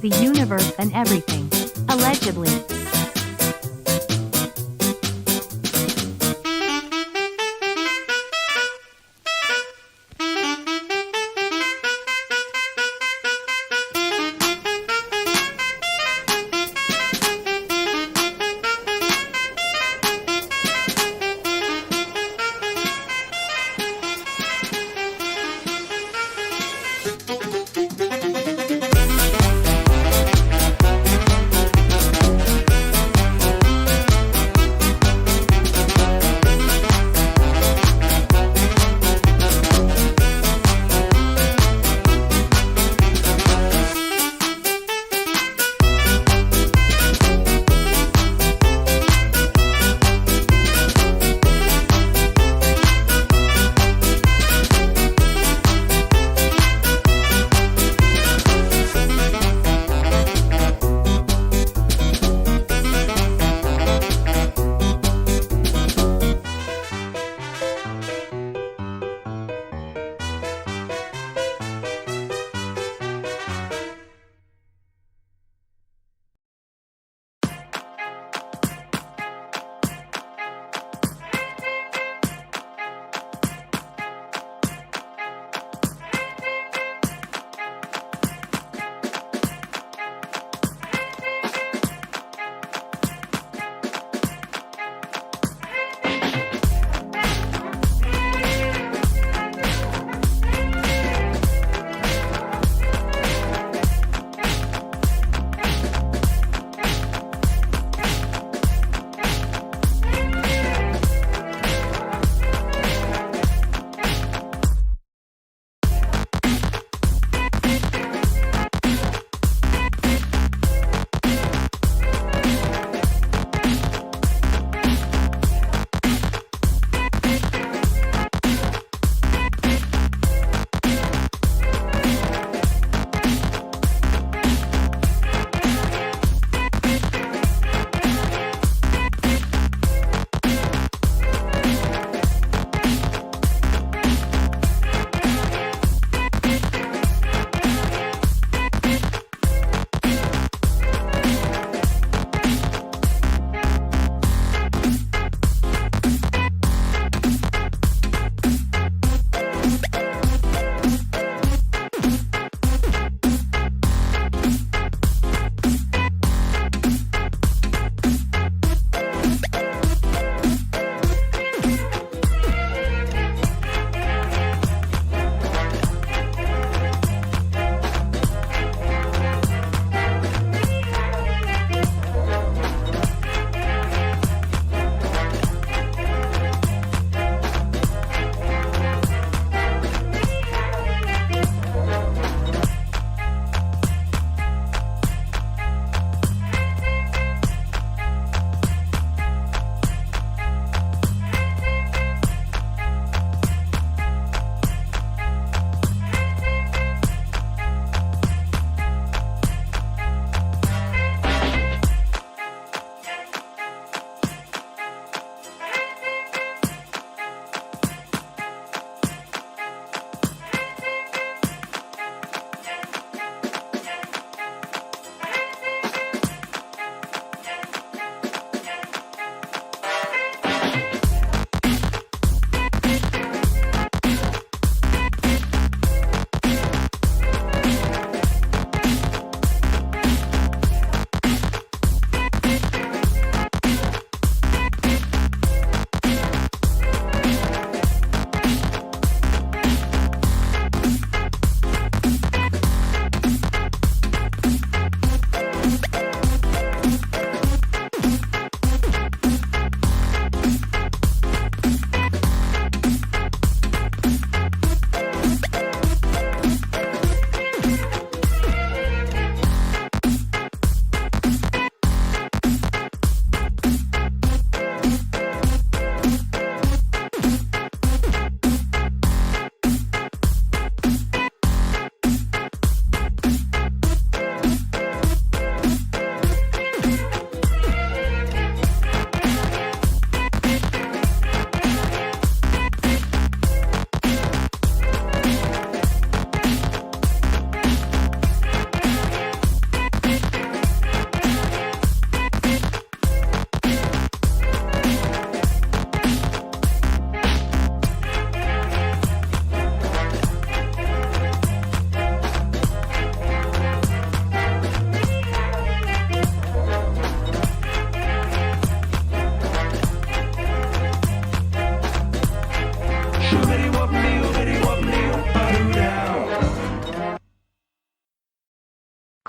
the universe and everything. Allegedly.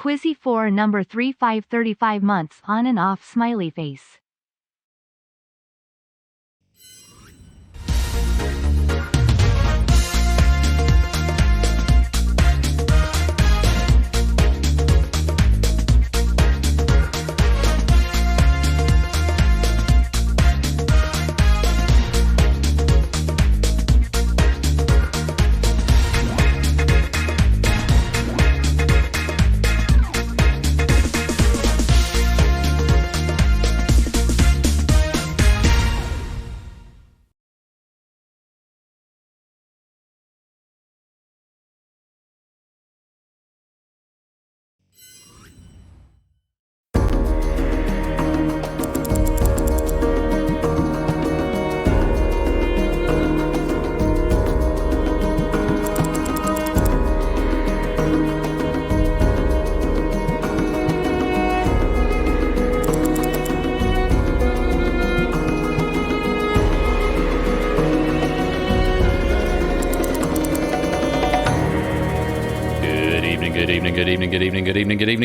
Quizzy4 number 3535 months on and off smiley face.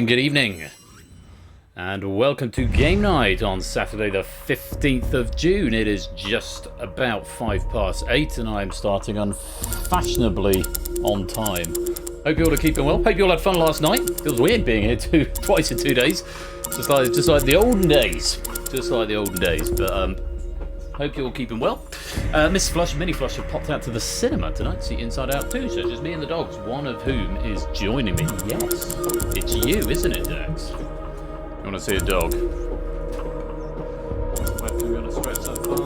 Good evening. And welcome to game night on Saturday the 15th of June. It is just about 8:05 and I'm starting unfashionably on time. Hope you all are keeping well. Hope you all had fun last night. Feels weird being here twice in 2 days. Just like the olden days. But hope you're all keeping well. Miss Flush, Mini Flush have popped out to the cinema tonight to see Inside Out 2, so it's just me and the dogs, one of whom is joining me. Yes, it's you, isn't it, Dax? You want to see a dog? Webcam going to stretch so far?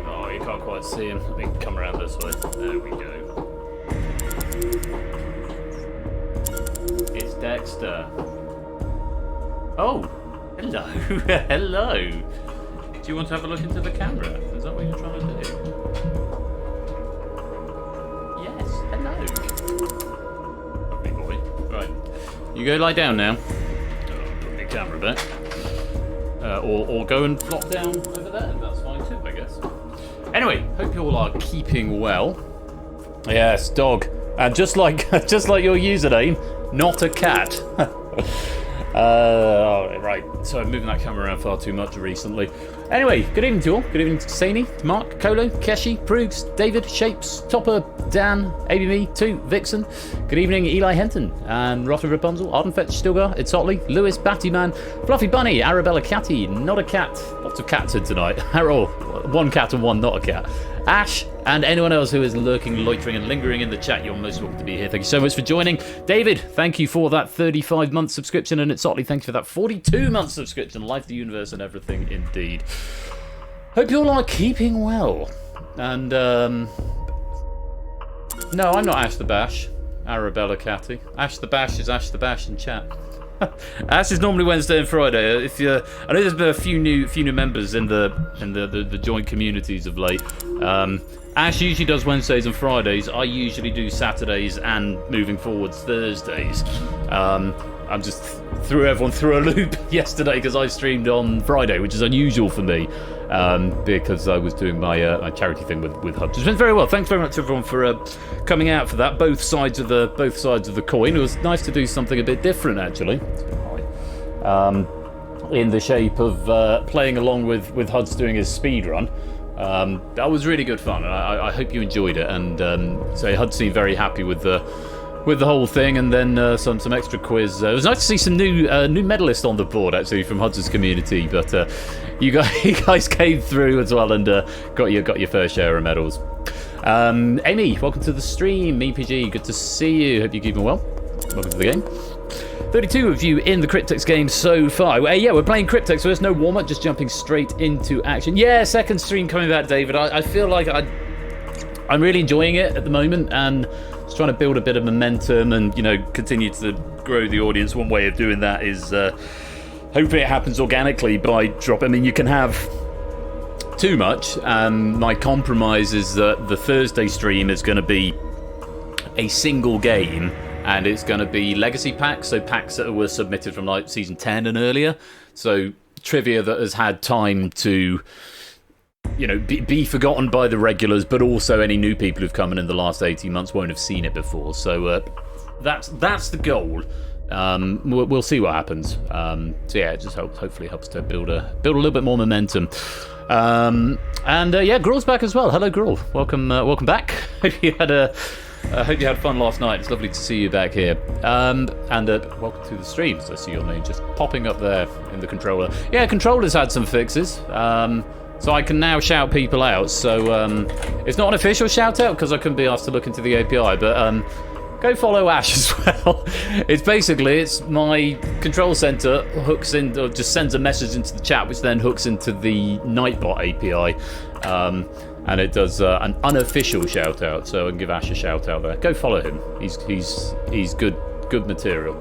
Oh, you can't quite see him. Let me come around this way. There we go. It's Dexter. Oh, hello. Hello. Do you want to have a look into the camera? Is that what you're trying to do? Yes, hello. Lovely boy. Right. You go lie down now. Put the camera back. Or go and flop down over there. That's fine too, I guess. Anyway, hope you all are keeping well. Yes, dog. And just like your username, not a cat. Right, so I'm moving that camera around far too much recently. Anyway, good evening to you all. Good evening to Sani, to Mark, Kolo, Keshi, Proogs, David, Shapes, Topper, Dan, ABMe, 2, Vixen. Good evening, Eli Henton, and Rotter Rapunzel, Ardenfetch, Stilgar, It's Otley, Lewis, Battyman, Fluffy Bunny, Arabella Catty, Not a Cat. Lots of cats in tonight. Oh, one cat and one not a cat. Ash, and anyone else who is lurking, loitering, and lingering in the chat, you're most welcome to be here. Thank you so much for joining. David, thank you for that 35-month subscription, and it's Otley, thank you for that 42-month subscription. Life, the universe, and everything indeed. Hope you all are keeping well. And, no, I'm not Ash the Bash. Arabella Catty. Ash the Bash is Ash the Bash in chat. Ash is normally Wednesday and Friday. I know there's been a few new members in the joint communities of late. Ash usually does Wednesdays and Fridays. I usually do Saturdays and moving forwards Thursdays. I just threw everyone through a loop yesterday because I streamed on Friday, which is unusual for me because I was doing my charity thing with Hubs. It's been very well. Thanks very much everyone for coming out for that. Both sides of the coin. It was nice to do something a bit different actually. In the shape of playing along with Huds doing his speed run. That was really good fun. I hope you enjoyed it. And so Hud seemed very happy with the whole thing, and then some extra quiz. It was nice to see some new medalists on the board actually from Hud's community. But you guys came through as well and got your fair share of medals. Amy, welcome to the stream. MePG, good to see you. Hope you're keeping well. Welcome to the game. 32 of you in the Cryptex game so far. Yeah, we're playing Cryptex, so there's no warm-up, just jumping straight into action. Yeah, second stream coming back, David. I feel like I'm really enjoying it at the moment, and just trying to build a bit of momentum and, continue to grow the audience. One way of doing that is hopefully it happens organically by dropping. I mean, you can have too much. My compromise is that the Thursday stream is going to be a single game, and it's going to be legacy packs, so packs that were submitted from like season 10 and earlier. So trivia that has had time to, be forgotten by the regulars, but also any new people who've come in the last 18 months won't have seen it before. So That's the goal. We'll see what happens. So yeah, it just hopefully helps to build a little bit more momentum. Yeah, Grawl's back as well. Hello, Grawl. Welcome back. Hope you had fun last night. It's lovely to see you back here. Welcome to the streams. I see your name just popping up there in the controller. Yeah, controller's had some fixes. So I can now shout people out. So it's not an official shout out because I couldn't be asked to look into the API, but go follow Ash as well. It's my control center hooks in, or just sends a message into the chat, which then hooks into the Nightbot API, and it does an unofficial shout out. So I can give Ash a shout out there. Go follow him. He's good material.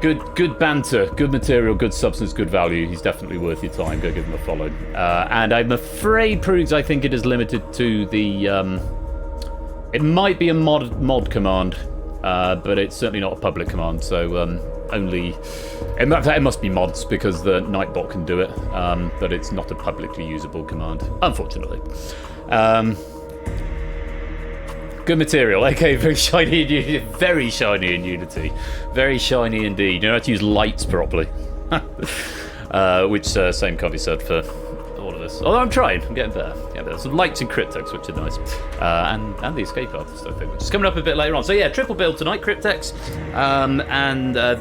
Good banter, good material, good substance, good value. He's definitely worth your time. Go give him a follow. And I'm afraid, Prudes, I think it is limited to the. It might be a mod command, but it's certainly not a public command. So only. It must be mods because the Nightbot can do it, but it's not a publicly usable command, unfortunately. Good material. Okay, very shiny in Unity. Very shiny indeed. You know how to use lights properly. Which same can't be said for all of us. Although I'm trying. I'm getting better. Yeah, there's some lights in Cryptex, which are nice. And the escape artist, I think, which is coming up a bit later on. So yeah, triple build tonight, Cryptex.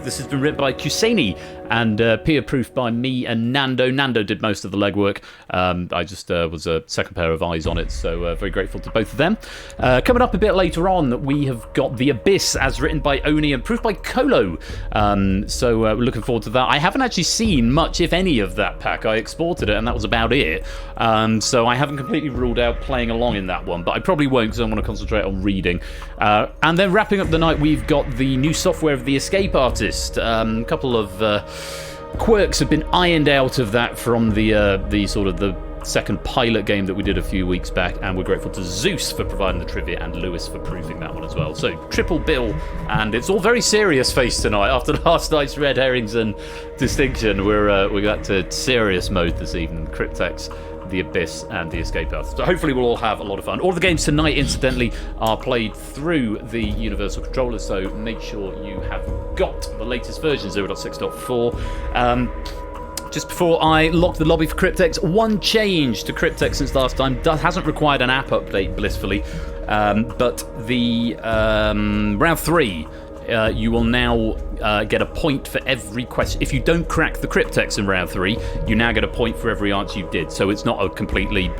This has been written by Kuseni and peer-proofed by me and Nando. Nando did most of the legwork. I just was a second pair of eyes on it, so very grateful to both of them. Coming up a bit later on, we have got The Abyss, as written by Oni and proofed by Kolo. So we're looking forward to that. I haven't actually seen much, if any, of that pack. I exported it, and that was about it. So I haven't completely ruled out playing along in that one, but I probably won't because I want to concentrate on reading. And then wrapping up the night, we've got the new software of the escape artist. A couple of quirks have been ironed out of that from the sort of the second pilot game that we did a few weeks back, and we're grateful to Zeus for providing the trivia and Lewis for proofing that one as well. So triple bill, and it's all very serious face tonight. After last night's red herrings and distinction, we got to serious mode this evening. Cryptex, The Abyss, and The Escape Artist. So hopefully we'll all have a lot of fun. All the games tonight, incidentally, are played through the Universal Controller, so make sure you have got the latest version, 0.6.4. Just before I lock the lobby for Cryptex, one change to Cryptex since last time. Hasn't required an app update, blissfully, but the round 3, you will now get a point for every question. If you don't crack the Cryptex in round 3, you now get a point for every answer you did. So it's not a completely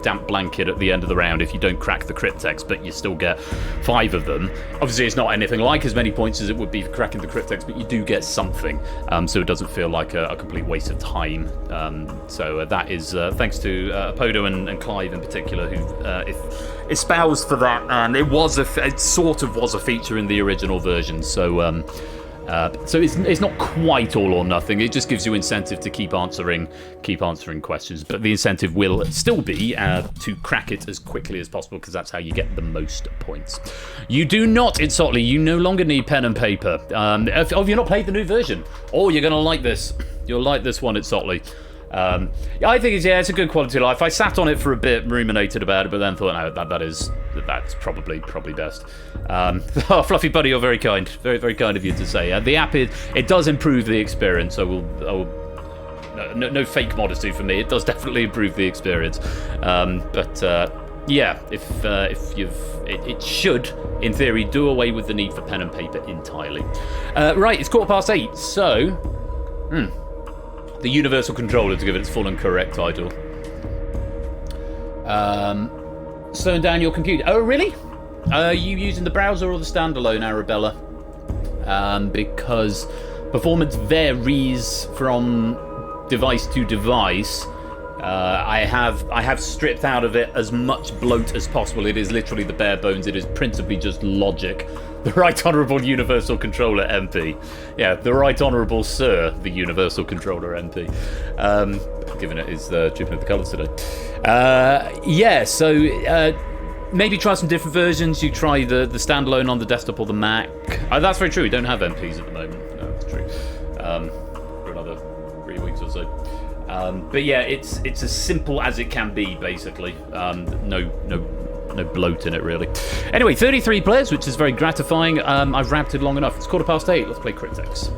damp blanket at the end of the round if you don't crack the Cryptex, but you still get 5 of them. Obviously, it's not anything like as many points as it would be for cracking the Cryptex, but you do get something, so it doesn't feel like a complete waste of time. So that is thanks to Apodo and Clive in particular, who espoused for that, and it sort of was a feature in the original version. So it's not quite all or nothing. It just gives you incentive to keep answering questions, but the incentive will still be to crack it as quickly as possible, because that's how you get the most points. You do not, in Sotley, you no longer need pen and paper. If you've not played the new version, you're going to like this. You'll like this one at Sotley. I think it's a good quality of life. I sat on it for a bit, ruminated about it, but then thought, no, that's probably best. Fluffy Buddy, you're very kind, very very kind of you to say. The app it does improve the experience. No fake modesty for me. It does definitely improve the experience. If it should, in theory, do away with the need for pen and paper entirely. Right, it's 8:15, so. The Universal Controller, to give it its full and correct title. Slowing down your computer. Oh, really? Are you using the browser or the standalone, Arabella? Because performance varies from device to device. I have stripped out of it as much bloat as possible. It is literally the bare bones. It is principally just logic. The Right Honourable Universal Controller MP. Yeah, the Right Honourable Sir, the Universal Controller MP. Given it is dripping of the colours today. Maybe try some different versions. You try the standalone on the desktop or the Mac. That's very true. We don't have MPs at the moment. No, that's true. For another 3 weeks or so. But yeah, it's as simple as it can be, basically. No no bloat in it, really. Anyway, 33 players, which is very gratifying. I've ranted long enough. It's 8:15. Let's play Cryptex.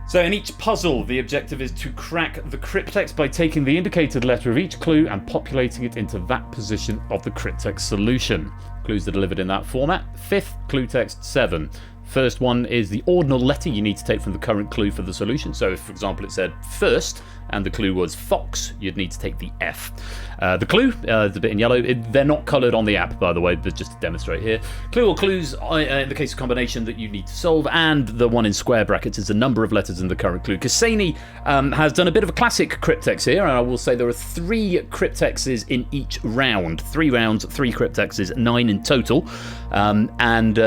So in each puzzle, the objective is to crack the cryptex by taking the indicated letter of each clue and populating it into that position of the cryptex solution. Clues are delivered in that format. Fifth, clue text 7. First one is the ordinal letter you need to take from the current clue for the solution. So if, for example, it said first and the clue was fox, you'd need to take the F. The clue, the bit in yellow, they're not coloured on the app, by the way, but just to demonstrate here. Clue or clues, in the case of combination that you need to solve, and the one in square brackets is the number of letters in the current clue. Cassini has done a bit of a classic cryptex here, and I will say there are 3 cryptexes in each round. 3 rounds, 3 cryptexes, 9 in total. And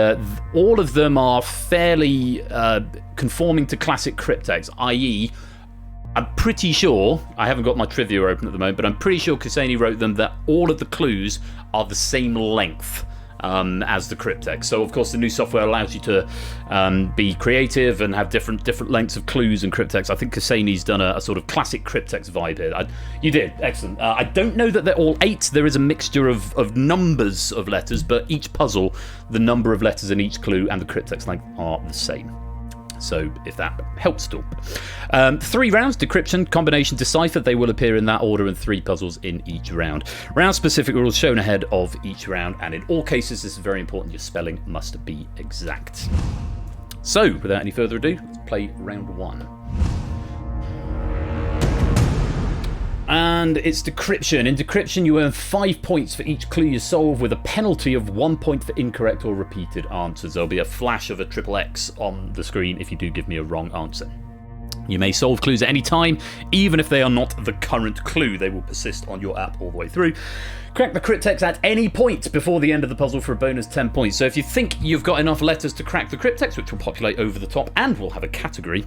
all of them are fairly conforming to classic cryptex, i.e., I'm pretty sure, I haven't got my trivia open at the moment, but I'm pretty sure Cassini wrote them that all of the clues are the same length as the cryptex. So, of course, the new software allows you to be creative and have different lengths of clues and cryptex. I think Cassini's done a sort of classic cryptex vibe here. You did, excellent. I don't know that they're all 8. There is a mixture of numbers of letters, but each puzzle, the number of letters in each clue and the cryptex length are the same. So if that helps at all. 3 rounds, decryption, combination, decipher. They will appear in that order, and 3 puzzles in each round. Round-specific rules shown ahead of each round, and in all cases, this is very important, your spelling must be exact. So, without any further ado, let's play round 1. And it's decryption. In decryption, you earn 5 points for each clue you solve, with a penalty of 1 point for incorrect or repeated answers. There'll be a flash of a XXX on the screen if you do give me a wrong answer. You may solve clues at any time, even if they are not the current clue. They will persist on your app all the way through. Crack the cryptex at any point before the end of the puzzle for a bonus 10 points. So if you think you've got enough letters to crack the cryptex, which will populate over the top and will have a category,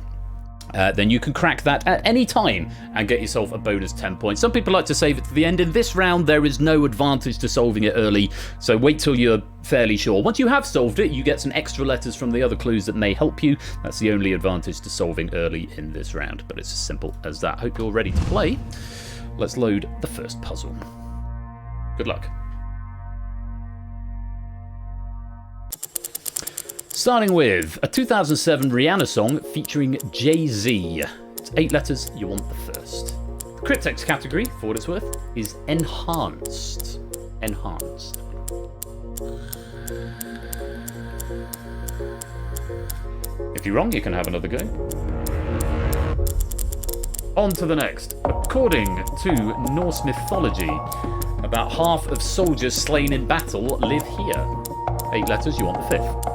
then you can crack that at any time and get yourself a bonus 10 points. Some people like to save it to the end. In this round, there is no advantage to solving it early, so wait till you're fairly sure. Once you have solved it, you get some extra letters from the other clues that may help you. That's the only advantage to solving early in this round, but it's as simple as that. Hope you're ready to play. Let's load the first puzzle. Good luck. Starting with a 2007 Rihanna song featuring Jay-Z. It's 8 letters, you want the first. The cryptex category, for what it's worth, is enhanced. Enhanced. If you're wrong, you can have another go. On to the next. According to Norse mythology, about half of soldiers slain in battle live here. 8 letters, you want the 5th.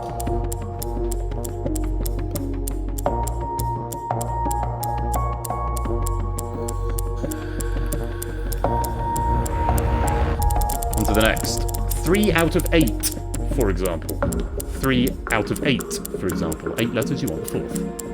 To the next. 3 out of 8, for example. 3 out of 8, for example. 8 letters, you want the 4th.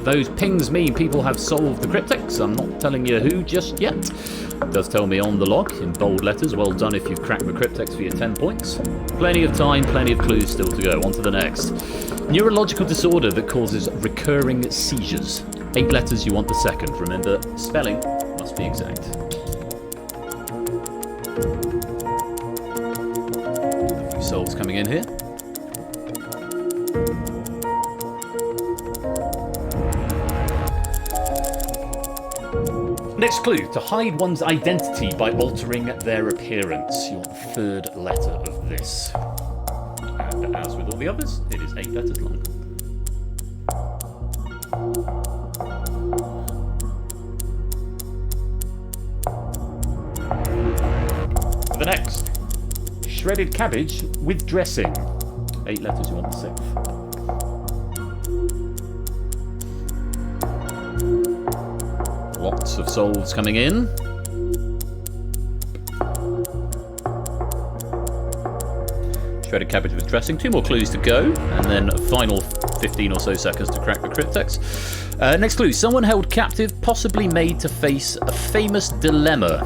Those pings mean people have solved the cryptex. I'm not telling you who just yet. It does tell me on the log in bold letters. Well done if you've cracked the cryptex for your 10 points. Plenty of time, plenty of clues still to go. On to the next. Neurological disorder that causes recurring seizures. 8 letters, you want the 2nd. Remember, spelling must be exact. A few solves coming in here. Next clue, to hide one's identity by altering their appearance. You want the 3rd letter of this. And as with all the others, it is 8 letters long. The next, shredded cabbage with dressing. 8 letters, you want the 6th. Lots of solves coming in. Shredded cabbage with dressing. 2 more clues to go, and then a final 15 or so seconds to crack the cryptex. Next clue, someone held captive, possibly made to face a famous dilemma.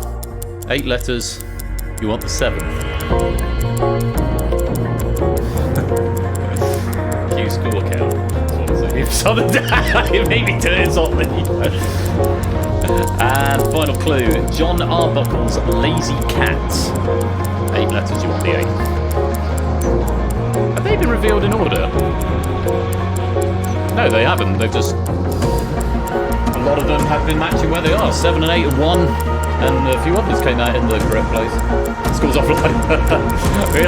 8 letters, you want the 7th. Cue score count. If on the it made me do it softly. And final clue, John Arbuckle's Lazy Cat. 8 letters, you want the 8th. Have they been revealed in order? No, they haven't. They've just... A lot of them have been matching where they are. 7 and 8 and 1. And a few others came out in the correct place. School's offline.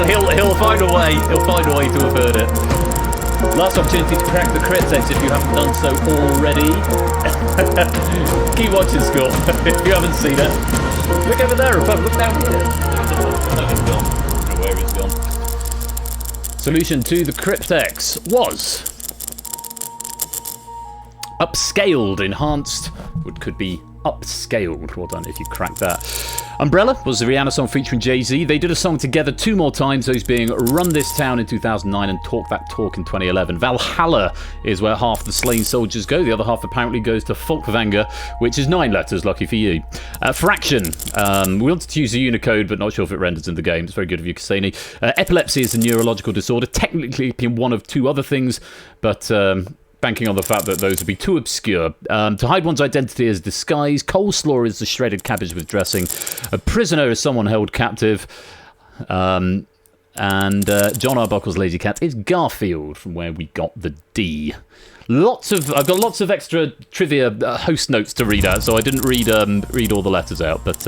he'll find a way. He'll find a way to have heard it. Last opportunity to crack the Cryptex if you haven't done so already. Keep watching, School. If you haven't seen it. Look over there, above. Look down here. No, it's gone. I don't know where it's gone. Solution to the Cryptex was upscaled, enhanced, what could be upscaled. Well done if you cracked that. Umbrella was the Rihanna song featuring Jay-Z. They did a song together 2 more times, those being Run This Town in 2009 and Talk That Talk in 2011. Valhalla is where half the slain soldiers go. The other half apparently goes to Folkvanger, which is 9 letters, lucky for you. Fraction. We wanted to use the Unicode, but not sure if it renders in the game. It's very good of you, Cassini. Epilepsy is a neurological disorder, technically being one of 2 other things, but... banking on the fact that those would be too obscure. To hide one's identity as disguise. Coleslaw is the shredded cabbage with dressing. A prisoner is someone held captive. And John Arbuckle's Lazy Cat is Garfield, from where we got the D. I've got lots of extra trivia host notes to read out, so I didn't read all the letters out. But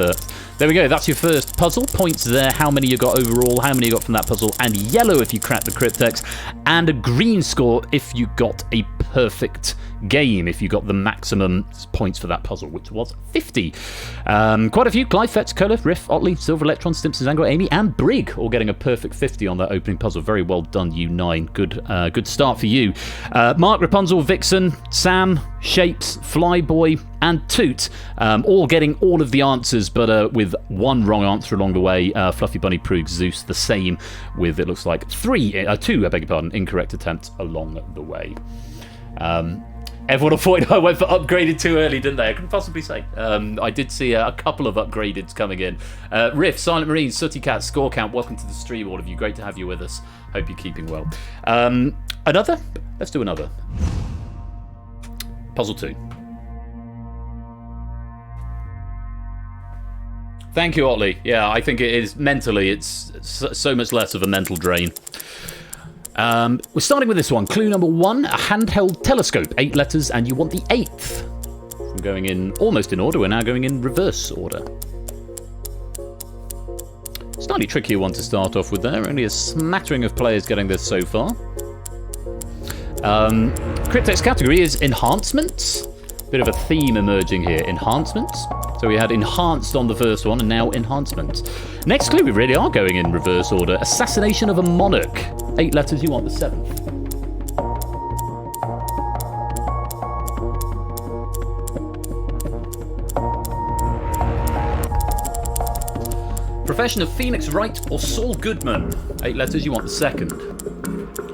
there we go. That's your first puzzle. Points there. How many you got overall? How many you got from that puzzle? And yellow if you cracked the Cryptex, and a green score if you got a perfect game. If you got the maximum points for that puzzle, which was 50. Quite a few. Clive, Fetch, Cola, Riff, Otley, Silver, Electron, Stimpson, Zango, Amy, and Brig all getting a perfect 50 on that opening puzzle. Very well done, you 9. Good start for you. Mark, Rapunzel, Vixen, Sam, Shapes, Flyboy, and Toot, all getting all of the answers, but with 1 wrong answer along the way. Fluffy Bunny, Proog, Zeus, the same, with, it looks like, 2, I beg your pardon, incorrect attempts along the way. Everyone avoided. I went for upgraded too early, didn't they? I couldn't possibly say. I did see a couple of upgradeds coming in. Riff, Silent Marine, Sooty Cat, Score Count, welcome to the stream, all of you. Great to have you with us. Hope you're keeping well. Another? Let's do another. Puzzle 2. Thank you, Otley. Yeah, I think it is mentally, it's so much less of a mental drain. We're starting with this one. Clue number 1, a handheld telescope. 8 letters, and you want the 8th. From going in almost in order, we're now going in reverse order. Slightly trickier one to start off with there. Only a smattering of players getting this so far. Cryptex category is enhancements. Bit of a theme emerging here. Enhancements. So we had enhanced on the first one, and now enhancements. Next clue, we really are going in reverse order. Assassination of a monarch. 8 letters, you want the 7th. Profession of Phoenix Wright or Saul Goodman. 8 letters, you want the 2nd.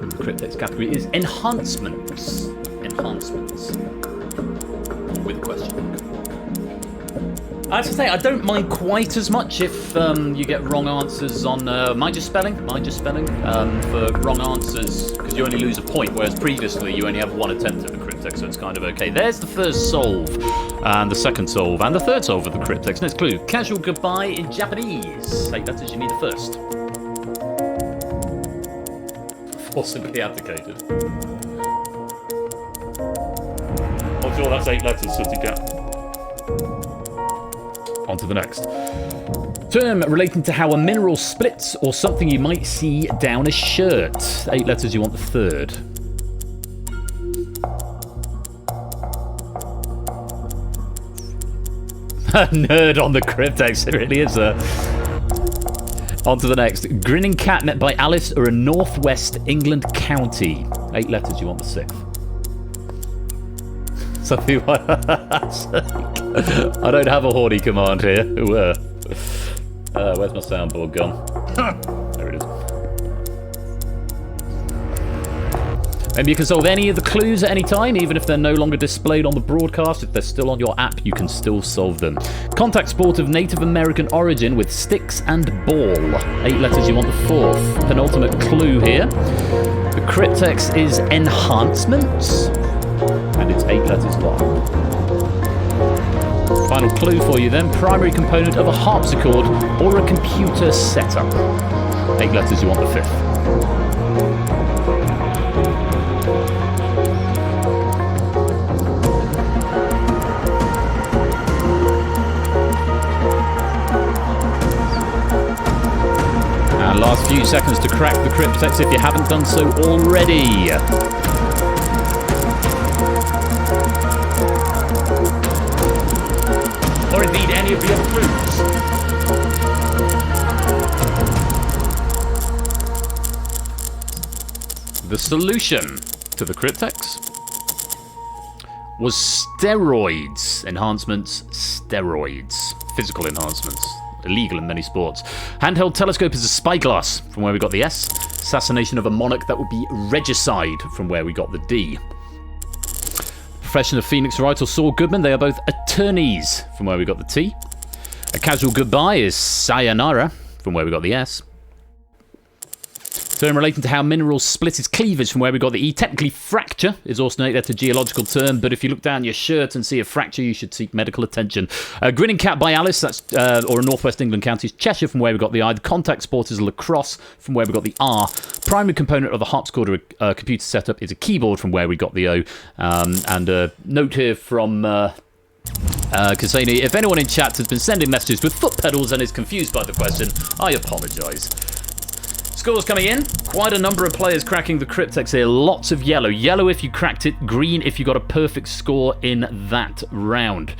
And the Cryptex category is enhancements. Enhancements. With a question mark. I have to say, I don't mind quite as much if you get wrong answers on mind your spelling, for wrong answers, because you only lose a point, whereas previously you only have 1 attempt at the Cryptex, so it's kind of okay. There's the first solve, and the second solve, and the third solve of the Cryptex. Next clue, casual goodbye in Japanese. 8 letters, you need the first. Forcibly abdicated. I'm sure that's 8 letters, Sooty Cat. On to the next. Term relating to how a mineral splits or something you might see down a shirt. 8 letters, you want the 3rd. Nerd on the Cryptex, it really is a... On to the next. Grinning cat met by Alice or a northwest England county. 8 letters, you want the 6th. Something like I don't have a horny command here. Where's my soundboard gone? There it is. Maybe you can solve any of the clues at any time, even if they're no longer displayed on the broadcast. If they're still on your app, you can still solve them. Contact sport of Native American origin with sticks and ball. 8 letters, you want the 4th. Penultimate clue here. The Cryptex is enhancements. It's 8 letters long. Final clue for you then. Primary component of a harpsichord or a computer setup. 8 letters, you want the 5th. And last few seconds to crack the Cryptex if you haven't done so already. Or indeed any of the other clues. The solution to the Cryptex was steroids. Enhancements, steroids. Physical enhancements. Illegal in many sports. Handheld telescope is a spyglass, from where we got the S. Assassination of a monarch, that would be regicide, from where we got the D. Profession of Phoenix Wright or Saul Goodman, they are both attorneys, from where we got the T. A casual goodbye is sayonara, from where we got the S. Term relating to how minerals split its cleavage, from where we got the E. Technically, fracture is also an 8-letter geological term, but if you look down your shirt and see a fracture, you should seek medical attention. Grinning Cat by Alice, that's or a Northwest England county, Cheshire, from where we got the I. The contact sport is lacrosse, from where we got the R. Primary component of the harpsichord or a computer setup is a keyboard, from where we got the O. And a note here from Cassini, if anyone in chat has been sending messages with foot pedals and is confused by the question, I apologise. Scores coming in. Quite a number of players cracking the Cryptex here. Lots of yellow. Yellow if you cracked it. Green if you got a perfect score in that round.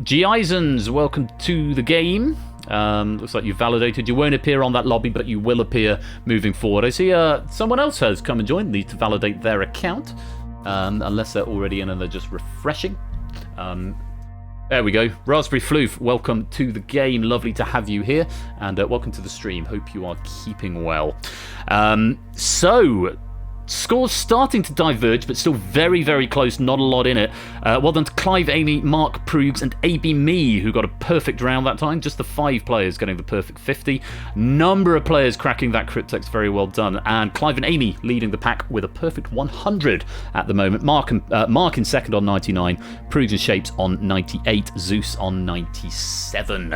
G. Eisens, welcome to the game. Looks like you validated. You won't appear on that lobby, but you will appear moving forward. I see someone else has come and joined. Need to validate their account. Unless they're already in and they're just refreshing. There we go. Raspberry Floof, welcome to the game. Lovely to have you here. And welcome to the stream. Hope you are keeping well. So, scores starting to diverge, but still very, very close. Not a lot in it. Well done to Clive, Amy, Mark, Proogs, and AB Me, who got a perfect round that time. Just the 5 players getting the perfect 50. Number of players cracking that Cryptex. Very well done. And Clive and Amy leading the pack with a perfect 100 at the moment. Mark in second on 99. Proogs and Shapes on 98. Zeus on 97.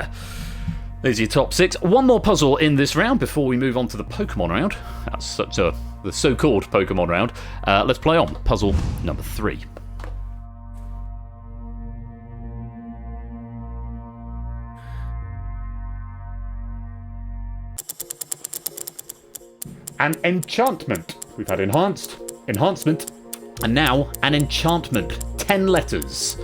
There's your top 6. One more puzzle in this round before we move on to the Pokemon round. That's the so-called Pokemon round. Let's play on. Puzzle number 3. An enchantment. We've had enhancement, and now an enchantment. 10 letters.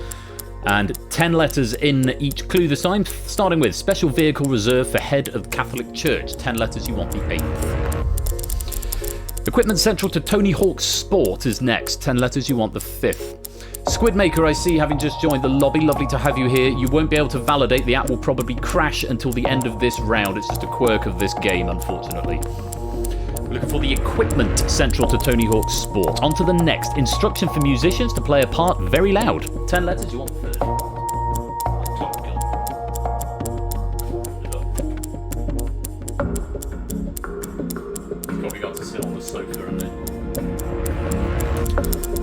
And 10 letters in each clue this time, starting with special vehicle reserved for head of Catholic Church. 10 letters, you want the 8th. Equipment central to Tony Hawk's Sport is next. 10 letters, you want the 5th. Squidmaker, I see, having just joined the lobby. Lovely to have you here. You won't be able to validate. The app will probably crash until the end of this round. It's just a quirk of this game, unfortunately. We're looking for the equipment central to Tony Hawk's Sport. On to the next. Instruction for musicians to play a part very loud. 10 letters, you want the 3rd. Probably got to sit on the sofa and then...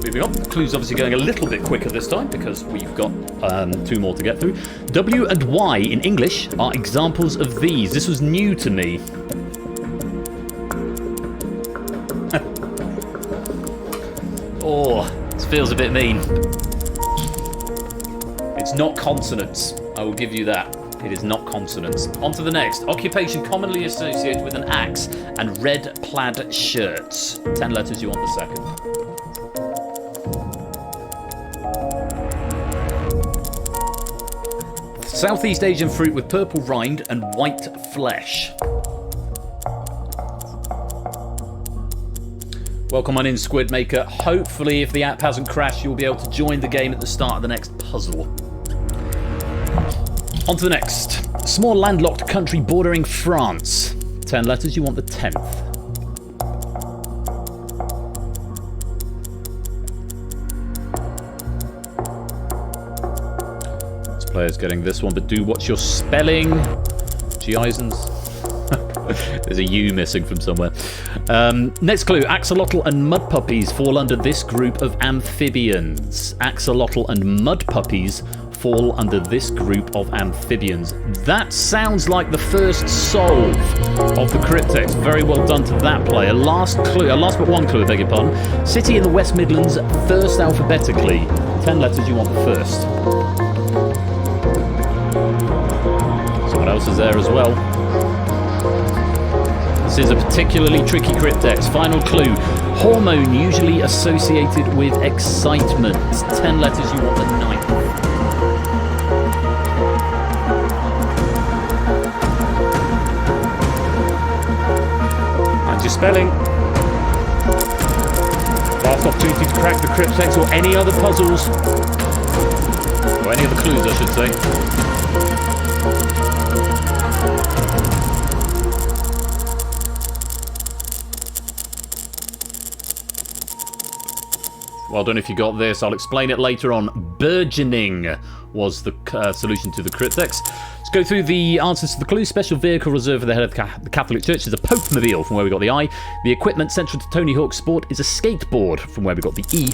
Moving on. Clues obviously going a little bit quicker this time because we've got 2 more to get through. W and Y in English are examples of these. This was new to me. Oh, this feels a bit mean. It's not consonants. I will give you that. It is not consonants. On to the next. Occupation commonly associated with an axe and red plaid shirts. 10 letters, you want the 2nd. Southeast Asian fruit with purple rind and white flesh. Welcome on in, Squidmaker. Hopefully, if the app hasn't crashed, you'll be able to join the game at the start of the next puzzle. On to the next. Small landlocked country bordering France. 10 letters, you want the 10th. This player's getting this one, but do watch your spelling. G. Eisens. There's a U missing from somewhere. Next clue. Axolotl and mud puppies fall under this group of amphibians. Axolotl and mud puppies fall under this group of amphibians. That sounds like the first solve of the Cryptex. Very well done to that player. Last clue, last but one clue, I beg your pardon. City in the West Midlands, first alphabetically. 10 letters you want first. Someone else is there as well. This is a particularly tricky Cryptex. Final clue. Hormone usually associated with excitement. 10 letters you want the ninth. Your spelling. Last opportunity to crack the Cryptex or any other puzzles. Or any other clues, I should say. Well done if you got this. I'll explain it later on. Burgeoning was the solution to the Cryptex. Let's go through the answers to the clues. Special vehicle reserved for the head of the Catholic Church is a Pope-mobile, from where we got the I. The equipment central to Tony Hawk's sport is a skateboard, from where we got the E.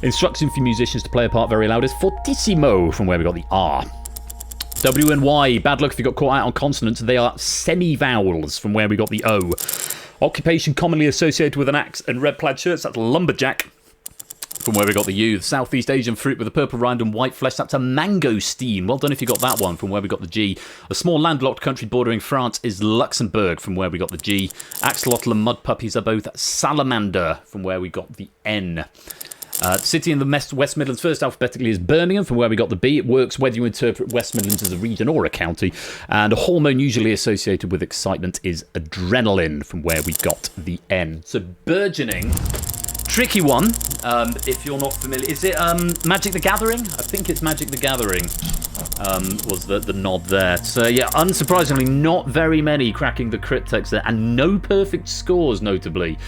Instruction for musicians to play a part very loud is fortissimo, from where we got the R. W and Y, bad luck if you got caught out on consonants. They are semi-vowels, from where we got the O. Occupation commonly associated with an axe and red plaid shirts, that's lumberjack, from where we got the U. The Southeast Asian fruit with a purple rind and white flesh, that's a mangosteen. Well done if you got that one, from where we got the G. A small landlocked country bordering France is Luxembourg, from where we got the G. Axolotl and mud puppies are both salamander, from where we got the N. City in the West Midlands, first alphabetically, is Birmingham, from where we got the B. It works whether you interpret West Midlands as a region or a county. And a hormone usually associated with excitement is adrenaline, from where we got the N. So burgeoning. Tricky one, if you're not familiar. Is it Magic the Gathering? I think it's Magic the Gathering was the nod there. So yeah, unsurprisingly, not very many cracking the Cryptex there, and no perfect scores, notably.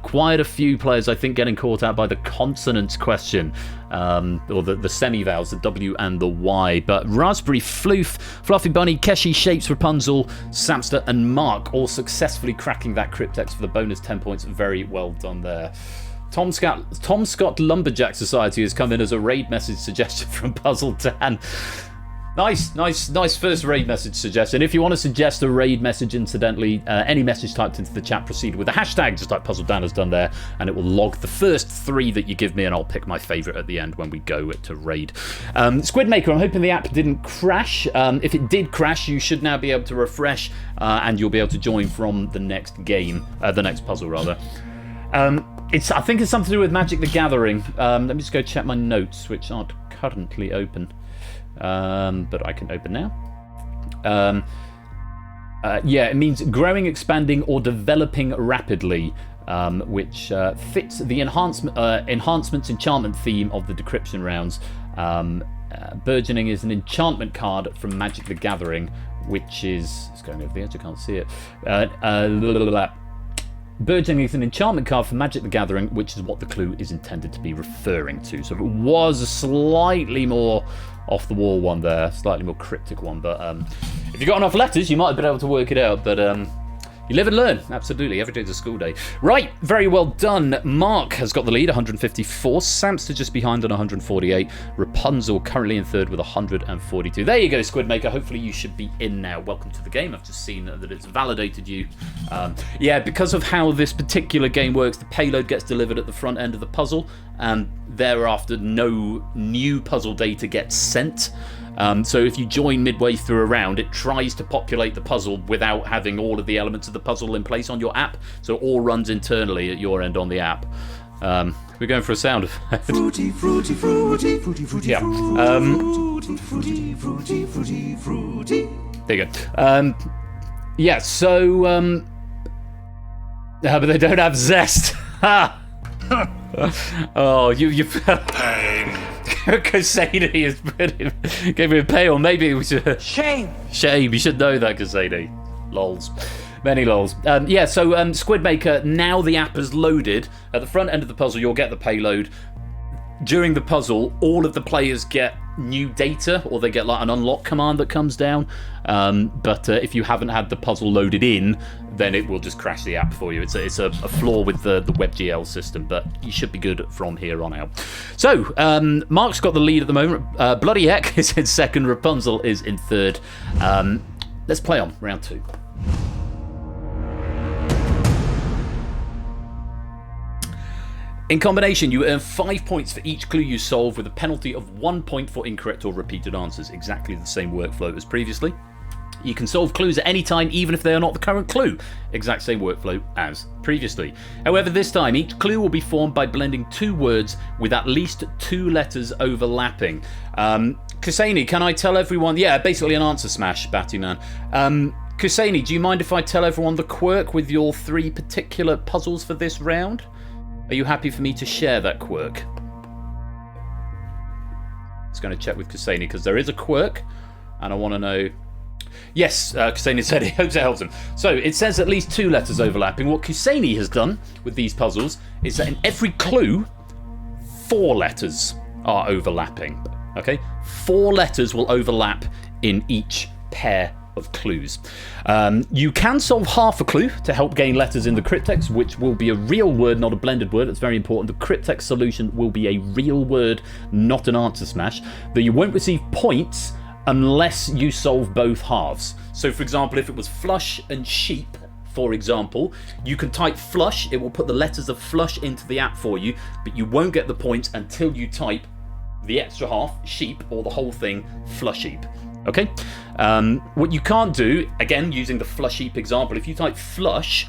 Quite a few players, I think, getting caught out by the consonants question, or the semi-vowels, the W and the Y. But Raspberry, Floof, Fluffy Bunny, Keshi, Shapes, Rapunzel, Samster, and Mark all successfully cracking that Cryptex for the bonus 10 points. Very well done there. Tom Scott Lumberjack Society has come in as a raid message suggestion from Puzzle Dan. Nice first raid message suggestion. If you want to suggest a raid message, incidentally, any message typed into the chat, proceed with the hashtag, just like Puzzle Dan has done there, and it will log the first 3 that you give me, and I'll pick my favourite at the end when we go to raid. Squidmaker, I'm hoping the app didn't crash. If it did crash, you should now be able to refresh, and you'll be able to join from the next game, the next puzzle, rather. I think it's something to do with Magic the Gathering. Let me just go check my notes, which aren't currently open. But I can open now. Yeah, it means growing, expanding, or developing rapidly, which fits the enhancements enchantment theme of the decryption rounds. Burgeoning is an enchantment card from Magic the Gathering, which is... It's going over the edge, I can't see it. Burgeoning is an enchantment card for Magic the Gathering, which is what the clue is intended to be referring to. So it was a slightly more off-the-wall one there, slightly more cryptic one. But if you got enough letters, you might have been able to work it out. But you live and learn, absolutely. Every day's a school day. Right, very well done. Mark has got the lead, 154. Samster just behind on 148. Rapunzel currently in third with 142. There you go, Squidmaker. Hopefully you should be in now. Welcome to the game. I've just seen that it's validated you. Yeah, because of how this particular game works, the payload gets delivered at the front end of the puzzle, and thereafter no new puzzle data gets sent. So if you join midway through a round, it tries to populate the puzzle without having all of the elements of the puzzle in place on your app. So it all runs internally at your end on the app. We're going for a sound effect. Fruity, fruity, fruity, fruity, fruity, yeah. Fruity, fruity, fruity, fruity. There you go. Yeah, so... but they don't have zest. Oh, you Kasady is gave me a pay, or maybe it was a shame. You should know that, Kasady. Lols. Many lols. Yeah, so Squidmaker, now the app is loaded. At the front end of the puzzle, you'll get the payload. During the puzzle, all of the players get new data, or they get like an unlock command that comes down. But if you haven't had the puzzle loaded in, then it will just crash the app for you. It's a flaw with the WebGL system, but you should be good from here on out. So Mark's got the lead at the moment. Bloody Heck is in second. Rapunzel is in third. Let's play on round 2. In combination, you earn 5 points for each clue you solve, with a penalty of 1 point for incorrect or repeated answers. Exactly the same workflow as previously. You can solve clues at any time, even if they are not the current clue. Exact same workflow as previously. However, this time, each clue will be formed by blending 2 words with at least 2 letters overlapping. Kusani, can I tell everyone... Yeah, basically an answer smash, Battyman. Kusani, do you mind if I tell everyone the quirk with your 3 particular puzzles for this round? Are you happy for me to share that quirk? Just going to check with Kusani, because there is a quirk, and I want to know... Yes, Kusani said he hopes it helps him. So, it says at least 2 letters overlapping. What Kusani has done with these puzzles is that in every clue, 4 letters are overlapping. Okay? 4 letters will overlap in each pair of clues. You can solve half a clue to help gain letters in the Cryptex, which will be a real word, not a blended word. It's very important. The Cryptex solution will be a real word, not an answer smash. Though you won't receive points unless you solve both halves. So, for example, if it was flush and sheep, for example, you can type flush. It will put the letters of flush into the app for you, but you won't get the points until you type the extra half, sheep, or the whole thing, flush sheep. Okay? What you can't do, again, using the flush heap example, if you type flush,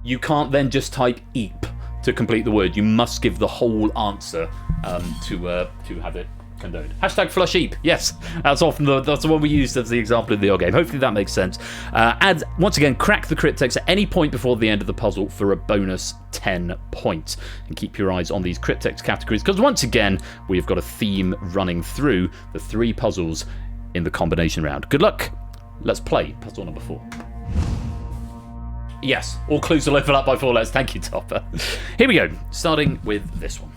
you can't then just type eep to complete the word. You must give the whole answer to have it condoned. Hashtag flush heap. Yes, that's often that's the one we used as the example in the old game. Hopefully that makes sense. And once again, crack the Cryptex at any point before the end of the puzzle for a bonus 10 points. And keep your eyes on these Cryptex categories, because once again, we've got a theme running through the 3 puzzles in the combination round. Good luck. Let's play puzzle number 4. Yes, all clues will overlap by 4 letters. Thank you, Topper. Here we go, starting with this one.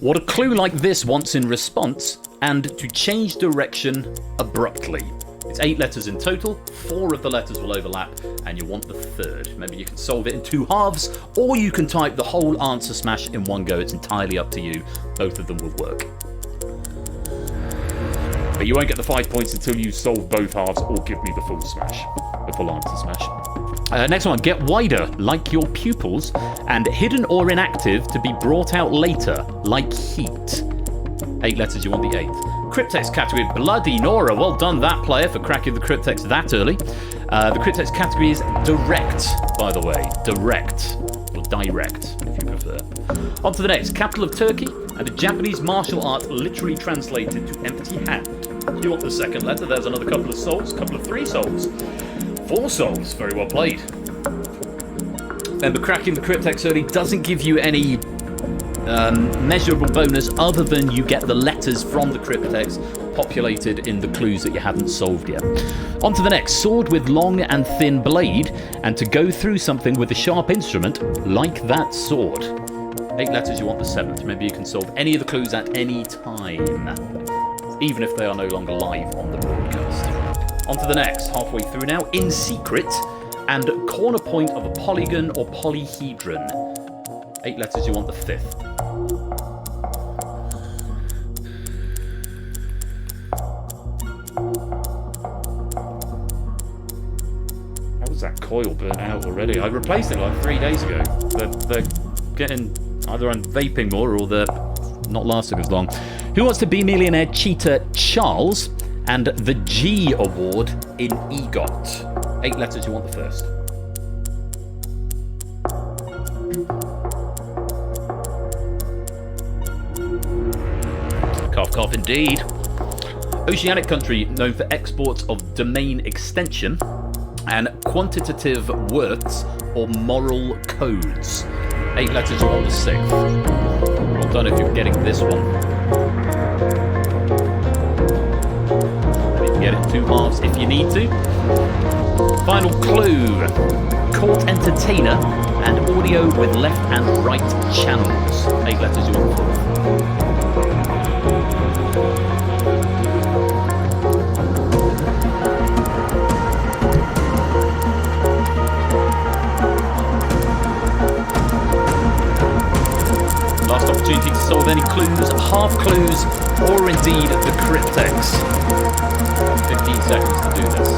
What a clue like this wants in response, and to change direction abruptly. It's 8 letters in total, 4 of the letters will overlap, and you want the 3rd. Remember, you can solve it in 2 halves, or you can type the whole answer smash in one go. It's entirely up to you. Both of them will work. But you won't get the 5 points until you solve both halves or give me the full smash. The full answer smash. Next one, get wider, like your pupils, and hidden or inactive to be brought out later, like heat. 8 letters, you want the 8th. Cryptex category, Bloody Nora. Well done, that player, for cracking the Cryptex that early. The Cryptex category is direct, by the way. Direct. Or direct, if you prefer. On to the next, capital of Turkey, and a Japanese martial art literally translated to empty hand. You want the 2nd letter, there's another couple of souls, couple of 3 souls. 4 souls, very well played. Remember, cracking the Cryptex early doesn't give you any measurable bonus other than you get the letters from the Cryptex populated in the clues that you haven't solved yet. On to the next, sword with long and thin blade, and to go through something with a sharp instrument like that sword. 8 letters, you want the 7th. Remember, you can solve any of the clues at any time, even if they are no longer live on the broadcast. On to the next, halfway through now, in secret, and corner point of a polygon or polyhedron. 8 letters, you want the 5th. How was that coil burnt out already? I replaced it like 3 days ago. They're getting, either I'm vaping more or they're not lasting as long. Who Wants to Be Millionaire cheater Charles, and the G Award in EGOT. 8 letters, you want the 1st. Cough, cough, indeed. Oceanic country known for exports of domain extension and quantitative worths or moral codes. 8 letters, you want the 6th. Well done if you're getting this one. You can get it in 2 halves if you need to. Final clue. Court entertainer and audio with left and right channels. 8 letters, you want the 4th. clues, half clues, or indeed the Cryptex. 15 seconds to do this.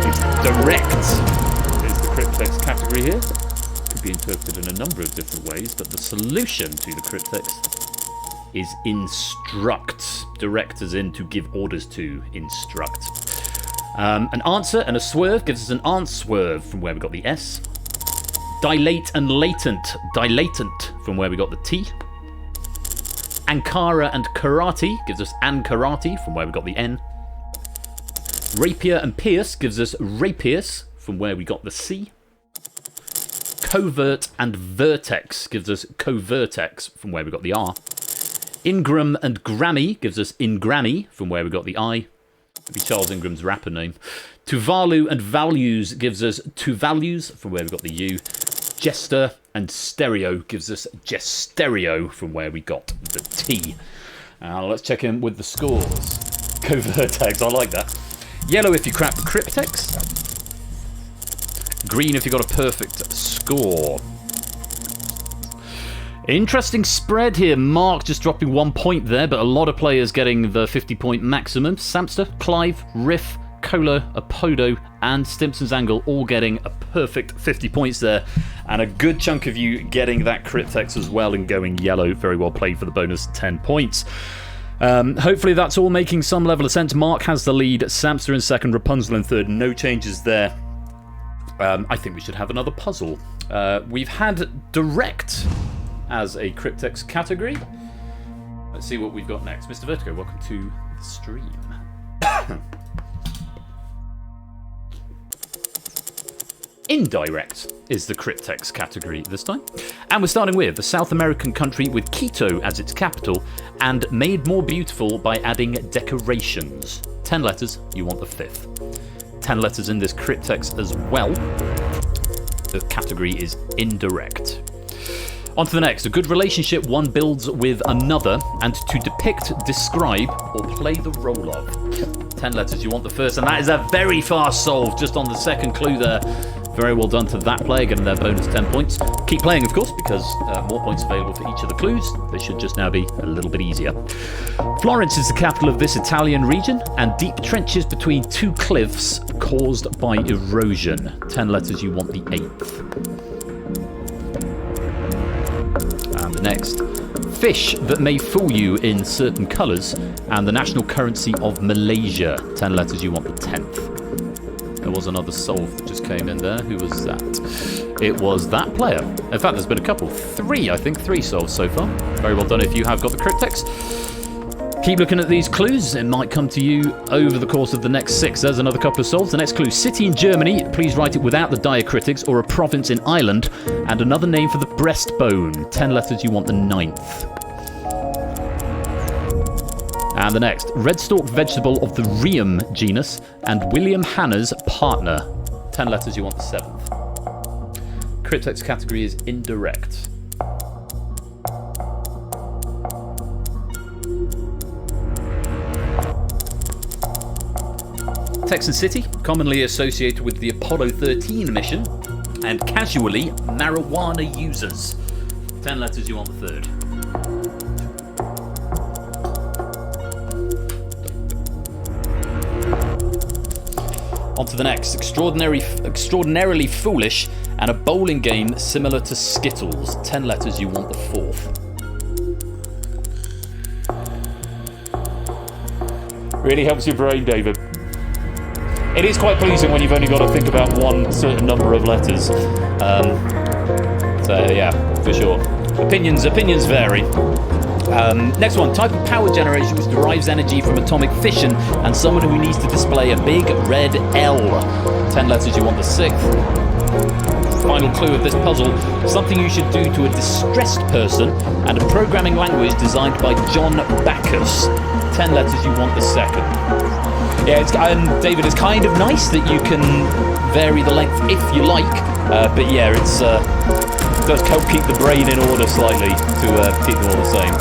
It's direct is the Cryptex category here. Could be interpreted in a number of different ways, but the solution to the Cryptex is instruct. Direct as in to give orders to, instruct. An answer and a swerve gives us an answerve from where we got the S. Dilate and latent. Dilatant from where we got the T. Ankara and karate gives us ankarati from where we got the N. Rapier and pierce gives us rapierce from where we got the C. Covert and vertex gives us covertex from where we got the R. Ingram and Grammy gives us ingranny from where we got the I. Could be Charles Ingram's rapper name. Tuvalu and values gives us tuvalues from where we got the U. Jester and stereo gives us gestereo from where we got the T. Let's check in with the scores. Covertex, I like that. Yellow if you crack the Cryptex. Green if you got a perfect score. Interesting spread here. Mark just dropping 1 point there, but a lot of players getting the 50-point maximum. Samster, Clive, Riff, Cola, Apodo, and Stimpson's Angle all getting a perfect 50 points there. And a good chunk of you getting that Cryptex as well and going yellow. Very well played for the bonus 10 points. Hopefully that's all making some level of sense. Mark has the lead. Samster in second, Rapunzel in third. No changes there. I think we should have another puzzle. We've had direct as a Cryptex category. Let's see what we've got next. Mr. Vertigo, welcome to the stream. Indirect is the Cryptex category this time. And we're starting with the South American country with Quito as its capital and made more beautiful by adding decorations. 10 letters, you want the fifth. 10 letters in this Cryptex as well. The category is indirect. On to the next. A good relationship one builds with another, and to depict, describe, or play the role of. 10 letters, you want the first, and that is a very fast solve just on the second clue there. Very well done to that player, getting their bonus 10 points. Keep playing, of course, because more points available for each of the clues. They should just now be a little bit easier. Florence is the capital of this Italian region, and deep trenches between two cliffs caused by erosion. 10 letters, you want the eighth. And the next. Fish that may fool you in certain colours, and the national currency of Malaysia. 10 letters, you want the 10th. There was another solve that just came in there. Who was that? It was that player. In fact, there's been a couple. Three solves so far. Very well done if you have got the Cryptex. Keep looking at these clues. It might come to you over the course of the next 6. There's another couple of solves. The next clue, city in Germany. Please write it without the diacritics, or a province in Ireland. And another name for the breastbone. 10 letters, you want the 9th. And the next, red-stalked vegetable of the Rheum genus, and William Hanna's partner. 10 letters, you want the 7th. Cryptex category is indirect. Texan City, commonly associated with the Apollo 13 mission, and casually, marijuana users. 10 letters, you want the 3rd. On to the next. Extraordinarily foolish, and a bowling game similar to Skittles. 10 letters, you want the 4th. Really helps your brain, David. It is quite pleasing when you've only got to think about one certain number of letters. So yeah, for sure. Opinions vary. Next one, type of power generation which derives energy from atomic fission, and someone who needs to display a big red L. 10 letters, you want the 6th. Final clue of this puzzle, something you should do to a distressed person, and a programming language designed by John Bacchus. 10 letters, you want the 2nd. Yeah, David, it's kind of nice that you can vary the length if you like, but yeah, it does help keep the brain in order slightly to keep them all the same.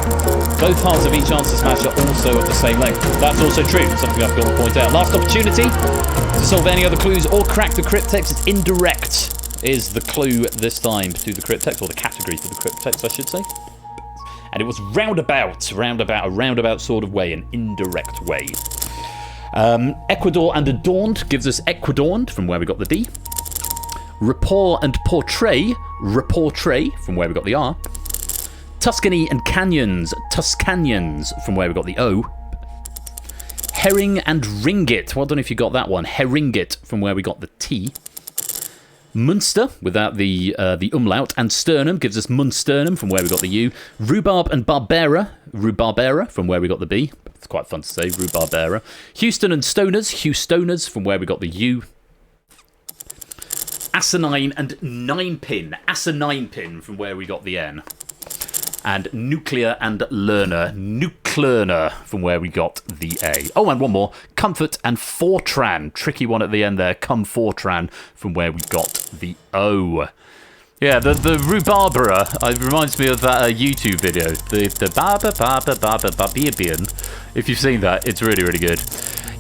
Both halves of each answer smash are also at the same length. That's also true, something I've got to point out. Last opportunity to solve any other clues or crack the Cryptex is indirect. is the clue this time to the Cryptex, or the category for the Cryptex, I should say. And it was roundabout sort of way, an indirect way. Ecuador and adorned gives us Ecuadorned, from where we got the D. Rapport and portray from where we got the R. Tuscany and canyons, Tuscanyons, from where we got the O. Herring and ringgit, well, I don't know if you got that one. Herringgit, from where we got the T. Munster, without the umlaut, and sternum gives us Munsternum, from where we got the U. Rhubarb and Rhubarbera, from where we got the B. It's quite fun to say, Rhubarbera. Houston and Stoners, Houstoners, from where we got the U. Asinine and Asinine-pin, from where we got the N. And nuclear and learner, Nuclearner, from where we got the A. Oh, and one more, comfort and Fortran, tricky one at the end there, Fortran, from where we got the O. Yeah, the Rhubarbera, it reminds me of that YouTube video, the Babian. If you've seen that, it's really, really good.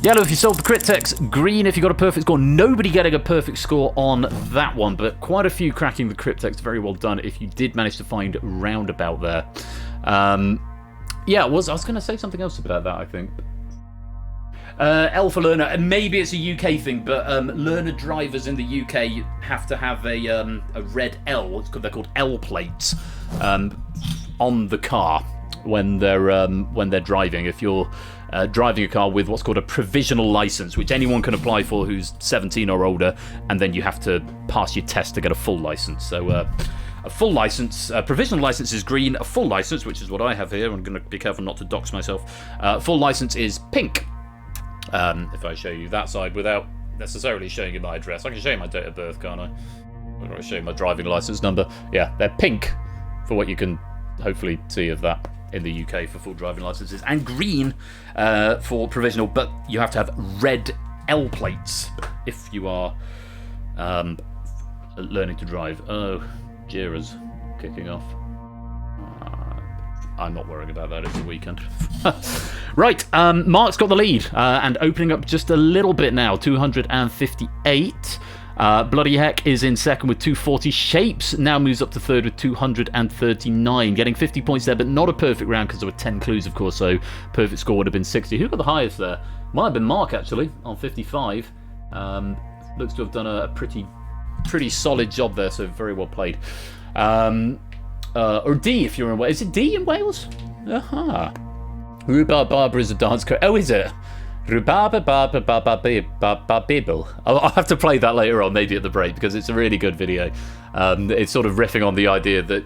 Yellow if you solved the Cryptex, green if you got a perfect score. Nobody getting a perfect score on that one, but quite a few cracking the Cryptex. Very well done if you did manage to find roundabout there. Yeah, I was going to say something else about that, I think. L for learner, and maybe it's a UK thing, but learner drivers in the UK have to have a red L. They're called L plates on the car when they're driving. If you're driving a car with what's called a provisional license, which anyone can apply for who's 17 or older, and then you have to pass your test to get a full license. So a full license, provisional license is green. A full license, which is what I have here, I'm going to be careful not to dox myself. Full license is pink. If I show you that side without necessarily showing you my address, I can show you my date of birth, can't I? I'm going to show you my driving license number. Yeah, they're pink for what you can hopefully see of that in the UK for full driving licenses, and green for provisional, but you have to have red L plates if you are learning to drive. Oh, Jira's kicking off. I'm not worrying about that, it's the weekend. Right, Mark's got the lead, and opening up just a little bit now, 258. Bloody Heck is in second with 240. Shapes now moves up to third with 239, getting 50 points there, but not a perfect round because there were 10 clues, of course, so perfect score would have been 60. Who got the highest there? Might have been Mark, actually, on 55. Looks to have done a pretty solid job there, so very well played. Or D if you're in Wales. Is it D in Wales? Aha. Rhubarb is a dance code. Oh, is it? I'll have to play that later on, maybe at the break, because it's a really good video. It's sort of riffing on the idea that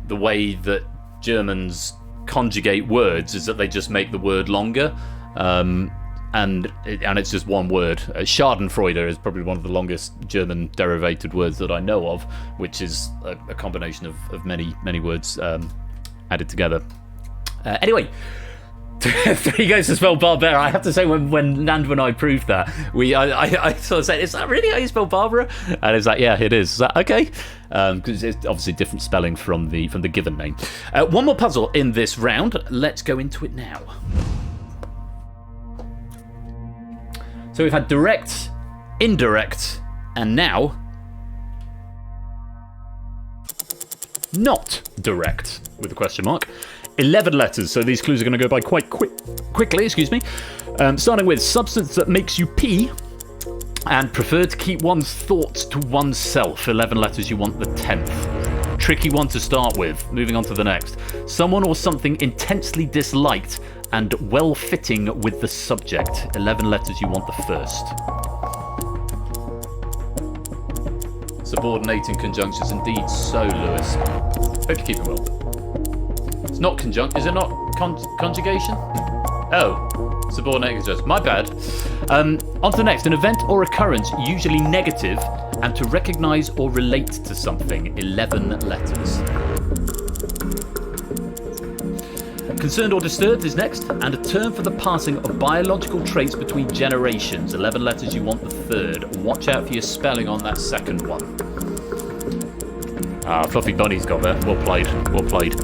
the way that Germans conjugate words is that they just make the word longer, and it's just one word. Schadenfreude is probably one of the longest German derivated words that I know of, which is a combination of many words added together. Anyway. 3 goes to spell Barbara. I have to say, when Nando and I proved that, I sort of said, "Is that really how you spell Barbara?" And it's like, "Yeah, it is." Is that okay? Because it's obviously different spelling from the given name. One more puzzle in this round. Let's go into it now. So we've had direct, indirect, and now not direct with a question mark. 11 letters, so these clues are going to go by quite quickly, excuse me. Starting with substance that makes you pee and prefer to keep one's thoughts to oneself. 11 letters, you want the 10th. Tricky one to start with. Moving on to the next. Someone or something intensely disliked and well-fitting with the subject. 11 letters, you want the first. Subordinating conjunctions, indeed so, Lewis. Hope you're keeping well. It's not conjunct. Is it not conjugation? Oh, subordinating conjunctions. My bad. On to the next. An event or occurrence, usually negative, and to recognise or relate to something. 11 letters. Concerned or disturbed is next, and a term for the passing of biological traits between generations. 11 letters, you want the third. Watch out for your spelling on that second one. Fluffy Bunny's got there. Well played. Well played.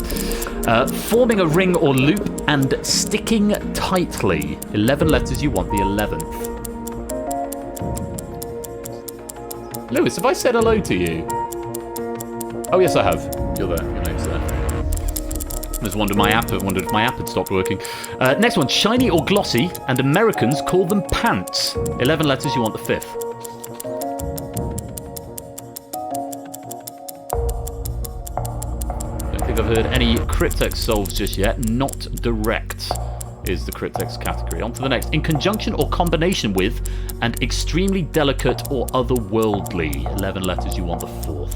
Forming a ring or loop and sticking tightly. 11 letters, you want the 11th. Lewis, have I said hello to you? Oh, yes, I have. You're there. Your name's there. I just wondered if my app had stopped working. Next one, shiny or glossy, and Americans call them pants. 11 letters, you want the 5th. Don't think I've heard any Cryptex solves just yet. Not direct is the Cryptex category. On to the next. In conjunction or combination with, and extremely delicate or otherworldly. 11 letters, you want the 4th.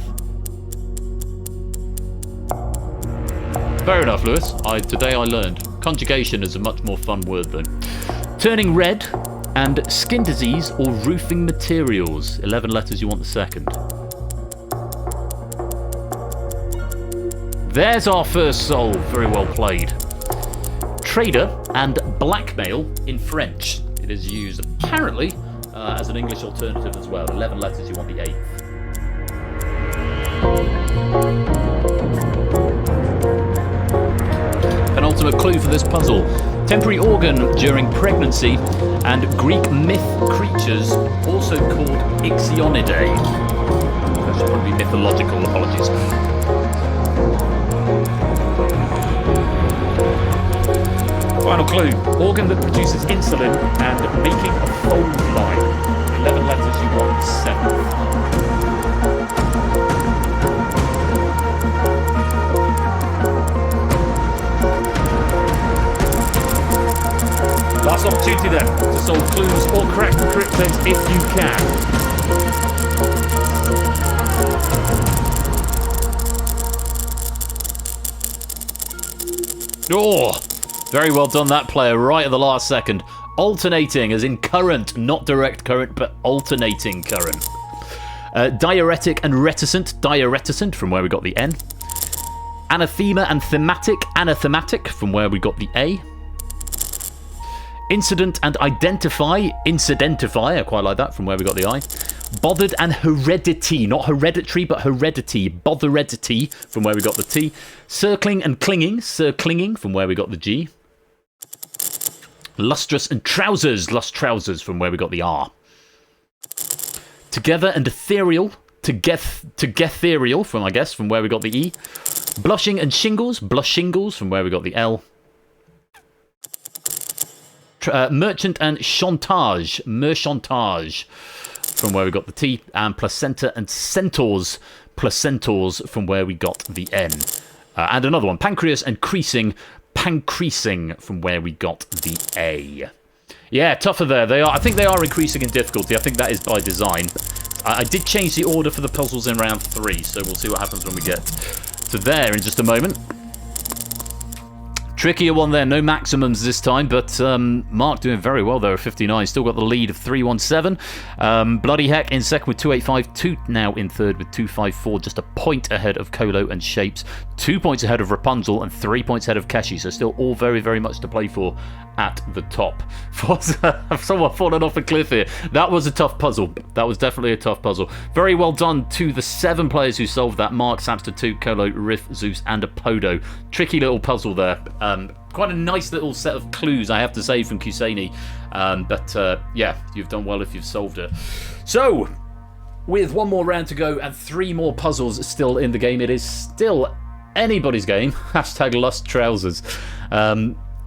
Fair enough, Lewis. Today I learned. Conjugation is a much more fun word, though. Turning red and skin disease or roofing materials. 11 letters, you want the 2nd. There's our first solve. Very well played. Trader and blackmail in French. It is used apparently as an English alternative as well. 11 letters, you want the 8th. Penultimate clue for this puzzle. Temporary organ during pregnancy and Greek myth creatures also called Ixionidae. That should probably be mythological, apologies. Final clue. Organ that produces insulin and making a fold line. 11 letters, you want 7th. Last opportunity then to solve clues or crack the Cryptex if you can. Oh, very well done that player right at the last second. Alternating as in current, not direct current, but alternating current. Diuretic and reticent from where we got the N. Anathema and anathematic from where we got the A. Incident and incidentify, I quite like that, from where we got the I. Bothered and heredity, not hereditary, but heredity, botheredity, from where we got the T. Circling and clinging, circlinging, from where we got the G. Lustrous and trousers, lust trousers, from where we got the R. Together and ethereal, togethereal, from where we got the E. Blushing and shingles, blush shingles, from where we got the L. Merchant and merchantage, from where we got the T, and placenta and centaurs, from where we got the N. And another one, pancreas and pancreasing, from where we got the A. Yeah, tougher there. They are. I think they are increasing in difficulty. I think that is by design. I did change the order for the puzzles in round 3, so we'll see what happens when we get to there in just a moment. Trickier one there, no maximums this time, but Mark doing very well there at 59. Still got the lead of 317. Bloody Heck in second with 285. 2 now in third with 254. Just a point ahead of Colo and Shapes. 2 points ahead of Rapunzel and 3 points ahead of Keshi. So still all very, very much to play for at the top. Someone fallen off a cliff here. That was a tough puzzle. That was definitely a tough puzzle. Very well done to the 7 players who solved that. Mark, Samster 2, Colo, Riff, Zeus and Apodo. Tricky little puzzle there. Quite a nice little set of clues, I have to say, from Kuseni. But yeah, you've done well if you've solved it. So, with one more round to go and 3 more puzzles still in the game, it is still anybody's game. Hashtag Lust Trousers.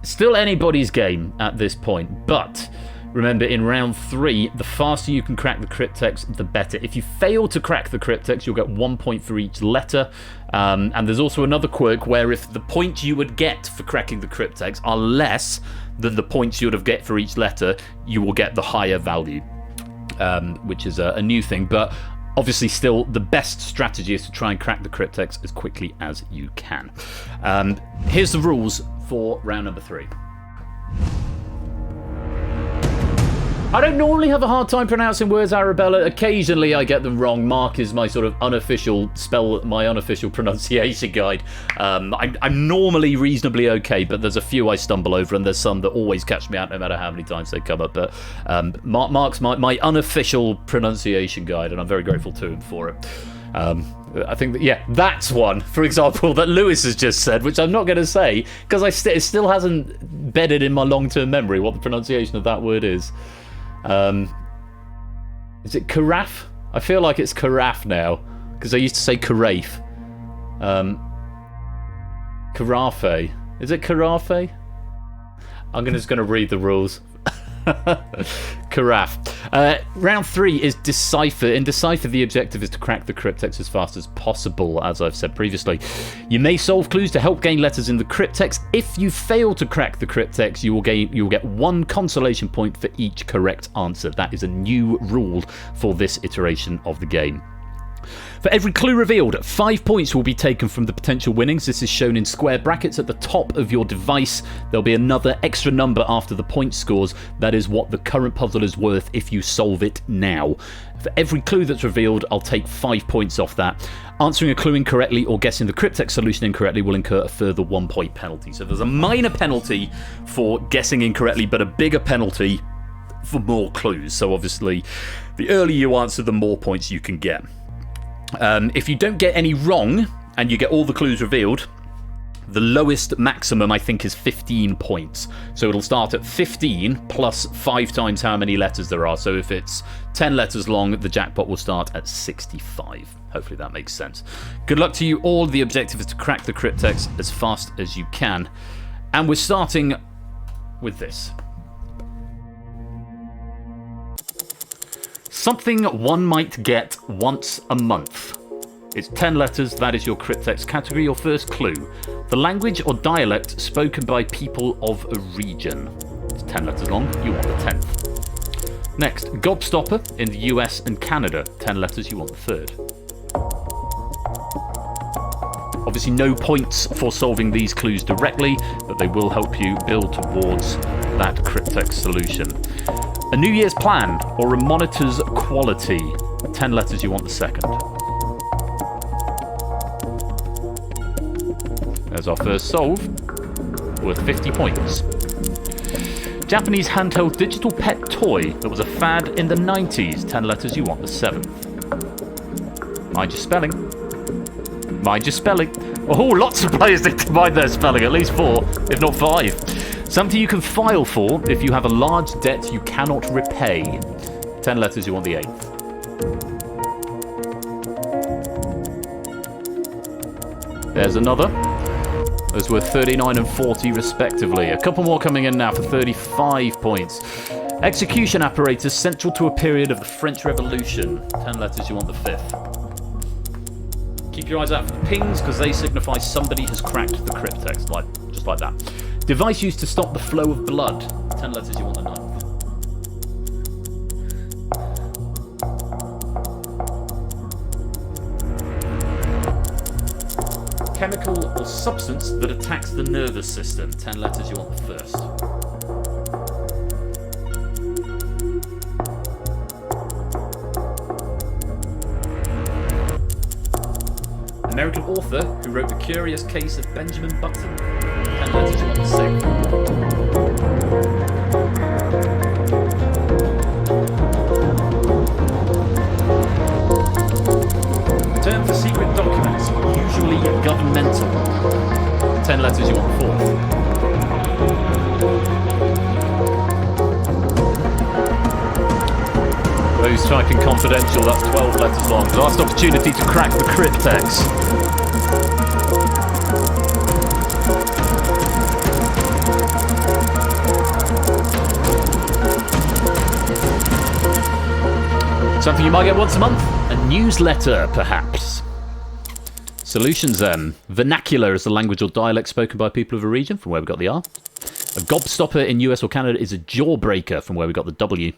Still anybody's game at this point, but remember, in round 3, the faster you can crack the Cryptex, the better. If you fail to crack the Cryptex, you'll get 1 point for each letter. And there's also another quirk where if the points you would get for cracking the Cryptex are less than the points you would have get for each letter, you will get the higher value, which is a new thing. But obviously, still, the best strategy is to try and crack the Cryptex as quickly as you can. Here's the rules for round number 3. I don't normally have a hard time pronouncing words, Arabella. Occasionally I get them wrong. Mark is my sort of unofficial pronunciation guide. I'm normally reasonably okay, but there's a few I stumble over, and there's some that always catch me out no matter how many times they come up. But Mark's my unofficial pronunciation guide, and I'm very grateful to him for it. I think that, yeah, that's one, for example, that Lewis has just said, which I'm not going to say, because it still hasn't bedded in my long-term memory what the pronunciation of that word is. Is it carafe? I feel like it's carafe now, because I used to say carafe. Carafe. Is it carafe? I'm just going to read the rules. Carafe. Round 3 is Decipher. In Decipher, the objective is to crack the cryptex as fast as possible, as I've said previously. You may solve clues to help gain letters in the cryptex. If you fail to crack the cryptex, you will get 1 consolation point for each correct answer. That is a new rule for this iteration of the game. For every clue revealed, 5 points will be taken from the potential winnings. This is shown in square brackets at the top of your device. There'll be another extra number after the point scores. That is what the current puzzle is worth if you solve it now. For every clue that's revealed, I'll take 5 points off that. Answering a clue incorrectly or guessing the cryptex solution incorrectly will incur a further 1 point penalty. So there's a minor penalty for guessing incorrectly, but a bigger penalty for more clues. So obviously, the earlier you answer, the more points you can get. If you don't get any wrong and you get all the clues revealed, the lowest maximum I think is 15 points. So it'll start at 15 plus 5 times how many letters there are. So if it's 10 letters long, the jackpot will start at 65. Hopefully that makes sense. Good luck to you all. The objective is to crack the cryptex as fast as you can. And we're starting with this. Something one might get once a month. It's 10 letters, that is your cryptex category. Your first clue. The language or dialect spoken by people of a region. It's 10 letters long, you want the 10th. Next, gobstopper in the US and Canada. 10 letters, you want the third. Obviously no points for solving these clues directly, but they will help you build towards that cryptex solution. A New Year's plan or a monitor's quality. 10 letters, you want the second. There's our first solve, worth 50 points. Japanese handheld digital pet toy that was a fad in the 90s. 10 letters, you want the 7th. Mind your spelling. Mind your spelling. Oh, lots of players need to mind their spelling, at least 4, if not 5. Something you can file for if you have a large debt you cannot repay. 10 letters, you want the 8th. There's another. Those were 39 and 40 respectively. A couple more coming in now for 35 points. Execution apparatus central to a period of the French Revolution. 10 letters, you want the 5th. Keep your eyes out for the pings because they signify somebody has cracked the cryptex, just like that. Device used to stop the flow of blood. 10 letters, you want the 9th. Chemical or substance that attacks the nervous system. 10 letters, you want the first. American author who wrote The Curious Case of Benjamin Button. 10 letters, you want the sixth. Term for secret documents, usually governmental. 10 letters, you want the fourth. Those typing confidential, that's 12 letters long. Last opportunity to crack the cryptex. Something you might get once a month? A newsletter, perhaps. Solutions then. Vernacular is the language or dialect spoken by people of a region, from where we got the R. A gobstopper in US or Canada is a jawbreaker, from where we got the W.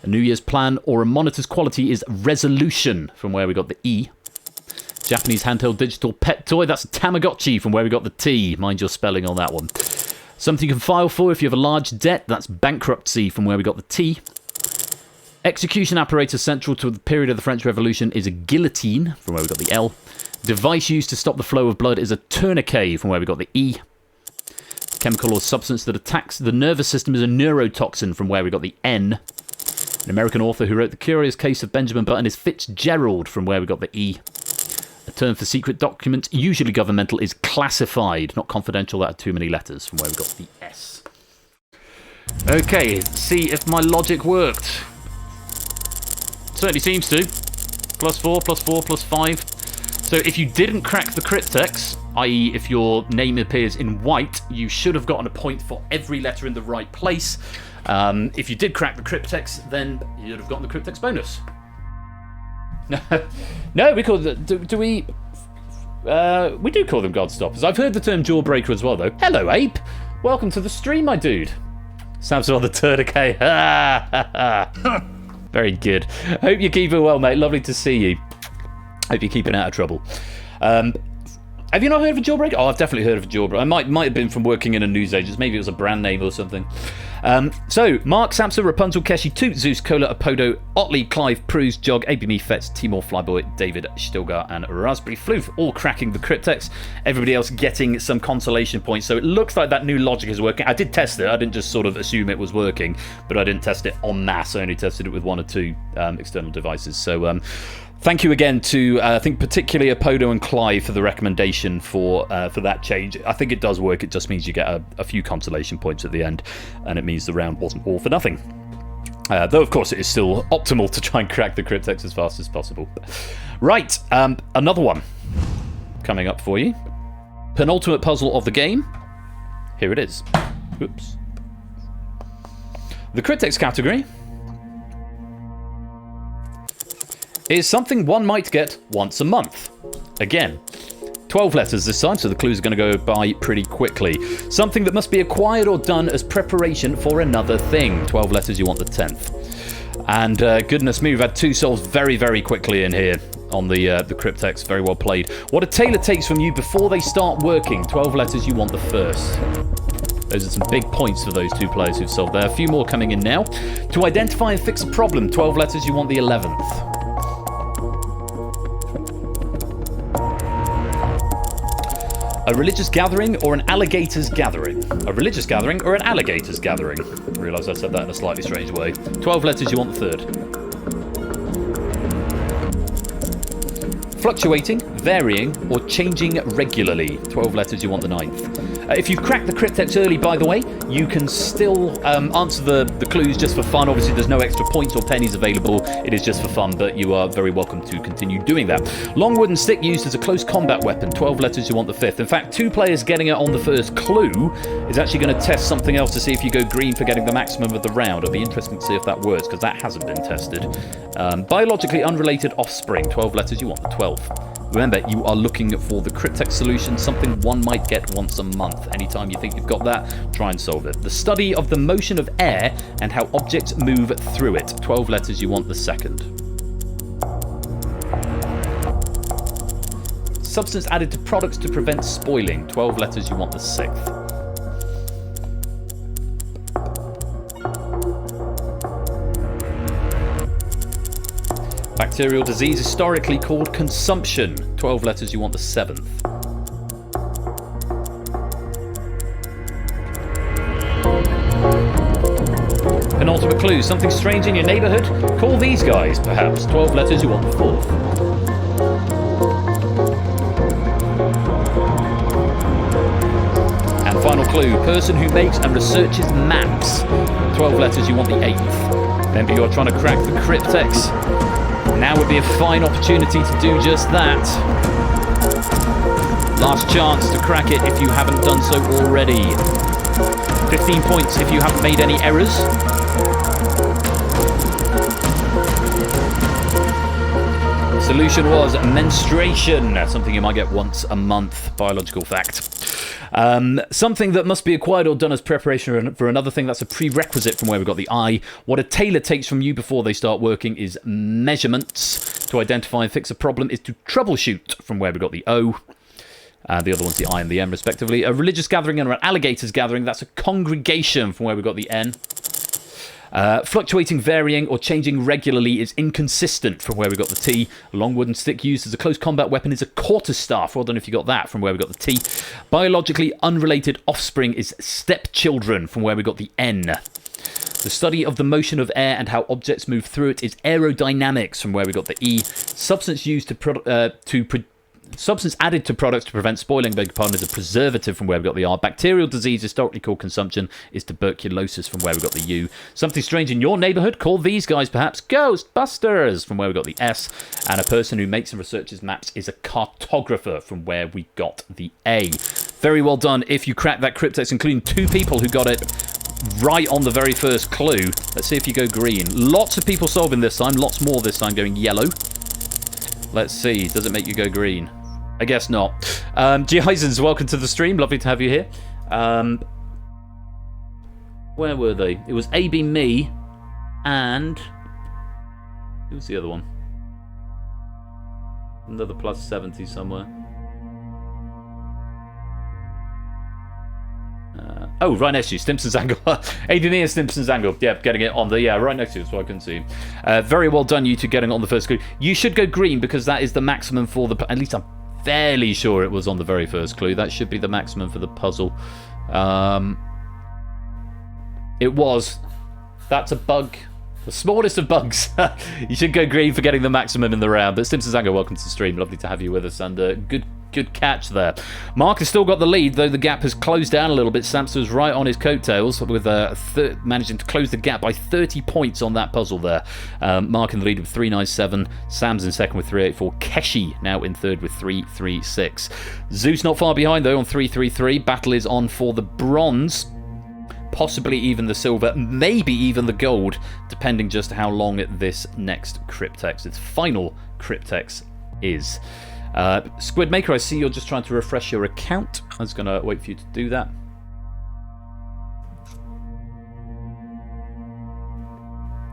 A New Year's plan or a monitor's quality is resolution, from where we got the E. Japanese handheld digital pet toy, that's a Tamagotchi, from where we got the T. Mind your spelling on that one. Something you can file for if you have a large debt, that's bankruptcy, from where we got the T. Execution apparatus central to the period of the French Revolution is a guillotine, from where we got the L. Device used to stop the flow of blood is a tourniquet, from where we got the E. Chemical or substance that attacks the nervous system is a neurotoxin, from where we got the N. An American author who wrote The Curious Case of Benjamin Button is Fitzgerald, from where we got the E. A term for secret document, usually governmental, is classified, not confidential. That had too many letters, from where we got the S. Okay, let's see if my logic worked. Certainly seems to. +4, +4, +5. So if you didn't crack the Cryptex, i.e. if your name appears in white, you should have gotten a point for every letter in the right place. If you did crack the Cryptex, then you'd have gotten the Cryptex bonus. No, we call it... Do we... we do call them Godstoppers. I've heard the term Jawbreaker as well, though. Hello, Ape. Welcome to the stream, my dude. Samson on the Turdic. Very good. Hope you're keeping well, mate. Lovely to see you. Hope you're keeping out of trouble. Have you not heard of a Jawbreaker? Oh, I've definitely heard of a Jawbreaker. I might have been from working in a newsagent. Maybe it was a brand name or something. So, Mark, Samson, Rapunzel, Keshi, Toot, Zeus, Cola, Apodo, Otley, Clive, Pruse, Jog, ABMe, Fetz, Timor, Flyboy, David, Stilgar, and Raspberry Floof, all cracking the Cryptex. Everybody else getting some consolation points. So it looks like that new logic is working. I did test it. I didn't just sort of assume it was working, but I didn't test it en masse. I only tested it with 1 or 2 external devices. So, thank you again to, I think, particularly Apodo and Clive for the recommendation for that change. I think it does work. It just means you get a few consolation points at the end, and it means the round wasn't all for nothing. Though, of course, it is still optimal to try and crack the Cryptex as fast as possible. Right, another one coming up for you. Penultimate puzzle of the game. Here it is. Oops. The Cryptex category is something one might get once a month. Again, 12 letters this time, so the clues are going to go by pretty quickly. Something that must be acquired or done as preparation for another thing. 12 letters, you want the 10th. And goodness me, we've had 2 solves very, very quickly in here on the Cryptex. Very well played. What a tailor takes from you before they start working. 12 letters, you want the first. Those are some big points for those 2 players who've solved there. A few more coming in now. To identify and fix a problem. 12 letters, you want the 11th. A religious gathering or an alligator's gathering? A religious gathering or an alligator's gathering? I realise I said that in a slightly strange way. 12 letters, you want the 3rd. Fluctuating, varying, or changing regularly. 12 letters, you want the 9th. If you've cracked the Cryptex early, by the way, you can still answer the clues just for fun. Obviously, there's no extra points or pennies available. It is just for fun, but you are very welcome to continue doing that. Long wooden stick used as a close combat weapon. 12 letters, you want the 5th. In fact, 2 players getting it on the first clue is actually going to test something else to see if you go green for getting the maximum of the round. It'll be interesting to see if that works, because that hasn't been tested. Biologically unrelated offspring. 12 letters, you want the 12th. Remember, you are looking for the Cryptex solution, something one might get once a month. Anytime you think you've got that, try and solve it. The study of the motion of air and how objects move through it. 12 letters, you want the 2nd. Substance added to products to prevent spoiling. 12 letters, you want the 6th. Bacterial disease historically called consumption. 12 letters, you want the 7th. Penultimate clue, something strange in your neighbourhood? Call these guys, perhaps. 12 letters, you want the 4th. And final clue, person who makes and researches maps. 12 letters, you want the 8th. Remember, you're trying to crack the Cryptex. Now would be a fine opportunity to do just that. Last chance to crack it if you haven't done so already. 15 points if you haven't made any errors. The solution was menstruation. Something you might get once a month. Biological fact. Something that must be acquired or done as preparation for another thing. That's a prerequisite from where we've got the I. What a tailor takes from you before they start working is measurements. To identify and fix a problem is to troubleshoot from where we've got the O. The other one's the I and the M, respectively. A religious gathering and an alligator's gathering. That's a congregation from where we've got the N. Fluctuating, varying, or changing regularly is inconsistent from where we got the T. A long wooden stick used as a close combat weapon is a quarterstaff. Well done if you got that from where we got the T. Biologically unrelated offspring is stepchildren from where we got the N. The study of the motion of air and how objects move through it is aerodynamics from where we got the E. Substance used to Substance added to products to prevent spoiling, beg your pardon, is a preservative from where we got the R. Bacterial disease, historically called consumption, is tuberculosis from where we got the U. Something strange in your neighbourhood, call these guys perhaps Ghostbusters from where we got the S. And a person who makes and researches maps is a cartographer from where we got the A. Very well done if you cracked that Cryptex, including 2 people who got it right on the very first clue. Let's see if you go green. Lots of people solving this time, lots more this time going yellow. Let's see, does it make you go green? I guess not. G. Heisens, welcome to the stream. Lovely to have you here. Where were they? It was AB Me and... who was the other one? Another plus 70 somewhere. Oh, right next to you, Stimpson's angle. AB Me and Stimpson's angle. Yeah, getting it on the... yeah, right next to you, so I couldn't see. Very well done, you two, getting it on the first clue. You should go green because that is the maximum for the... at least I'm fairly sure it was on the very first clue. That should be the maximum for the puzzle. It was. That's a bug. The smallest of bugs. You should go green for getting the maximum in the round. But Stimpson's angle, welcome to the stream. Lovely to have you with us. And good catch there. Mark has still got the lead, though the gap has closed down a little bit. Samson was right on his coattails with managing to close the gap by 30 points on that puzzle there. Mark in the lead with 397. Sam's in second with 384. Keshi now in third with 336. Zeus not far behind, though, on 333. Battle is on for the bronze. Possibly even the silver, maybe even the gold, depending just how long this next Cryptex, its final Cryptex, is. Squidmaker, I see you're just trying to refresh your account. I was going to wait for you to do that.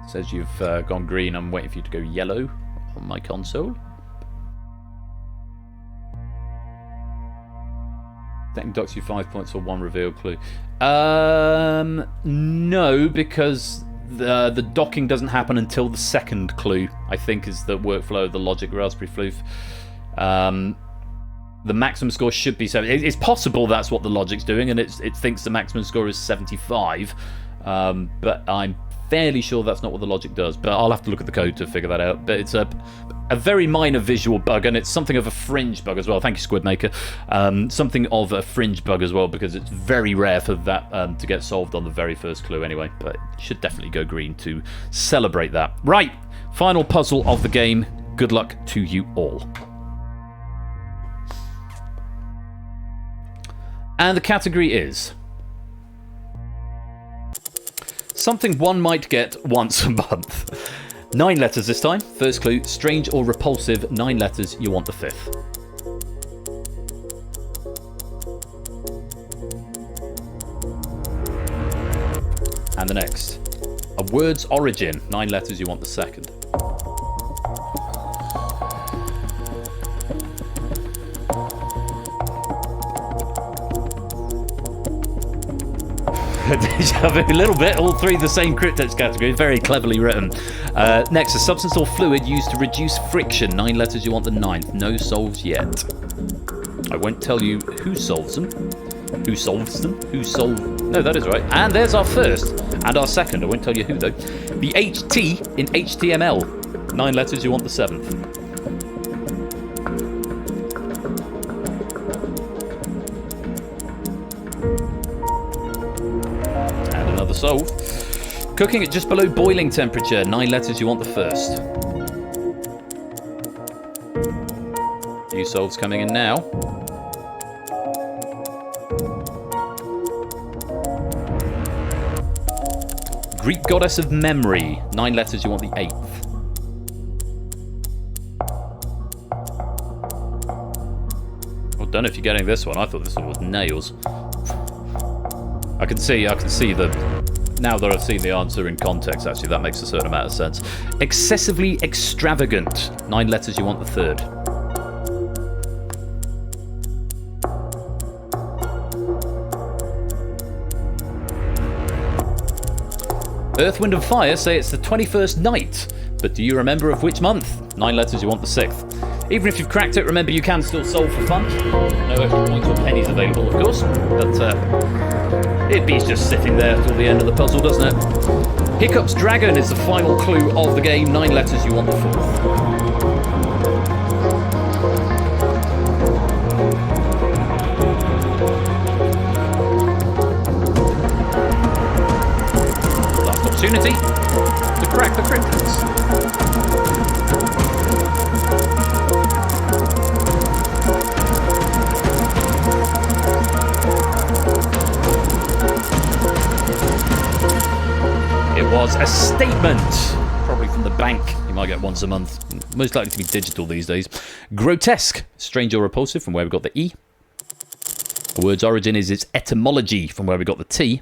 It says you've gone green. I'm waiting for you to go yellow on my console. That docks you 5 points for 1 reveal clue. No, because the docking doesn't happen until the second clue, I think, is the workflow of the logic Raspberry Floof. The maximum score should be 70. It's possible that's what the logic's doing, and it thinks the maximum score is 75. But I'm fairly sure that's not what the logic does. But I'll have to look at the code to figure that out. But it's a very minor visual bug, and it's something of a fringe bug as well. Thank you, Squidmaker. Something of a fringe bug as well, because it's very rare for that to get solved on the very first clue anyway. But it should definitely go green to celebrate that. Right, final puzzle of the game. Good luck to you all. And the category is something one might get once a month. 9 letters this time. First clue, strange or repulsive. 9 letters, you want the 5th. And the next, a word's origin. 9 letters, you want the 2nd. A little bit, all 3 the same Cryptex category, very cleverly written. Next, a substance or fluid used to reduce friction. 9 letters, you want the 9th. No solves yet. I won't tell you who solves them. Who solves them? No, that is right. And there's our first and our second. I won't tell you who, though. The HT in HTML. 9 letters, you want the 7th. Solve. Cooking at just below boiling temperature. 9 letters, you want the 1st. New solves coming in now. Greek goddess of memory. 9 letters, you want the 8th. Well done if you're getting this one. I thought this one was nails. I can see the... Now that I've seen the answer in context, actually, that makes a certain amount of sense. Excessively extravagant. 9 letters, you want the 3rd. Earth, Wind and Fire say it's the 21st night. But do you remember of which month? 9 letters, you want the 6th. Even if you've cracked it, remember you can still solve for fun. No extra points or pennies available, of course. But it beats just sitting there till the end of the puzzle, doesn't it? Hiccup's Dragon is the final clue of the game. 9 letters, you want the 4th. opportunity to crack the Cryptex. It was a statement, probably from the bank. You might get once a month. Most likely to be digital these days. Grotesque, strange or repulsive, from where we got the E. The word's origin is its etymology, from where we got the T.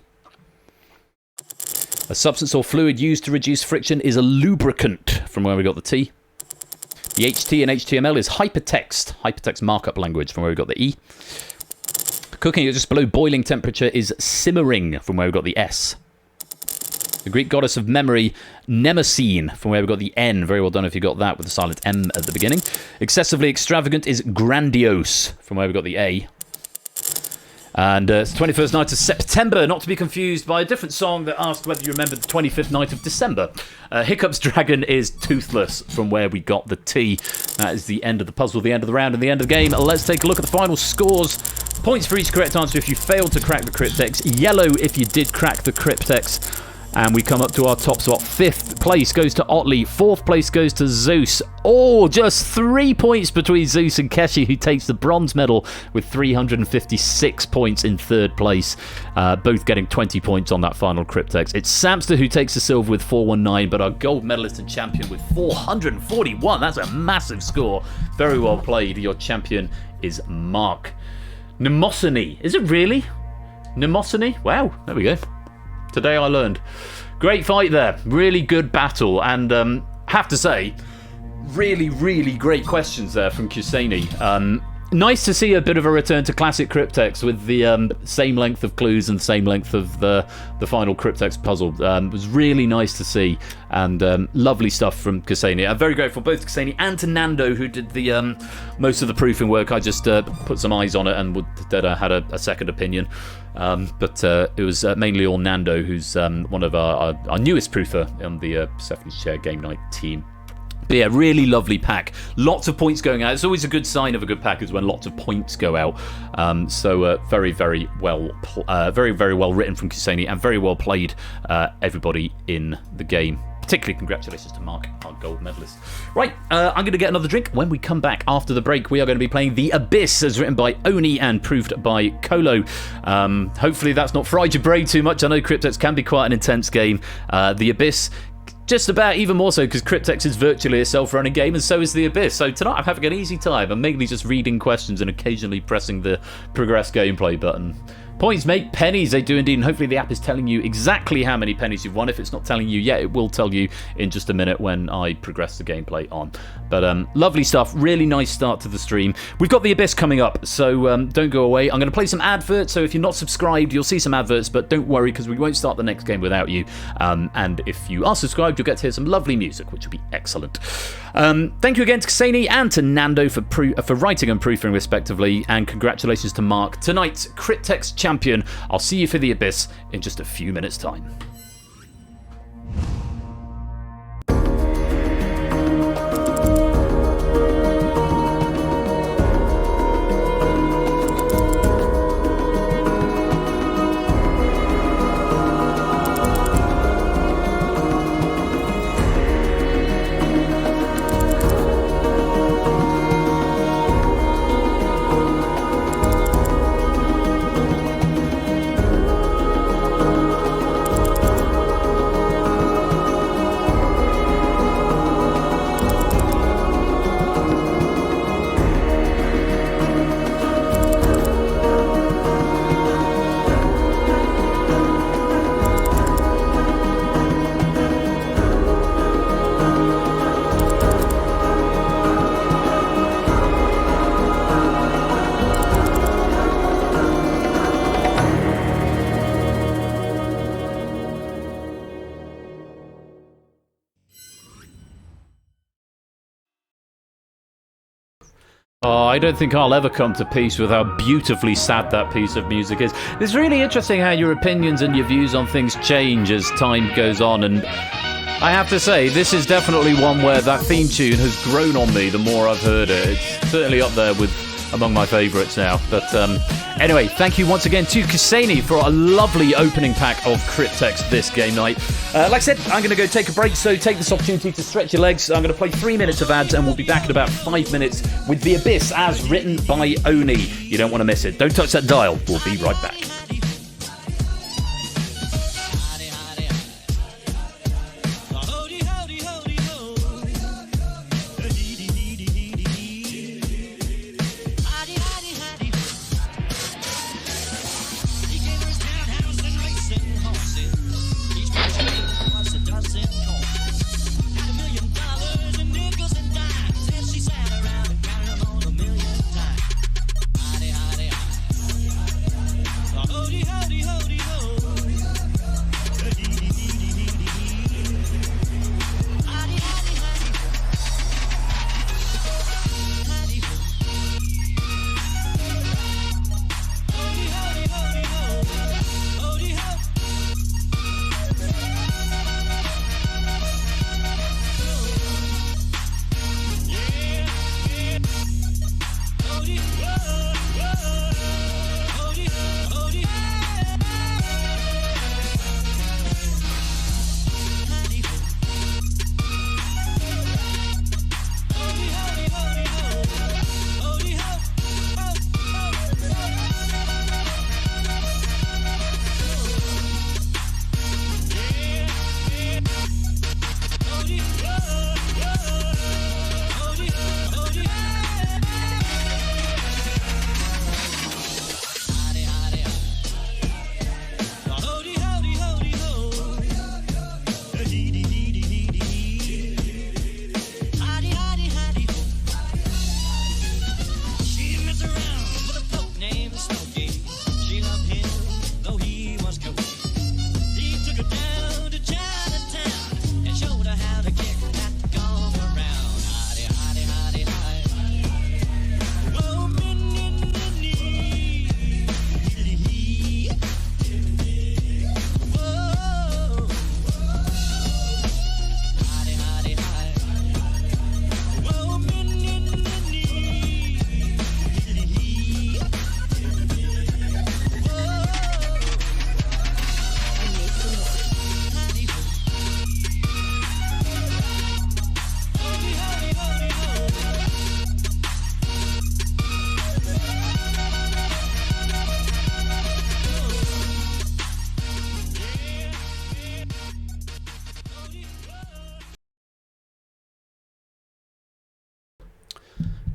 A substance or fluid used to reduce friction is a lubricant, from where we got the T. The HT in HTML is hypertext markup language, from where we got the E. Cooking at just below boiling temperature is simmering, from where we got the S. The Greek goddess of memory, Mnemosyne, from where we got the N. Very well done if you got that with the silent M at the beginning. Excessively extravagant is grandiose, from where we got the A. And it's the 21st night of September, not to be confused by a different song that asked whether you remembered the 25th night of December. Hiccup's dragon is toothless, from where we got the T. That is the end of the puzzle, the end of the round, and the end of the game. Let's take a look at the final scores. Points for each correct answer if you failed to crack the Cryptex. Yellow if you did crack the Cryptex. And we come up to our top spot. 5th place goes to Otley. 4th place goes to Zeus. Oh, just 3 points between Zeus and Keshi, who takes the bronze medal with 356 points in 3rd place. Both getting 20 points on that final Cryptex. It's Samster who takes the silver with 419, but our gold medalist and champion with 441. That's a massive score. Very well played. Your champion is Mark. Mnemosyne. Is it really? Mnemosyne? Wow, there we go. Today I learned. Great fight there. Really good battle. And have to say, really, really great questions there from Kuseni. Nice to see a bit of a return to classic Cryptex with the same length of clues and same length of the final Cryptex puzzle. It was really nice to see, and lovely stuff from Kuseni. I'm very grateful both to Kuseni and to Nando, who did the most of the proofing work. I just put some eyes on it and had a second opinion. But it was mainly all Nando, who's one of our newest proofer on the Persephone's Chair Game Night team. But yeah, really lovely pack. Lots of points going out. It's always a good sign of a good pack is when lots of points go out. So very, very well, very, very well written from Kuseni, and very well played, everybody in the game. Particularly congratulations to Mark, our gold medalist. Right, I'm going to get another drink. When we come back after the break, we are going to be playing The Abyss, as written by Oni and proved by Kolo. Hopefully that's not fried your brain too much. I know Cryptex can be quite an intense game. The Abyss, just about even more so, because Cryptex is virtually a self-running game, and so is The Abyss. So tonight I'm having an easy time. I'm mainly just reading questions and occasionally pressing the progress gameplay button. Points make pennies, they do indeed, and hopefully the app is telling you exactly how many pennies you've won. If it's not telling you yet, it will tell you in just a minute when I progress the gameplay on. But lovely stuff, really nice start to the stream. We've got The Abyss coming up, so don't go away. I'm going to play some adverts, so if you're not subscribed, you'll see some adverts, but don't worry, because we won't start the next game without you. And if you are subscribed, you'll get to hear some lovely music, which will be excellent. Thank you again to Kseni and to Nando for writing and proofing, respectively, and congratulations to Mark. Tonight's Cryptex champion. I'll see you for The Abyss in just a few minutes' time. Oh, I don't think I'll ever come to peace with how beautifully sad that piece of music is. It's really interesting how your opinions and your views on things change as time goes on, and I have to say, this is definitely one where that theme tune has grown on me the more I've heard it. It's certainly up there with among my favourites now. But anyway, thank you once again to Kseni for a lovely opening pack of Cryptex this game night. Like I said, I'm going to go take a break, so take this opportunity to stretch your legs. I'm going to play 3 minutes of ads and we'll be back in about 5 minutes with The Abyss as written by Oni. You don't want to miss it. Don't touch that dial. We'll be right back.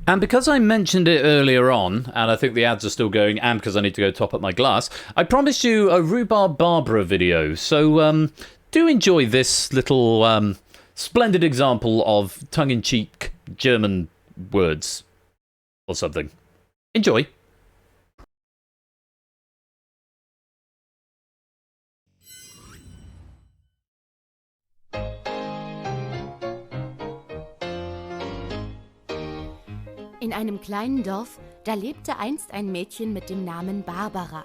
And because I mentioned it earlier on, and I think the ads are still going, and because I need to go top up my glass, I promised you a Rhubarb Barbara video. So do enjoy this little splendid example of tongue-in-cheek German words or something. Enjoy. In einem kleinen Dorf, da lebte einst ein Mädchen mit dem Namen Barbara.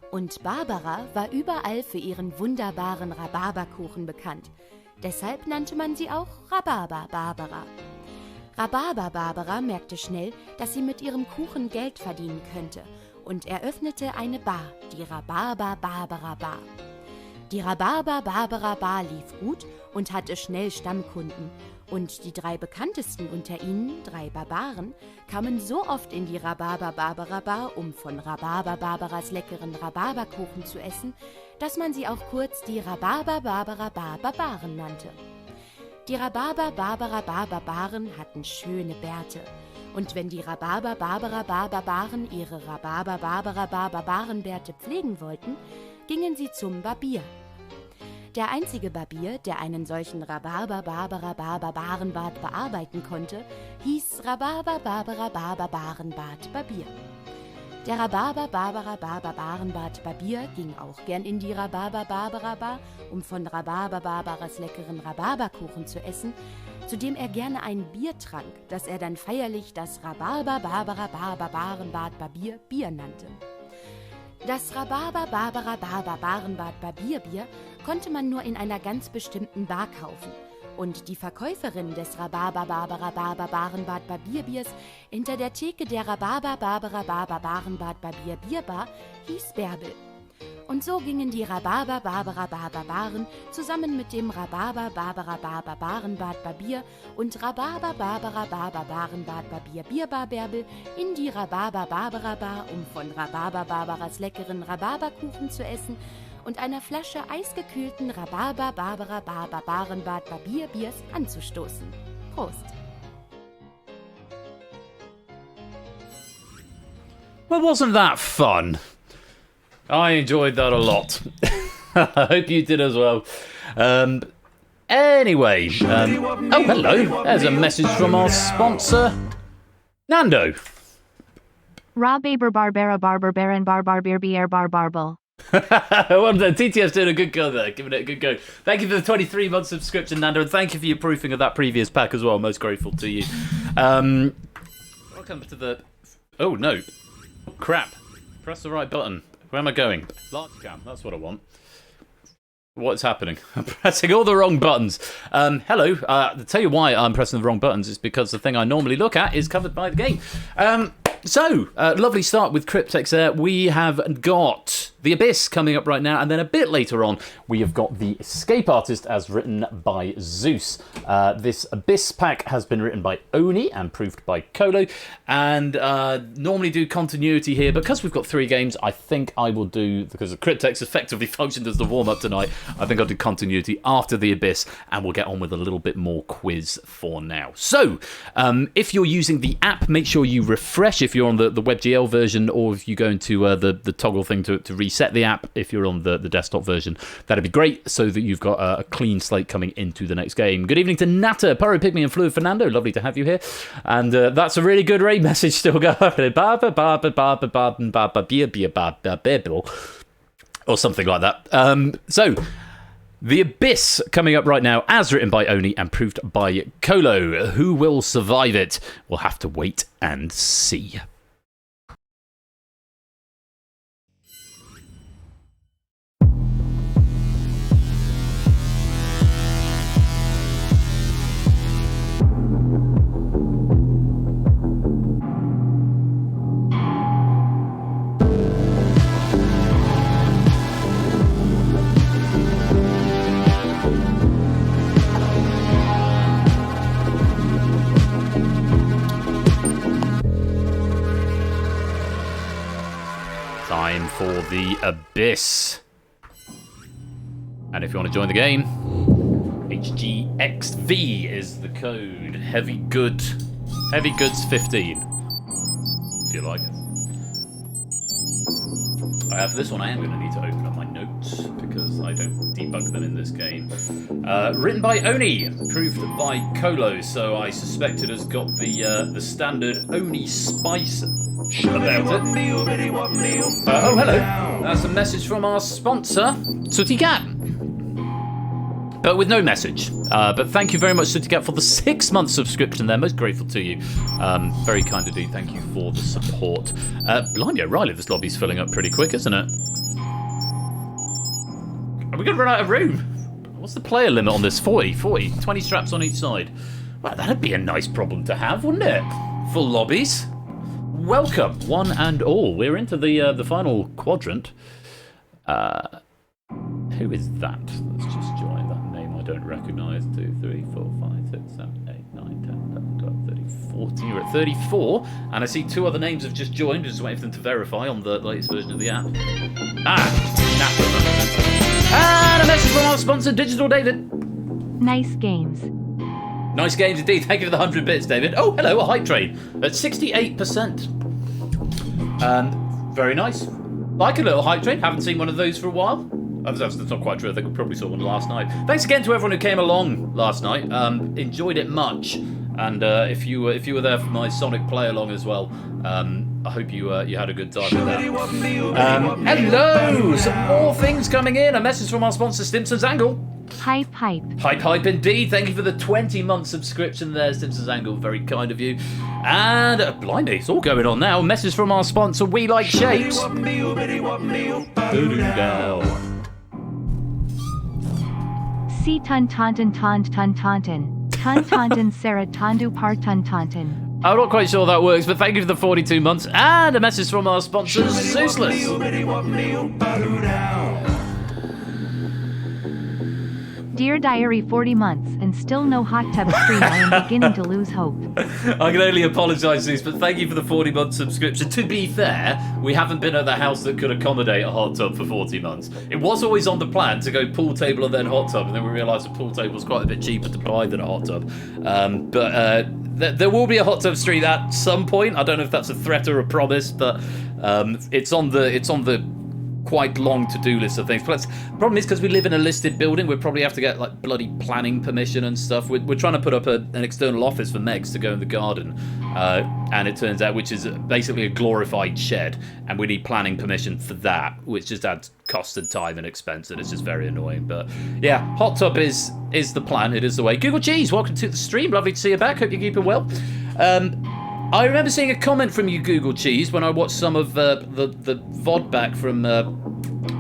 Und Barbara war überall für ihren wunderbaren Rhabarberkuchen bekannt. Deshalb nannte man sie auch Rhabarber Barbara. Rhabarber Barbara merkte schnell, dass sie mit ihrem Kuchen Geld verdienen könnte und eröffnete eine Bar, die Rhabarber Barbara Bar. Die Rhabarber Barbara Bar lief gut und hatte schnell Stammkunden. Und die 3 bekanntesten unter ihnen, 3 Barbaren, kamen so oft in die Rhabarber Barbara Bar, um von Rhabarber Barbaras leckeren Rhabarberkuchen zu essen, dass man sie auch kurz die Rhabarber Barbara Bar Barbaren nannte. Die Rhabarber Barbara Bar Barbaren hatten schöne Bärte. Und wenn die Rhabarber Barbara Bar Barbaren ihre Rhabarber Barbara Bar Barbarenbärte pflegen wollten, gingen sie zum Barbier. Der einzige Barbier, der einen solchen Rhabarber Barbara Bar Barbarenbart bearbeiten konnte, hieß Rhabarber Barbara Bar Barbarenbart Barbier. Der Rhabarber Barbara Bar Barbarenbart Barbier ging auch gern in die Rhabarber Barbara Bar, um von Rhabarber Barbaras leckeren Rhabarberkuchen zu essen, zu dem er gerne ein Bier trank, das er dann feierlich das Rhabarber Barbara Bar Barbarenbart Barbier Bier nannte. Das Rhabarber Barbara Bar Barbarenbart Barbierbier konnte man nur in einer ganz bestimmten Bar kaufen. Und die Verkäuferin des Rhabarber-Barbara-Barbara-Barenbad Barbierbiers hinter der Theke der Rhabarber-Barbara-Barbara-Barenbad Barbierbar hieß Bärbel. Und so gingen die Rhabarber-Barbara-Barbaren zusammen mit dem Rhabarber-Barbara-Barbara-Barenbad Barbier und Rhabarber-Barbara-Barbara-Barenbad Barbier-Bierbar Bärbel in die Rhabarber-Barbara-Bar, um von Rhabarber-Barbaras leckeren Rhabarberkuchen zu essen und einer Flasche eisgekühlten Rhabarber-Barbara-Barbara-Barenbad Barbierbiers anzustoßen. Prost! Well, wasn't that fun? I enjoyed that a lot. I hope you did as well. Anyway, oh, hello. There's a message from our sponsor, Nando. Rababer Barbera Barber Baron Barbar Beer Bier Bar Barbel. Well done. TTF's doing a good go there, giving it a good go. Thank you for the 23-month subscription, Nando, and thank you for your proofing of that previous pack as well. Most grateful to you. Welcome to the... Oh, no. Crap. Press the right button. Where am I going? Large cam, that's what I want. What's happening? I'm pressing all the wrong buttons. Hello. To tell you why I'm pressing the wrong buttons is because the thing I normally look at is covered by the game. Lovely start with Cryptex there. We have got The Abyss coming up right now, and then a bit later on, we have got The Escape Artist as written by Zeus. This Abyss pack has been written by Oni and proofed by Kolo, and normally do continuity here. Because we've got 3 games, I think I will do, because Cryptex effectively functioned as the warm-up tonight, I think I'll do continuity after The Abyss, and we'll get on with a little bit more quiz for now. So, if you're using the app, make sure you refresh if you're on the WebGL version, or if you go into the toggle thing to reset the app if you're on the desktop version. That'd be great, so that you've got a clean slate coming into the next game. Good evening to Natter, Pyro Pygmy and Fluid Fernando. Lovely to have you here. And that's a really good raid message still going. Or something like that. So, The Abyss coming up right now, as written by Oni and proved by Kolo. Who will survive it? We'll have to wait and see. Time for The Abyss. And if you want to join the game, HGXV is the code. Heavy Goods 15, if you like. For this one, I am going to need to open up my notes because I don't debug them in this game. Written by Oni, proved by Kolo, so I suspect it has got the standard Oni spice about it. Oh, hello. That's a message from our sponsor, Sooty Cat. But with no message. But thank you very much, Sooty Cat, for the 6-month subscription there. Most grateful to you. Very kind indeed. Thank you for the support. Blimey O'Reilly, this lobby's filling up pretty quick, isn't it? Are we going to run out of room? What's the player limit on this? 40, 20 straps on each side. Well, that'd be a nice problem to have, wouldn't it? Full lobbies. Welcome, one and all. We're into the final quadrant. Who is that? Let's just join that name I don't recognise. 2, 3, 4, 5, 6, 7, 8, 9, 10, 11, 12, 13, 14. You're at 34, and I see 2 other names have just joined. Just waiting for them to verify on the latest version of the app. And a message from our sponsor, Digital David. Nice games. Nice games indeed. Thank you for the 100 bits, David. Oh, hello, a hype train at 68%. Very nice. Like a little hype train. Haven't seen one of those for a while. That's not quite true. I think we probably saw one last night. Thanks again to everyone who came along last night. Enjoyed it much. And if you were there for my Sonic play along as well, I hope you had a good time with that. Hello! Some more things coming in. A message from our sponsor, Stimson's Angle. Hype, hype. Hype indeed. Thank you for the 20-month subscription there, Stimson's Angle. Very kind of you. And, blimey, it's all going on now. A message from our sponsor, We Like Shapes. Si tun taunton taunt tun taunton. Tun taunton Sarah tandu par tun taunton. I'm not quite sure that works, but thank you for the 42 months. And a message from our sponsors, Zeussless. Dear Diary, 40 months and still no hot tub stream. I am beginning to lose hope. I can only apologise, Zeus, but thank you for the 40-month subscription. To be fair, we haven't been at the house that could accommodate a hot tub for 40 months. It was always on the plan to go pool table and then hot tub, and then we realised a pool table was quite a bit cheaper to buy than a hot tub. There will be a hot tub stream at some point. I don't know if that's a threat or a promise, but it's on the quite long to-do list of things. But the problem is, because we live in a listed building, we'd probably have to get like bloody planning permission and stuff. We're trying to put up an external office for Megs to go in the garden, and it turns out, which is basically a glorified shed, and we need planning permission for that, which just adds cost and time and expense, and it's just very annoying. But yeah, hot tub is the plan. It is the way. Google Cheese, welcome to the stream. Lovely to see you back. Hope you're keeping well. I remember seeing a comment from you, Google Cheese, when I watched some of the VOD back from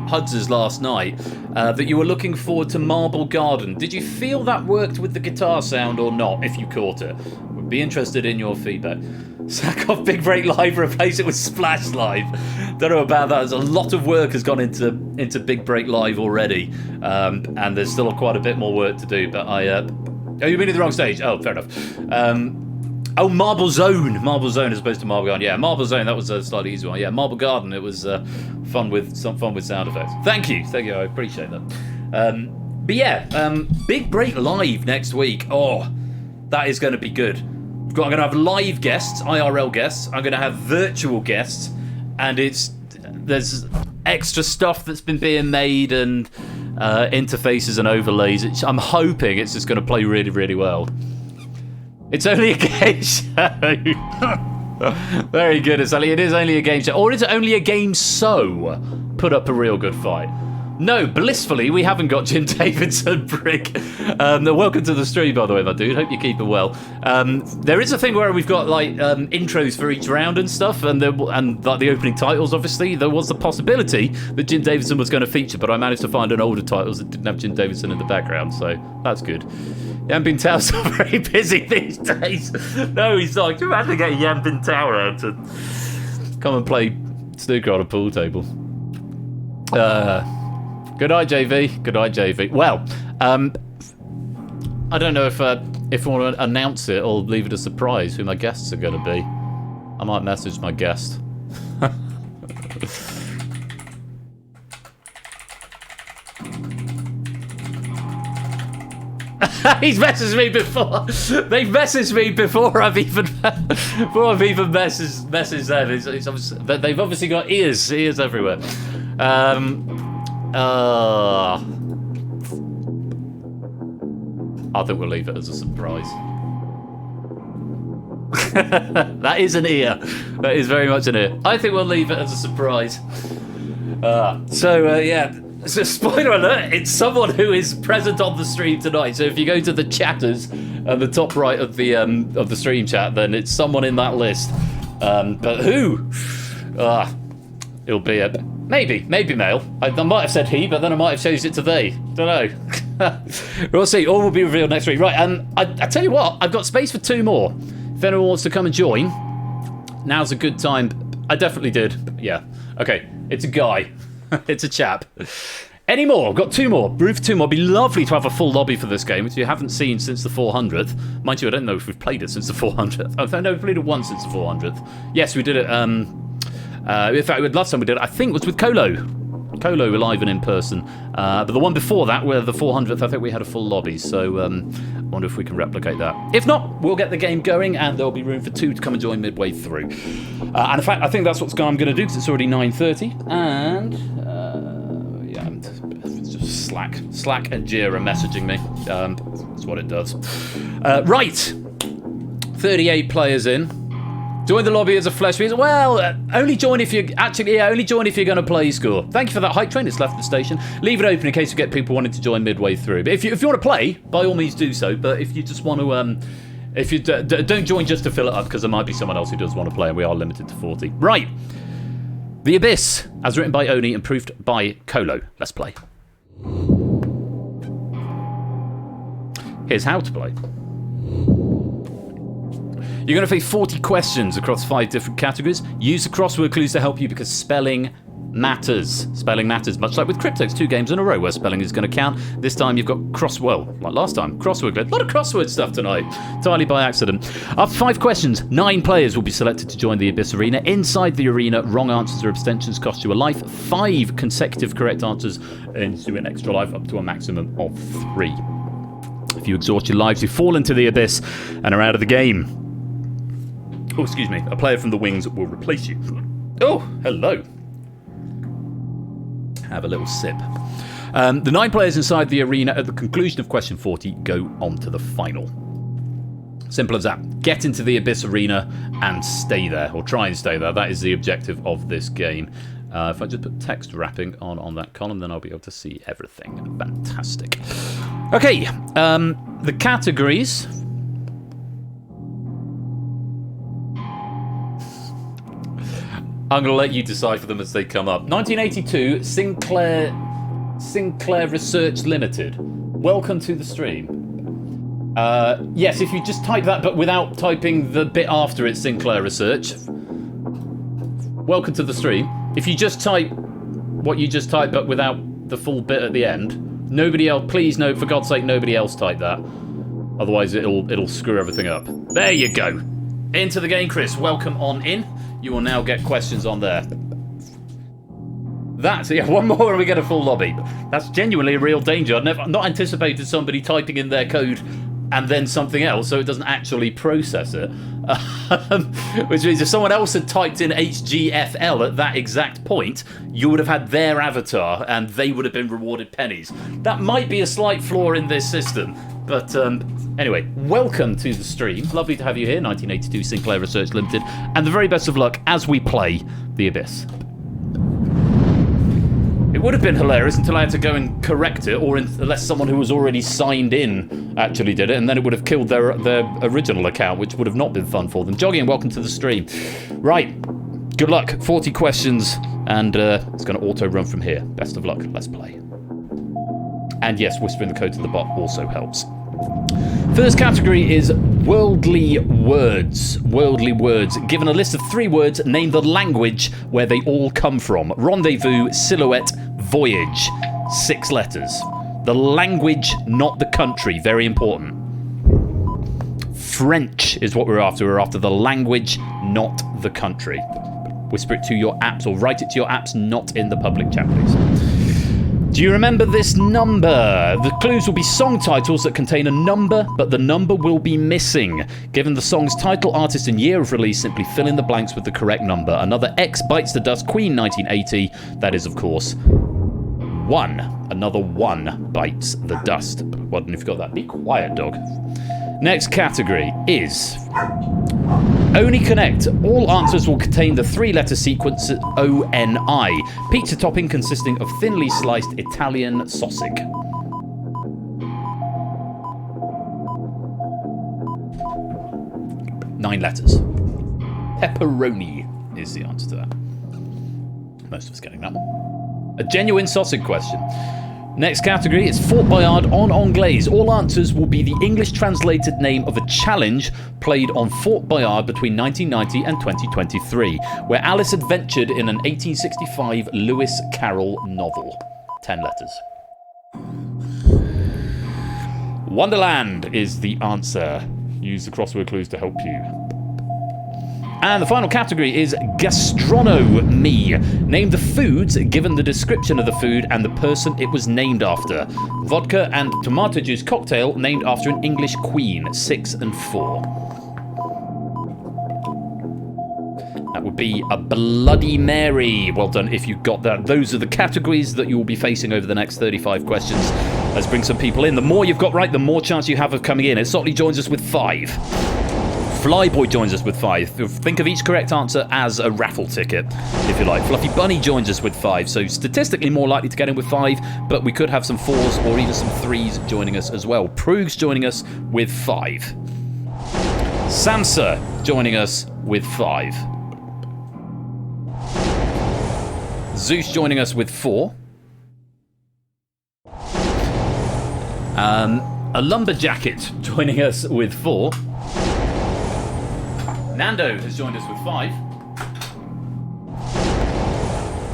Huds's last night, that you were looking forward to Marble Garden. Did you feel that worked with the guitar sound or not, if you caught it? Would be interested in your feedback. Sack off Big Break Live, replace it with Splash Live. Don't know about that. There's a lot of work has gone into Big Break Live already, and there's still quite a bit more work to do, but oh, you mean in the wrong stage? Oh, fair enough. Oh, Marble Zone as opposed to Marble Garden. Yeah, Marble Zone, that was a slightly easier one. Yeah, Marble Garden, it was fun with sound effects. Thank you, I appreciate that. But yeah, Big Break Live next week. Oh, that is going to be good. I'm going to have live guests, IRL guests. I'm going to have virtual guests, and there's extra stuff that's been being made and interfaces and overlays. I'm hoping it's just going to play really, really well. It's only a game show. Very good, Sally. It is only a game show. Or is it only a game so? Put up a real good fight. No, blissfully, we haven't got Jim Davidson, Brick. Welcome to the stream, by the way, my dude. Hope you're keeping well. There is a thing where we've got like intros for each round and stuff, and like the opening titles. Obviously, there was the possibility that Jim Davidson was going to feature, but I managed to find an older titles that didn't have Jim Davidson in the background, so that's good. Yampin Tower's so very busy these days. No, he's not. You have to get Yampin Tower out to come and play snooker on a pool table. Good night, JV. Good night, JV. Well, I don't know if I want to announce it or leave it a surprise who my guests are going to be. I might message my guest. He's messaged me before. They've messaged me before I've even messaged them. It's obviously, they've obviously got ears everywhere. I think we'll leave it as a surprise. That is an ear. That is very much an ear. I think we'll leave it as a surprise. Yeah. So, spoiler alert, it's someone who is present on the stream tonight. So if you go to the chatters at the top right of the stream chat, then it's someone in that list. But who? It'll be maybe male. I might have said he, but then I might have changed it to they. Don't know. We'll see. All will be revealed next week. Right, I tell you what, I've got space for 2 more. If anyone wants to come and join, now's a good time. I definitely did. Yeah. Okay, it's a guy. It's a chap. Any more? I've got 2 more. Room for 2 more. It'd be lovely to have a full lobby for this game, which you haven't seen since the 400th. Mind you, I don't know if we've played it since the 400th. Oh, no, we played it once since the 400th. Yes, we did it. In fact, the last time we did it, I think, was with Colo. Colo live and in person. But the one before that, where the 400th, I think we had a full lobby. So I wonder if we can replicate that. If not, we'll get the game going, and there'll be room for 2 to come and join midway through. And in fact, I think that's what I'm going to do, because it's already 9:30. And just Slack and Jira messaging me. That's what it does. Right, 38 players in. Join the lobby as a flesh piece. Well, only join if you're going to play score. Thank you for that. Hype train. It's left the station. Leave it open in case you get people wanting to join midway through. But if you want to play, by all means do so. But if you just want to, if you don't join just to fill it up, because there might be someone else who does want to play, and we are limited to 40. Right. The Abyss, as written by Oni and proofed by Colo. Let's play. Here's how to play. You're going to face 40 questions across 5 different categories. Use the crossword clues to help you because spelling matters. Spelling matters, much like with Cryptex, 2 games in a row where spelling is going to count. This time you've got like last time, crossword clues. A lot of crossword stuff tonight, entirely by accident. After 5 questions, 9 players will be selected to join the Abyss Arena. Inside the arena, wrong answers or abstentions cost you a life. 5 consecutive correct answers earns you an extra life up to a maximum of 3. If you exhaust your lives, you fall into the Abyss and are out of the game. Oh, excuse me. A player from the wings will replace you. Oh, hello. Have a little sip. The 9 players inside the arena at the conclusion of question 40 go on to the final. Simple as that. Get into the Abyss Arena and stay there, or try and stay there. That is the objective of this game. If I just put text wrapping on that column, then I'll be able to see everything. Fantastic. Okay, the categories. I'm going to let you decipher them as they come up. 1982, Sinclair Research Limited. Welcome to the stream. Yes, if you just type that, but without typing the bit after it, Sinclair Research. Welcome to the stream. If you just type what you just typed, but without the full bit at the end, nobody else, please, no, for God's sake, nobody else type that. Otherwise, it'll screw everything up. There you go. Into the game, Chris. Welcome on in. You will now get questions on there. That's, yeah, one more and we get a full lobby. That's genuinely a real danger. I've not anticipated somebody typing in their code and then something else so it doesn't actually process it. Which means if someone else had typed in HGFL at that exact point, you would have had their avatar and they would have been rewarded pennies. That might be a slight flaw in this system. But anyway, welcome to the stream. Lovely to have you here, 1982 Sinclair Research Limited. And the very best of luck as we play The Abyss. It would have been hilarious until I had to go and correct it, or unless someone who was already signed in actually did it, and then it would have killed their original account, which would have not been fun for them. Joggy, and welcome to the stream. Right, good luck. 40 questions, and it's going to auto-run from here. Best of luck. Let's play. And yes, whispering the code to the bot also helps. First category is worldly words. Worldly words. Given a list of 3 words, name the language where they all come from. Rendezvous, silhouette, voyage. 6 letters. The language, not the country. Very important. French is what we're after. We're after the language, not the country. Whisper it to your apps or write it to your apps, not in the public chat, please. Do you remember this number? The clues will be song titles that contain a number, but the number will be missing. Given the song's title, artist, and year of release, simply fill in the blanks with the correct number. Another X Bites the Dust, Queen 1980. That is, of course, 1. Another 1 bites the dust. Well done if you got that. Be quiet, dog. Next category is Only Connect. All answers will contain the 3-letter sequence ONI. Pizza topping consisting of thinly sliced Italian sausage. 9 letters. Pepperoni is the answer to that. Most of us getting that one. A genuine sausage question. Next category is Fort Boyard en Anglaise. All answers will be the English translated name of a challenge played on Fort Boyard between 1990 and 2023, where Alice adventured in an 1865 Lewis Carroll novel. 10 letters. Wonderland is the answer. Use the crossword clues to help you. And the final category is gastronomy. Name the foods given the description of the food and the person it was named after. Vodka and tomato juice cocktail named after an English queen. 6 and 4. That would be a Bloody Mary. Well done if you got that. Those are the categories that you will be facing over the next 35 questions. Let's bring some people in. The more you've got right, the more chance you have of coming in. Sotley joins us with 5. Flyboy joins us with 5. Think of each correct answer as a raffle ticket, if you like. Fluffy Bunny joins us with 5, so statistically more likely to get in with 5, but we could have some 4s or even some 3s joining us as well. Proog's joining us with 5. Samsa joining us with 5. Zeus joining us with 4. A lumberjacket joining us with 4. Nando has joined us with 5.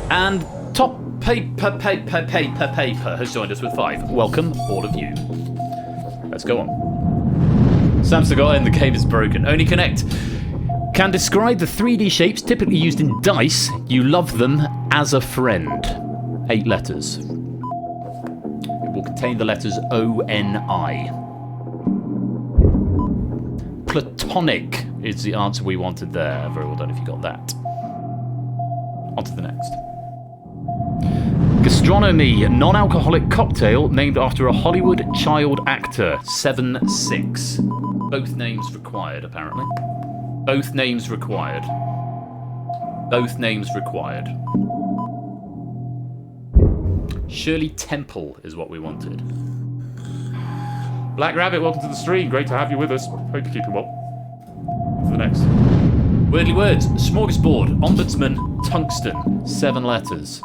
And Top Paper has joined us with 5. Welcome, all of you. Let's go on. Sam's forgotten the game is broken. Only Connect can describe the 3D shapes typically used in dice. You love them as a friend. 8 letters. It will contain the letters O-N-I. Platonic is the answer we wanted there. Very well done if you got that. On to the next. Gastronomy, non-alcoholic cocktail named after a Hollywood child actor. 7-6. Both names required, apparently. Both names required. Both names required. Shirley Temple is what we wanted. Black Rabbit, welcome to the stream. Great to have you with us. Hope you're keeping well. On to the next. Wordly words. Smorgasbord. Ombudsman. Tungsten. 7 letters.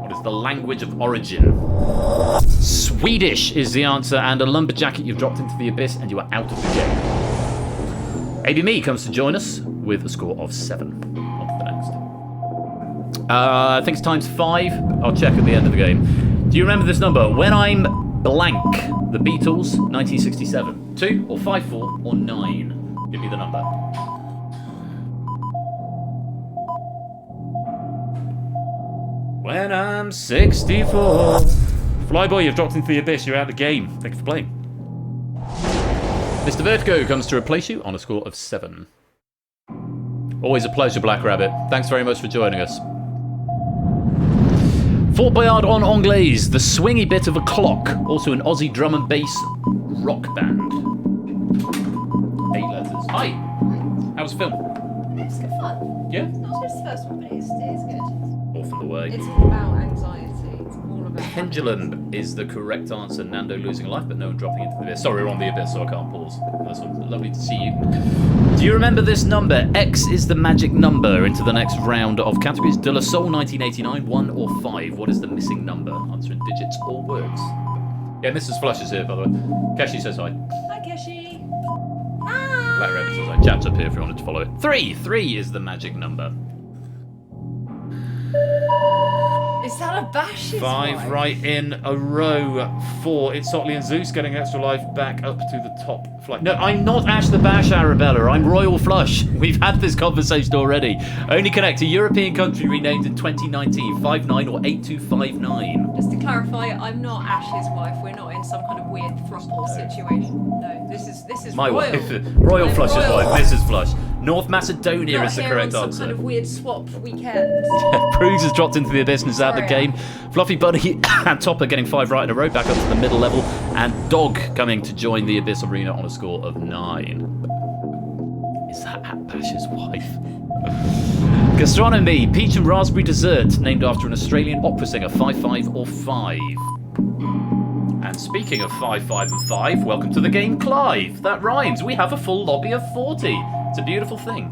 What is the language of origin? Swedish is the answer, and a lumberjacket. You've dropped into the abyss and you are out of the game. ABME comes to join us with a score of 7. On to the next. I think it's times 5. I'll check at the end of the game. Do you remember this number? When I'm blank. The Beatles, 1967. 2 or 5, 4 or 9. Give me the number. When I'm 64. Flyboy, you've dropped into the abyss. You're out of the game. Thank you for playing. Mr. Vertigo comes to replace you on a score of 7. Always a pleasure, Black Rabbit. Thanks very much for joining us. Fort Boyard en Anglaise, the swingy bit of a clock. Also an Aussie drum and bass rock band. 8 letters. Hi. How was the film? It's good fun. Yeah? Not as good as the first one, but it is good. Off and away. It's all about anxiety. It's all about Pendulum is the correct answer. Nando losing a life, but no one dropping into the abyss. Sorry, we're on the abyss, so I can't pause. That's lovely to see you. Do you remember this number? X is the magic number into the next round of categories. De La Soul 1989, 1 or 5. What is the missing number? Answer in digits or words. Yeah, Mrs. Flush is here, by the way. Keshi says hi. Hi, Keshi. Black Rabbit says hi. Chat's up here if you wanted to follow it. 3. 3 is the magic number. Is that a bash? 5 right in a row. 4. It's Sotley and Zeus getting extra life back up to the top flight. No, I'm not Ash the Bash, Arabella. I'm Royal Flush. We've had this conversation already. Only Connect, a European country renamed in 2019. 59 or 8259. Just to clarify, I'm not Ash's wife. We're not in some kind of weird throuple situation. No, this is My royal. wife. Royal I'm Flush's royal. wife. Mrs. Flush. North Macedonia Not is the here correct on answer. some kind of weird swap weekend. Prudes has dropped into the abyss and is out of the Sorry. game. Fluffy Bunny and Topper getting 5 right in a row, back up to the middle level. And Dog coming to join the Abyss Arena on a score of 9. Is that Bash's wife? Gastronomy, peach and raspberry dessert, named after an Australian opera singer. 5, 5 or 5. And speaking of 5, 5 and 5, welcome to the game, Clive. That rhymes. We have a full lobby of 40. It's a beautiful thing.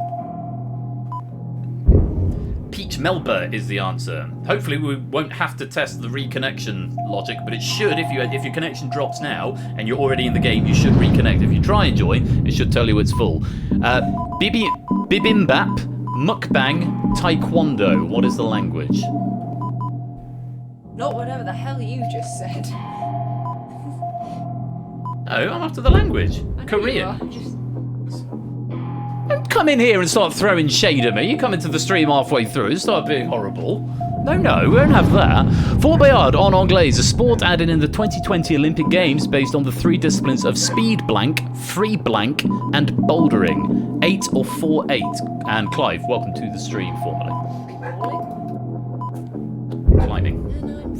Peach Melba is the answer. Hopefully we won't have to test the reconnection logic, but it should. If your connection drops now and you're already in the game, you should reconnect. If you try and join, it should tell you it's full. Bibimbap, mukbang, taekwondo. What is the language? Not whatever the hell you just said. No, I'm after the language. I know Korean. you are, just- Don't come in here and start throwing shade at me. You come into the stream halfway through and start being horrible. No, we won't have that. Fort Boyard en Anglaise, a sport added in the 2020 Olympic Games based on the 3 disciplines of speed blank, free blank, and bouldering. 8 or 4, 8. And Clive, welcome to the stream formally. Climbing. And I'm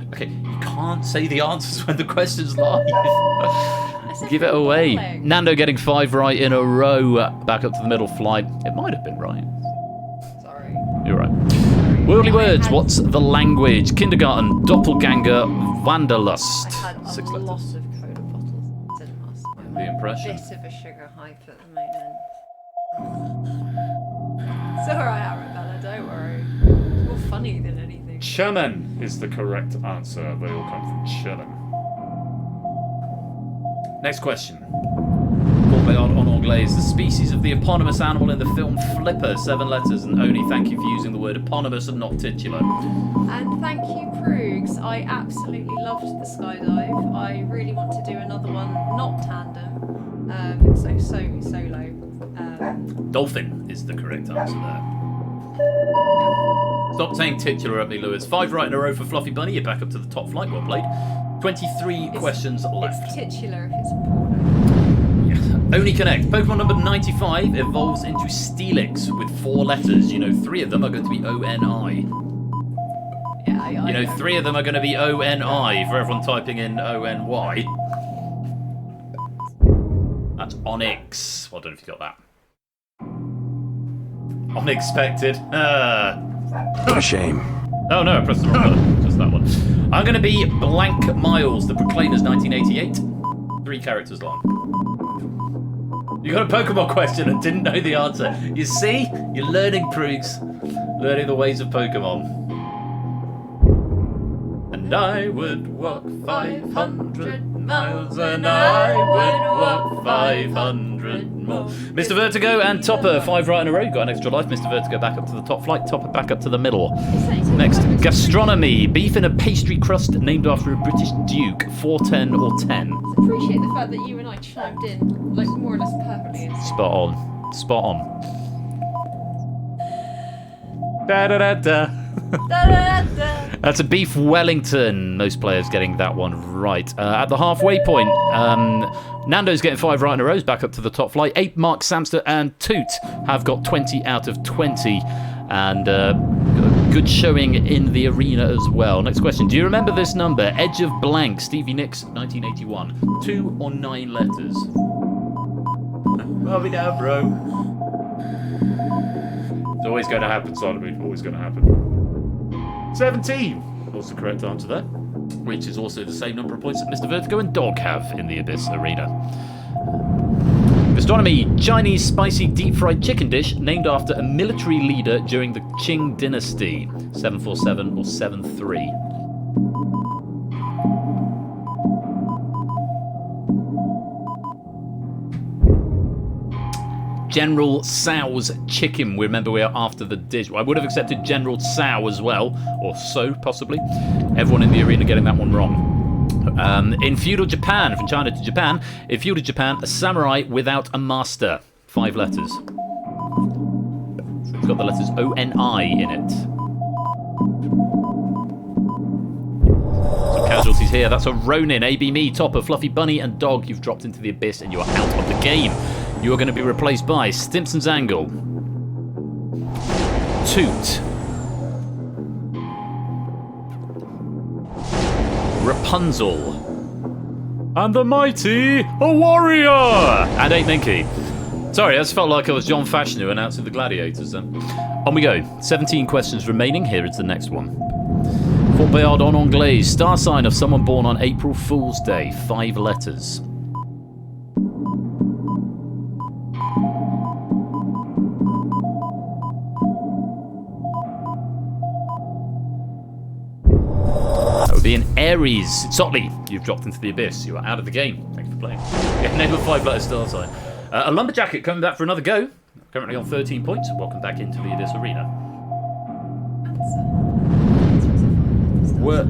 free. Okay, you can't say the answers when the question's live. I said Give it away. bowling. Nando getting 5 right in a row. Back up to the middle flight. It might have been right. Sorry. You're right. Worldly words. What's the language? Kindergarten, doppelganger, wanderlust. I had a 6 lot letters. of Cola bottles in us. The impression. Bit of a sugar hype at the moment. It's alright, Arabella, don't worry. It's more funny than anything. Chairman is the correct answer. They all come from Chairman. Next question. Fort Bayard en anglais is the species of the eponymous animal in the film Flipper. 7 letters, and only thank you for using the word eponymous and not titular. And thank you, Proogs. I absolutely loved the skydive. I really want to do another one, not tandem. So solo. Dolphin is the correct answer there. Stop saying titular at me, Lewis. 5 right in a row for Fluffy Bunny. You're back up to the top flight. Well played. 23 questions left. It's titular if it's important. Only Connect. Pokemon number 95 evolves into Steelix with 4 letters. You know, 3 of them are going to be O-N-I. Yeah, You know, 3 of them are going to be O-N-I for everyone typing in O-N-Y. That's Onyx. Well, I don't know if you got that. Unexpected. What a shame. Oh no, I pressed the wrong button. Just that one. I'm going to be Blank Miles, The Proclaimers 1988. 3 characters long. You got a Pokemon question and didn't know the answer. You see? You're learning, Proogs. Learning the ways of Pokemon. And I would walk 500 miles, and I would walk 500 more. Mr. Vertigo and Topper, 5 right in a row. You got an extra life. Mr. Vertigo back up to the top flight. Topper back up to the middle. Next, gastronomy. Beef in a pastry crust named after a British duke. 4, 10 or 10. Appreciate the fact that you and I chimed in, like, more or less perfectly. Spot on. Spot on. Da-da-da-da. That's a beef Wellington. Most players getting that one right. At the halfway point, Nando's getting 5 right in a row, back up to the top flight. Ape, Mark, Samster, and Toot have got 20 out of 20. And good showing in the arena as well. Next question. Do you remember this number? Edge of Blank, Stevie Nicks, 1981. 2 or 9 letters? Love me now, bro. It's always going to happen, Sonomy. Always going to happen. 17 was the correct answer there, which is also the same number of points that Mr. Vertigo and Dog have in the Abyss Arena. Gastronomy, Chinese spicy deep-fried chicken dish named after a military leader during the Qing dynasty. 747 or 73. General Tso's chicken. We remember we are after the dish. I would have accepted General Tso as well, or so possibly. Everyone in the arena getting that one wrong. In feudal Japan, from China to Japan, in feudal Japan, a samurai without a master. 5 letters. So it's got the letters O-N-I in it. Some casualties here. That's a Ronin, A.B. Me, Topper, Fluffy Bunny, and Dog. You've dropped into the abyss and you are out of the game. You are going to be replaced by Stimpson's Angle, Toot, Rapunzel, and the mighty warrior, and 8 Minky. Sorry, I just felt like I was John Fashanu announcing the Gladiators then. On we go. 17 questions remaining. Here is the next one. Fort Bayard en anglais, star sign of someone born on April Fool's Day. 5 letters. Be an Aries. Sotley, you've dropped into the abyss. You are out of the game. Thanks for playing. Yeah, name a 5-letter star sign. A lumberjacket coming back for another go. Currently on 13 points. Welcome back into the abyss arena.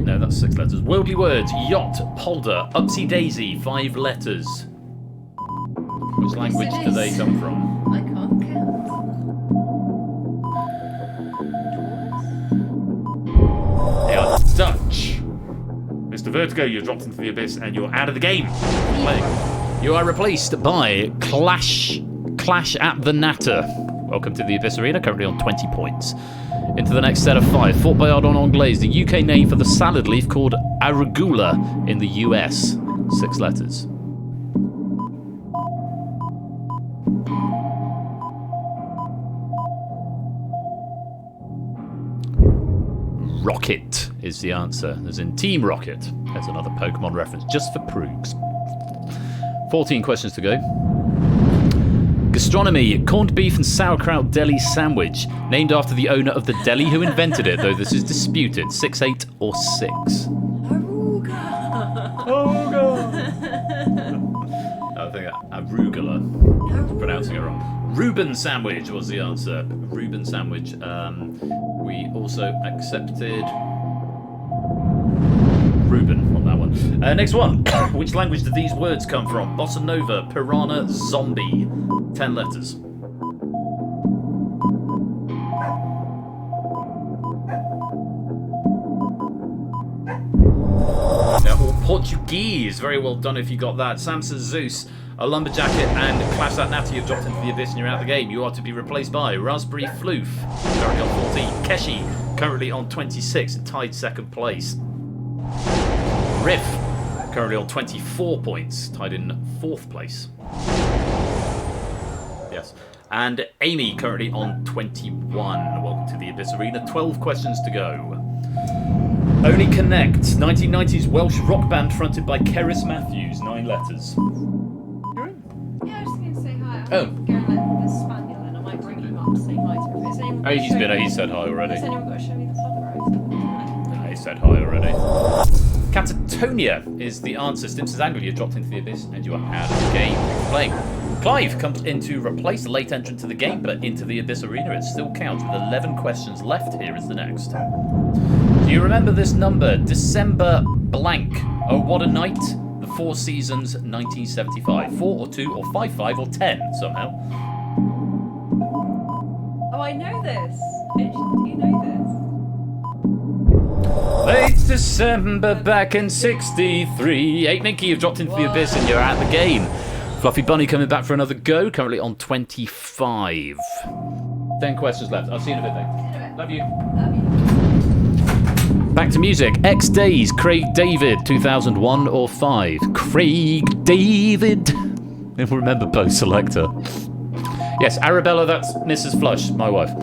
No, that's 6 letters. Worldly words. Yacht, polder, upsy daisy. 5 letters. Which language do they come from? I can't count. They are Dutch. Mr. Vertigo, you've dropped into the abyss and you're out of the game. You are replaced by Clash at the Natter. Welcome to the Abyss Arena, currently on 20 points. Into the next set of 5. Fort Bayard en anglais, the UK name for the salad leaf called arugula in the US. 6 letters. Rocket is the answer, as in Team Rocket. There's another Pokemon reference, just for Proogs. 14 questions to go. Gastronomy, corned beef and sauerkraut deli sandwich, named after the owner of the deli who invented it, though this is disputed. 6, 8, or 6? I think arugula. Pronouncing it wrong. Reuben sandwich was the answer. Reuben sandwich. We also accepted Reuben on that one. Next one. Which language do these words come from? Bossa nova, piranha, zombie. 10 letters. Now, all Portuguese. Very well done if you got that. Samson Zeus, a lumberjacket, and Clash That Natty have dropped into the abyss and you're out of the game. You are to be replaced by Raspberry Floof, currently on 14. Keshi, currently on 26 and tied second place. Riff, currently on 24 points, tied in 4th place. Yes. And Amy, currently on 21. Welcome to the Abyss Arena. 12 questions to go. Only Connect, 1990s Welsh rock band fronted by Cerys Matthews, 9 letters. Yeah, I was just going to say hi. Oh. I'm going to let the spaniel and I might bring him up to say hi to him. He said hi already. Has anyone got to show me the Polaroid? He said hi already. Catatonia is the answer. Stimson's Angle, you dropped into the abyss and you are out of the game. Playing. Clive comes in to replace the late entrant to the game, but into the Abyss Arena it still counts with 11 questions left. Here is the next. Do you remember this number? December blank. Oh, what a night. The Four Seasons 1975. 4 or 2 or 5, 5 or 10 somehow. Oh, I know this. Do you know this? Late December back in 63. 8 Minky, you've dropped into the abyss and you're out of the game. Fluffy Bunny coming back for another go, currently on 25. 10 questions left. I'll see you in a bit, then. Love you. Love you. Back to music. X Days, Craig David, 2001 or 5. Craig David. If we remember both selector. Yes, Arabella, that's Mrs. Flush, my wife.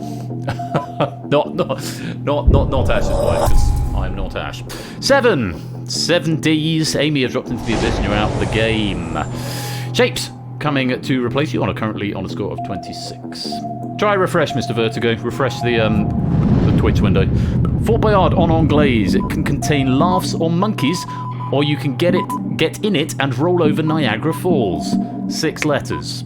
not Ash's wife, because I'm not Ash. 7 Ds. Amy has dropped into the abyss and you're out of the game. Shapes coming to replace you currently on a score of 26. Try refresh, Mr. Vertigo. Refresh the Twitch window. Fort Boyard on Anglaise. It can contain laughs or monkeys, or you can get in it and roll over Niagara Falls. 6 letters.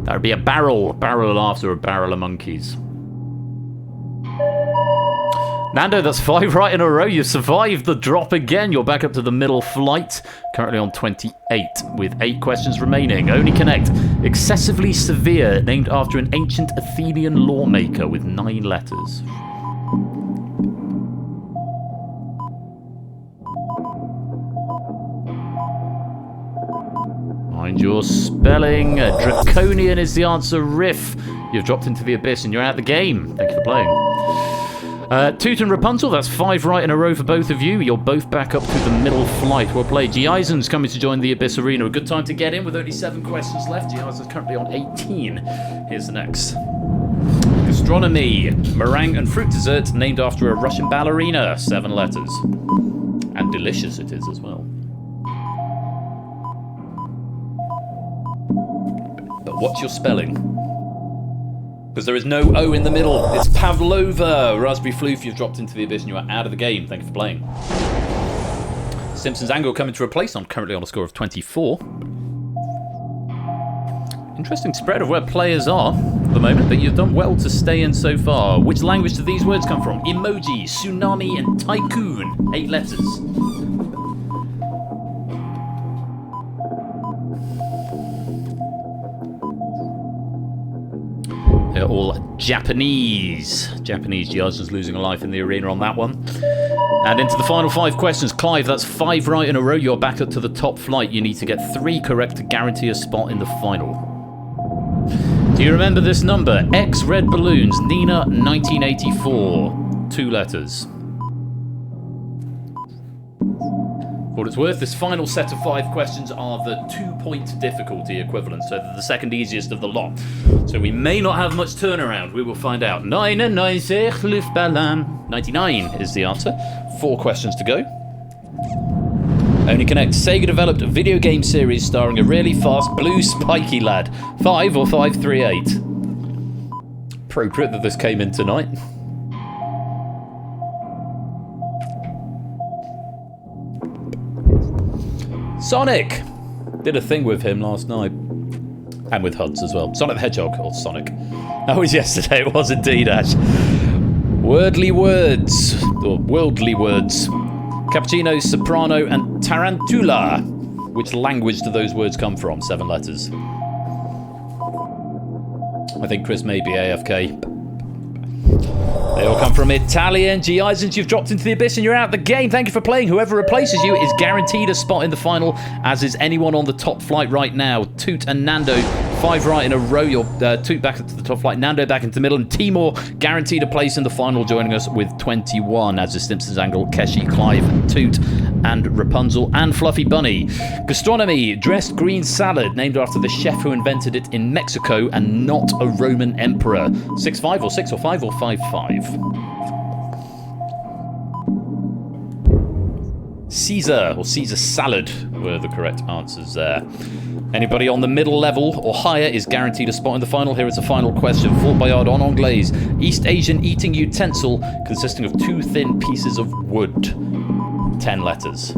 That would be a barrel. Barrel of laughs or a barrel of monkeys. Nando, that's 5 right in a row. You've survived the drop again. You're back up to the middle flight. Currently on 28 with 8 questions remaining. Only Connect. Excessively severe, named after an ancient Athenian lawmaker with 9 letters. Mind your spelling. Draconian is the answer. Riff. You've dropped into the abyss and you're out of the game. Thank you for playing. Toot and Rapunzel, that's 5 right in a row for both of you. You're both back up to the middle flight. Well played. G. Eisen's coming to join the Abyss Arena. A good time to get in with only 7 questions left. G. Eisen's currently on 18. Here's the next. Gastronomy, meringue and fruit dessert named after a Russian ballerina. 7 letters. And delicious it is as well. But what's your spelling? Because there is no O in the middle. It's Pavlova. Raspberry Floof, you've dropped into the abyss and you are out of the game. Thank you for playing. Simpsons Angle coming to replace. I'm currently on a score of 24. Interesting spread of where players are at the moment, but you've done well to stay in so far. Which language do these words come from? Emoji, tsunami, and tycoon. 8 letters. They're all Japanese. Japanese. Giason's losing a life in the arena on that one. And into the final 5 questions. Clive, that's 5 right in a row. You're back up to the top flight. You need to get 3 correct to guarantee a spot in the final. Do you remember this number? X Red Balloons, Nina, 1984. 2 letters. For what it's worth, this final set of 5 questions are the 2-point difficulty equivalent, so they're the second easiest of the lot. So we may not have much turnaround, we will find out. 99 is the answer. 4 questions to go. Only Connect. Sega developed a video game series starring a really fast blue spiky lad. 5 or 538? Appropriate that this came in tonight. Sonic! Did a thing with him last night. And with Huds as well. Sonic the Hedgehog, or Sonic. That was yesterday, it was indeed, Ash. Wordly words, or worldly words. Cappuccino, soprano, and tarantula. Which language do those words come from? 7 letters. I think Chris may be AFK. They all come from Italian. G. Isens, you've dropped into the abyss and you're out of the game. Thank you for playing. Whoever replaces you is guaranteed a spot in the final, as is anyone on the top flight right now. Toot and Nando, 5 right in a row. You're Toot back to the top flight, Nando back into the middle, and Timor guaranteed a place in the final, joining us with 21, as is Stimson's Angle, Keshi, Clive, Toot, and Rapunzel, and Fluffy Bunny. Gastronomy, dressed green salad, named after the chef who invented it in Mexico and not a Roman emperor. 6-5 or 6 or 5 or 5-5. Caesar or Caesar salad were the correct answers there. Anybody on the middle level or higher is guaranteed a spot in the final. Here is a final question. Fort Boyard en Anglaise. East Asian eating utensil consisting of 2 thin pieces of wood. 10 letters.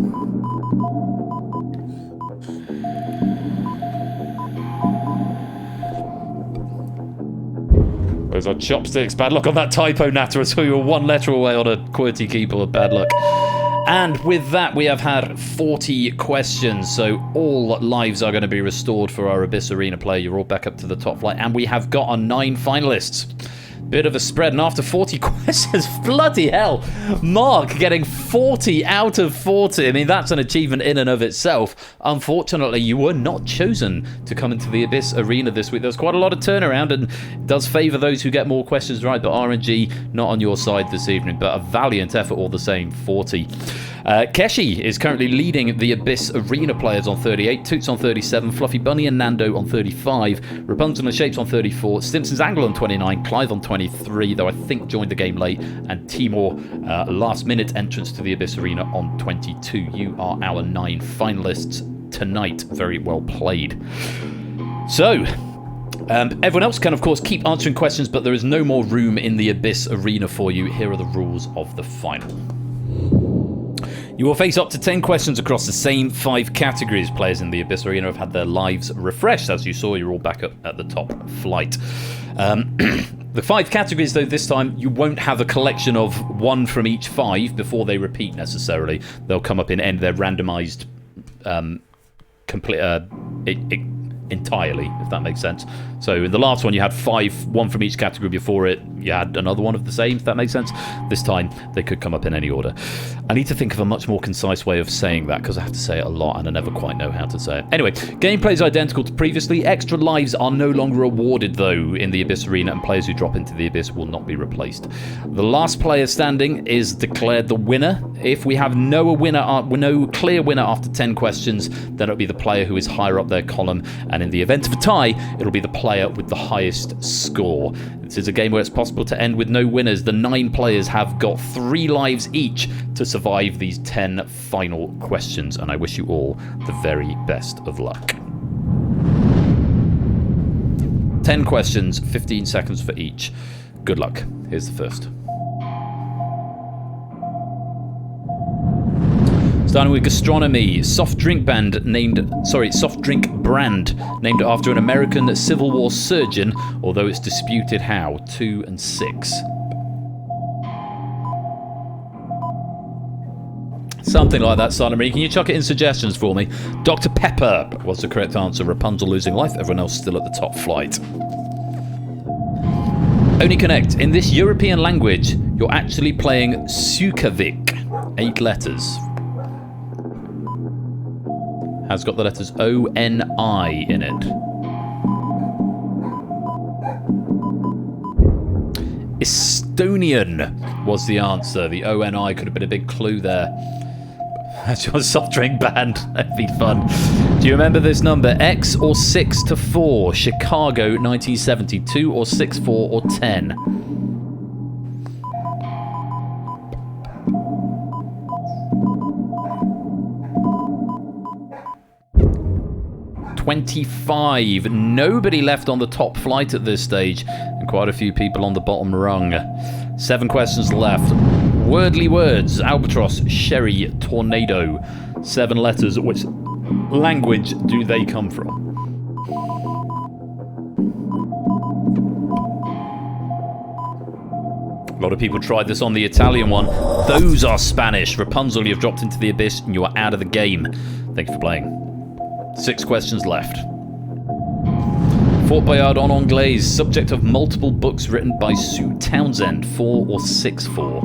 Those are chopsticks. Bad luck on that typo, Natter. I saw you were 1 letter away on a QWERTY keeper. Bad luck. And with that, we have had 40 questions, so all lives are going to be restored for our Abyss Arena player. You're all back up to the top flight, and we have got our 9 finalists. Bit of a spread, and after 40 questions, bloody hell, Mark getting 40 out of 40. I mean, that's an achievement in and of itself. Unfortunately, you were not chosen to come into the Abyss Arena this week. There was quite a lot of turnaround, and it does favour those who get more questions right, but RNG not on your side this evening, but a valiant effort all the same, 40. Keshi is currently leading the Abyss Arena players on 38, Toots on 37, Fluffy Bunny and Nando on 35, Rapunzel and Shapes on 34, Stimson's Angle on 29, Clive on 23, though I think joined the game late, and Timor, last minute entrance to the Abyss Arena on 22. You are our 9 finalists tonight. Very well played. So, everyone else can, of course, keep answering questions, but there is no more room in the Abyss Arena for you. Here are the rules of the final. You will face up to 10 questions across the same 5 categories. Players in the Abyss Arena have had their lives refreshed. As you saw, you're all back up at the top flight. The 5 categories, though, this time, you won't have a collection of 1 from each 5 before they repeat, necessarily. They'll come up in their randomised entirely, if that makes sense. So in the last one, you had 5, 1 from each category. Before it, you had another one of the same, if that makes sense. This time, they could come up in any order. I need to think of a much more concise way of saying that, because I have to say it a lot and I never quite know how to say it. Anyway, gameplay is identical to previously. Extra lives are no longer awarded, though, in the Abyss Arena, and players who drop into the Abyss will not be replaced. The last player standing is declared the winner. If we have no clear winner after 10 questions, then it'll be the player who is higher up their column, and in the event of a tie, it'll be the player with the highest score. This is a game where it's possible to end with no winners. The 9 players have got 3 lives each to survive these 10 final questions, and I wish you all the very best of luck. 10 questions, 15 seconds for each. Good luck. Here's the first. Starting with gastronomy, soft drink brand named after an American Civil War surgeon, although it's disputed how. 2 and 6. Something like that, Sana Marie. Can you chuck it in suggestions for me? Dr. Pepper was the correct answer. Rapunzel losing life. Everyone else still at the top flight. Only Connect. In this European language, you're actually playing Sukavik. 8 letters. Has got the letters O-N-I in it. Estonian was the answer. The O-N-I could have been a big clue there. That's your soft drink band. That'd be fun. Do you remember this number? X or 6 to 4? Chicago, 1972, or 6, 4, or 10? 25. Nobody left on the top flight at this stage, and quite a few people on the bottom rung. 7 questions left. Wordly words. Albatross, Sherry, Tornado. 7 letters. Which language do they come from? A lot of people tried this on the Italian one. Those are Spanish. Rapunzel, you've dropped into the abyss and you are out of the game. Thank you for playing. 6 questions left. Fort Boyard en Anglais, subject of multiple books written by Sue Townsend, 4 or 6-4.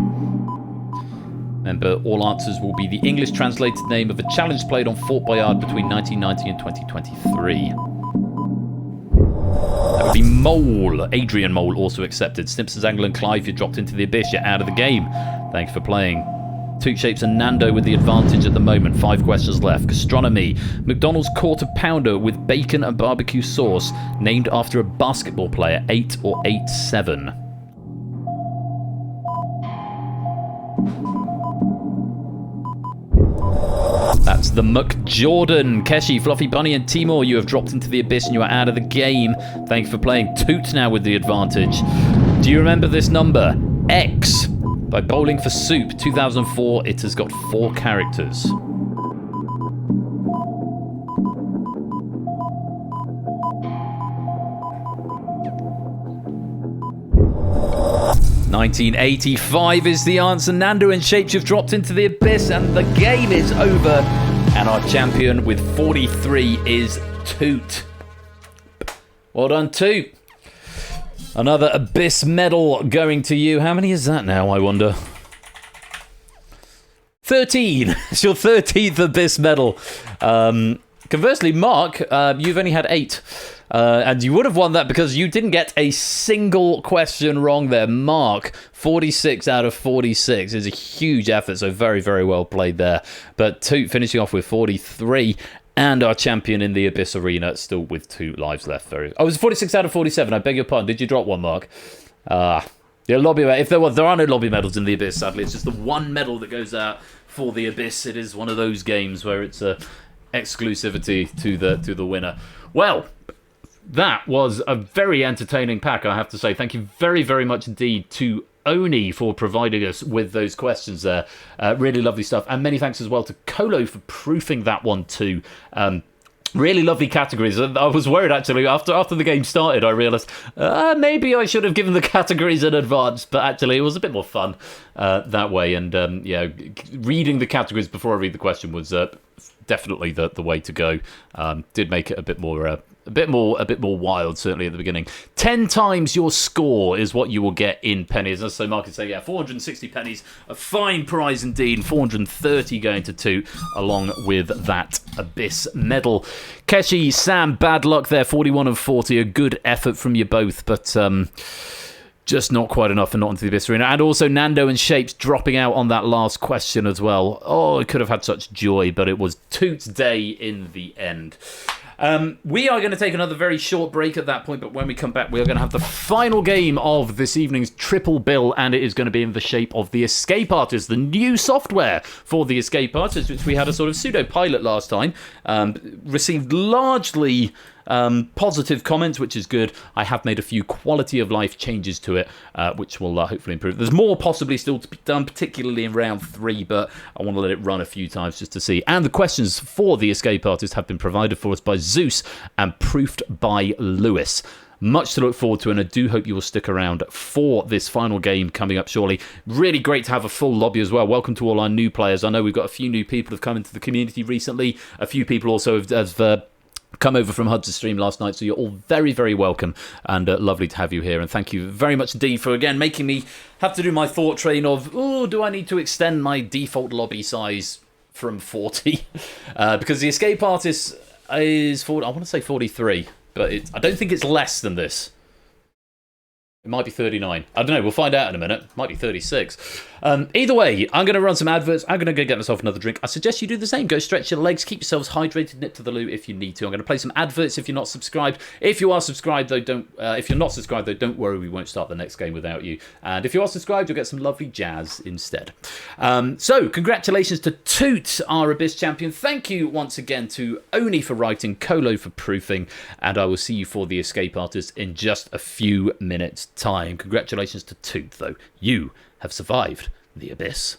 Remember, all answers will be the English translated name of a challenge played on Fort Boyard between 1990 and 2023. That would be Mole. Adrian Mole also accepted. Snipson's Angle and Clive, you dropped into the abyss. You're out of the game. Thanks for playing. Toot Shapes and Nando with the advantage at the moment. 5 questions left. Gastronomy. McDonald's Quarter Pounder with bacon and barbecue sauce, named after a basketball player. 8 or 8-7. That's the McJordan. Keshi, Fluffy Bunny and Timor, you have dropped into the abyss and you are out of the game. Thanks for playing. Toot now with the advantage. Do you remember this number? X. By Bowling for Soup, 2004, it has got 4 characters. $1985 is the answer. Nando and Shapes, you've dropped into the abyss and the game is over. And our champion with 43 is Toot. Well done, Toot. Another Abyss medal going to you. How many is that now, I wonder? 13. It's your 13th Abyss medal. Conversely, Mark, you've only had 8. And you would have won that because you didn't get a single question wrong there. Mark, 46 out of 46 is a huge effort, so very, very well played there. But Toot finishing off with 43. And our champion in the Abyss Arena, still with 2 lives left. Oh, it was 46 out of 47. I beg your pardon. Did you drop one, Mark? Yeah, lobby. If there are no lobby medals in the Abyss, sadly. It's just the one medal that goes out for the Abyss. It is one of those games where it's exclusivity to the winner. Well, that was a very entertaining pack, I have to say. Thank you very, very much indeed to Oni for providing us with those questions there. Really lovely stuff. And many thanks as well to Colo for proofing that one too. Really lovely categories. I was worried actually after the game started. I realised maybe I should have given the categories in advance, but actually it was a bit more fun that way. And reading the categories before I read the question was definitely the way to go. Did make it a bit more wild, certainly at the beginning. 10 times your score is what you will get in pennies. As so Mark can say, 460 pennies, a fine prize indeed, and 430 going to Toot, along with that Abyss medal. Keshi, Sam, bad luck there, 41 and 40, a good effort from you both, but just not quite enough and not into the Abyss Arena. And also Nando and Shapes dropping out on that last question as well. Oh, it could have had such joy, but it was Toot's day in the end. We are going to take another very short break at that point, but when we come back, we are going to have the final game of this evening's triple bill, and it is going to be in the shape of the Escape Artist, the new software for the Escape Artist, which we had a sort of pseudo pilot last time. Received largely positive comments, which is good. I have made a few quality of life changes to it, which will hopefully improve. There's more possibly still to be done, particularly in round 3, but I want to let it run a few times just to see. And the questions for the Escape Artist have been provided for us by Zeus and proofed by Lewis. Much to look forward to, and I do hope you will stick around for this final game coming up shortly. Really great to have a full lobby as well. Welcome to all our new players. I know we've got a few new people who have come into the community recently. A few people also have come over from Hud's stream last night, so you're all very, very welcome, and lovely to have you here. And thank you very much indeed for, again, making me have to do my thought train of, do I need to extend my default lobby size from 40? Because the Escape Artist is 40, I want to say 43, but I don't think it's less than this. It might be 39. I don't know. We'll find out in a minute. It might be 36. Either way, I'm going to run some adverts. I'm going to go get myself another drink. I suggest you do the same. Go stretch your legs. Keep yourselves hydrated. Nip to the loo if you need to. I'm going to play some adverts if you're not subscribed. If you are subscribed, though, don't. If you're not subscribed, though, don't worry. We won't start the next game without you. And if you are subscribed, you'll get some lovely jazz instead. So, congratulations to Toot, our Abyss champion. Thank you once again to Oni for writing, Colo for proofing, and I will see you for the Escape Artist in just a few minutes' time. Congratulations to Toot, though. You have survived the Abyss.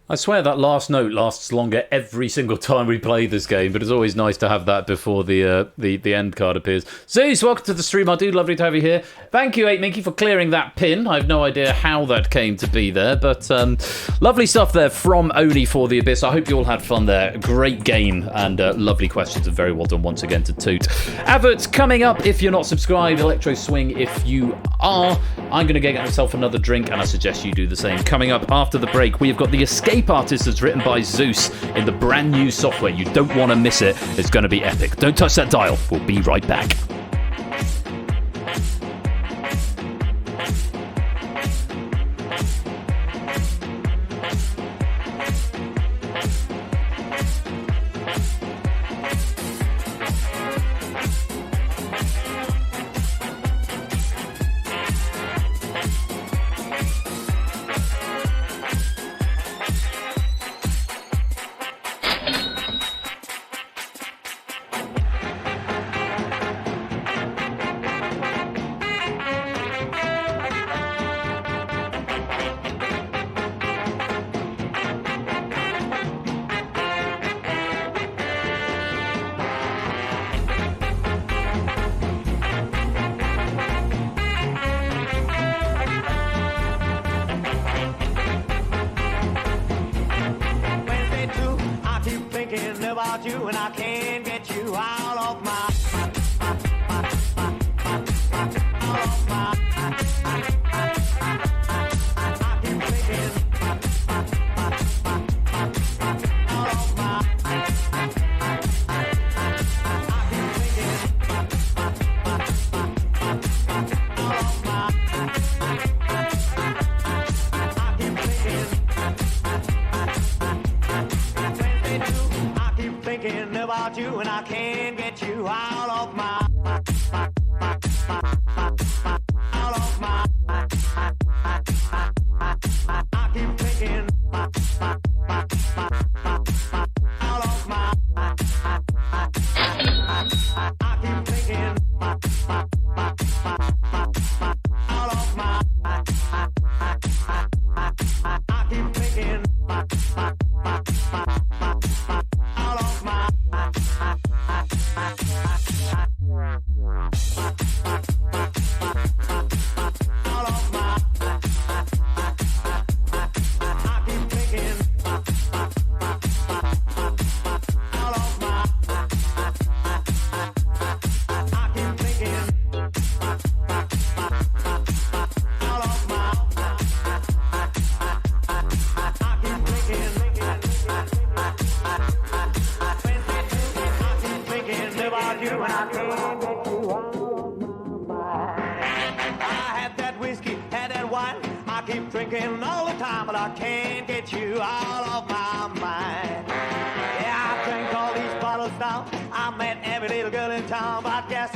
I swear that last note lasts longer every single time we play this game, but it's always nice to have that before the end card appears. Zeus, welcome to the stream, my dude. Lovely to have you here. Thank you, 8Minky, for clearing that pin. I have no idea how that came to be there, but lovely stuff there from Oni for the Abyss. I hope you all had fun there. Great game and lovely questions, and very well done once again to Toot. Adverts coming up if you're not subscribed. Electro Swing if you are. I'm going to get myself another drink, and I suggest you do the same. Coming up after the break, we have got the Escape Artist that's written by Zeus in the brand new software. You don't want to miss it. It's going to be epic. Don't touch that dial. We'll be right back. I'm at every little girl in town, but guess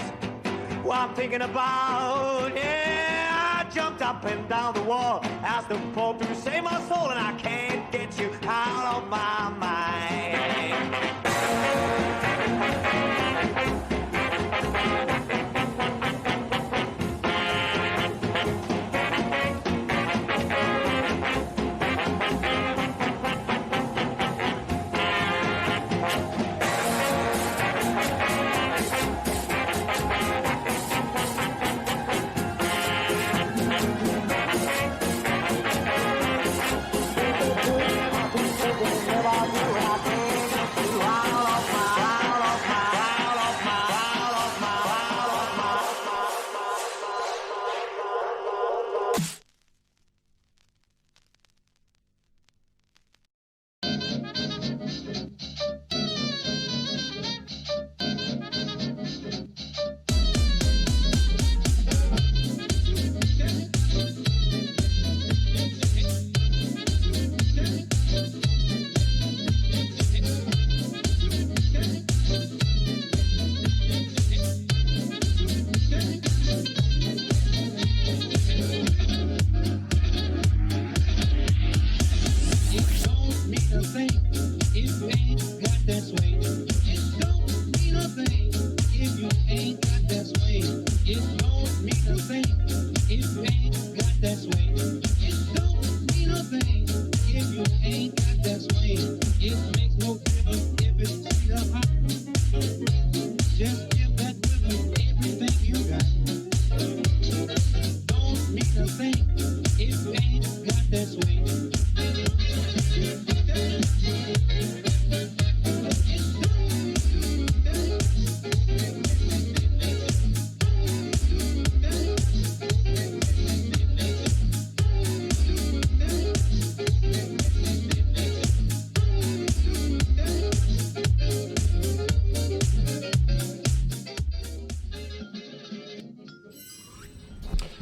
what I'm thinking about? Yeah, I jumped up and down the wall, asked the Pope to save my soul, and I can't get you out of my mind.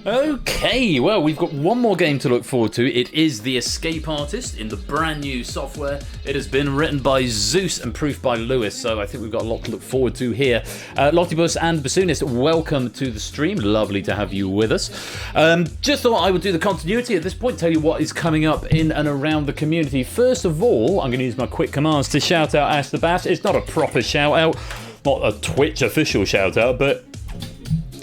Okay, well, we've got one more game to look forward to. It is The Escape Artist in the brand new software. It has been written by Zeus and proofed by Lewis, so I think we've got a lot to look forward to here. Lottibus and Bassoonist, welcome to the stream. Lovely to have you with us. Just thought I would do the continuity at this point, tell you what is coming up in and around the community. First of all, I'm going to use my quick commands to shout out Ash the Bash. It's not a proper shout out, not a Twitch official shout out, but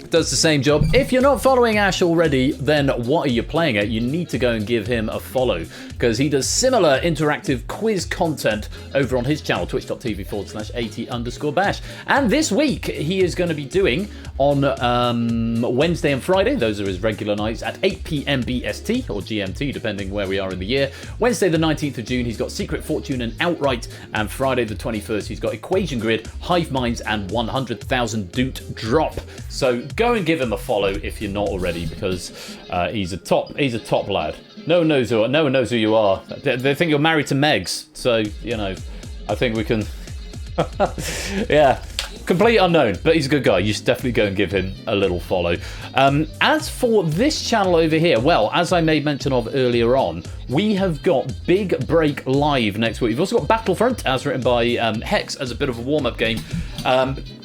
does the same job. If you're not following Ash already, then what are you playing at? You need to go and give him a follow, because he does similar interactive quiz content over on his channel, twitch.tv/80_bash. And this week, he is going to be doing on Wednesday and Friday, those are his regular nights, at 8 p.m. BST, or GMT, depending where we are in the year. Wednesday the 19th of June, he's got Secret Fortune and Outright, and Friday the 21st, he's got Equation Grid, Hive Minds, and 100,000 Doot Drop. So go and give him a follow if you're not already, because he's a top lad. No one knows who you are. They think you're married to Megs, so you know, I think we can. Yeah, complete unknown, but he's a good guy. You should definitely go and give him a little follow. As for this channel over here, well, as I made mention of earlier on, we have got Big Break Live next week. We've also got Battlefront, as written by Hex, as a bit of a warm-up game.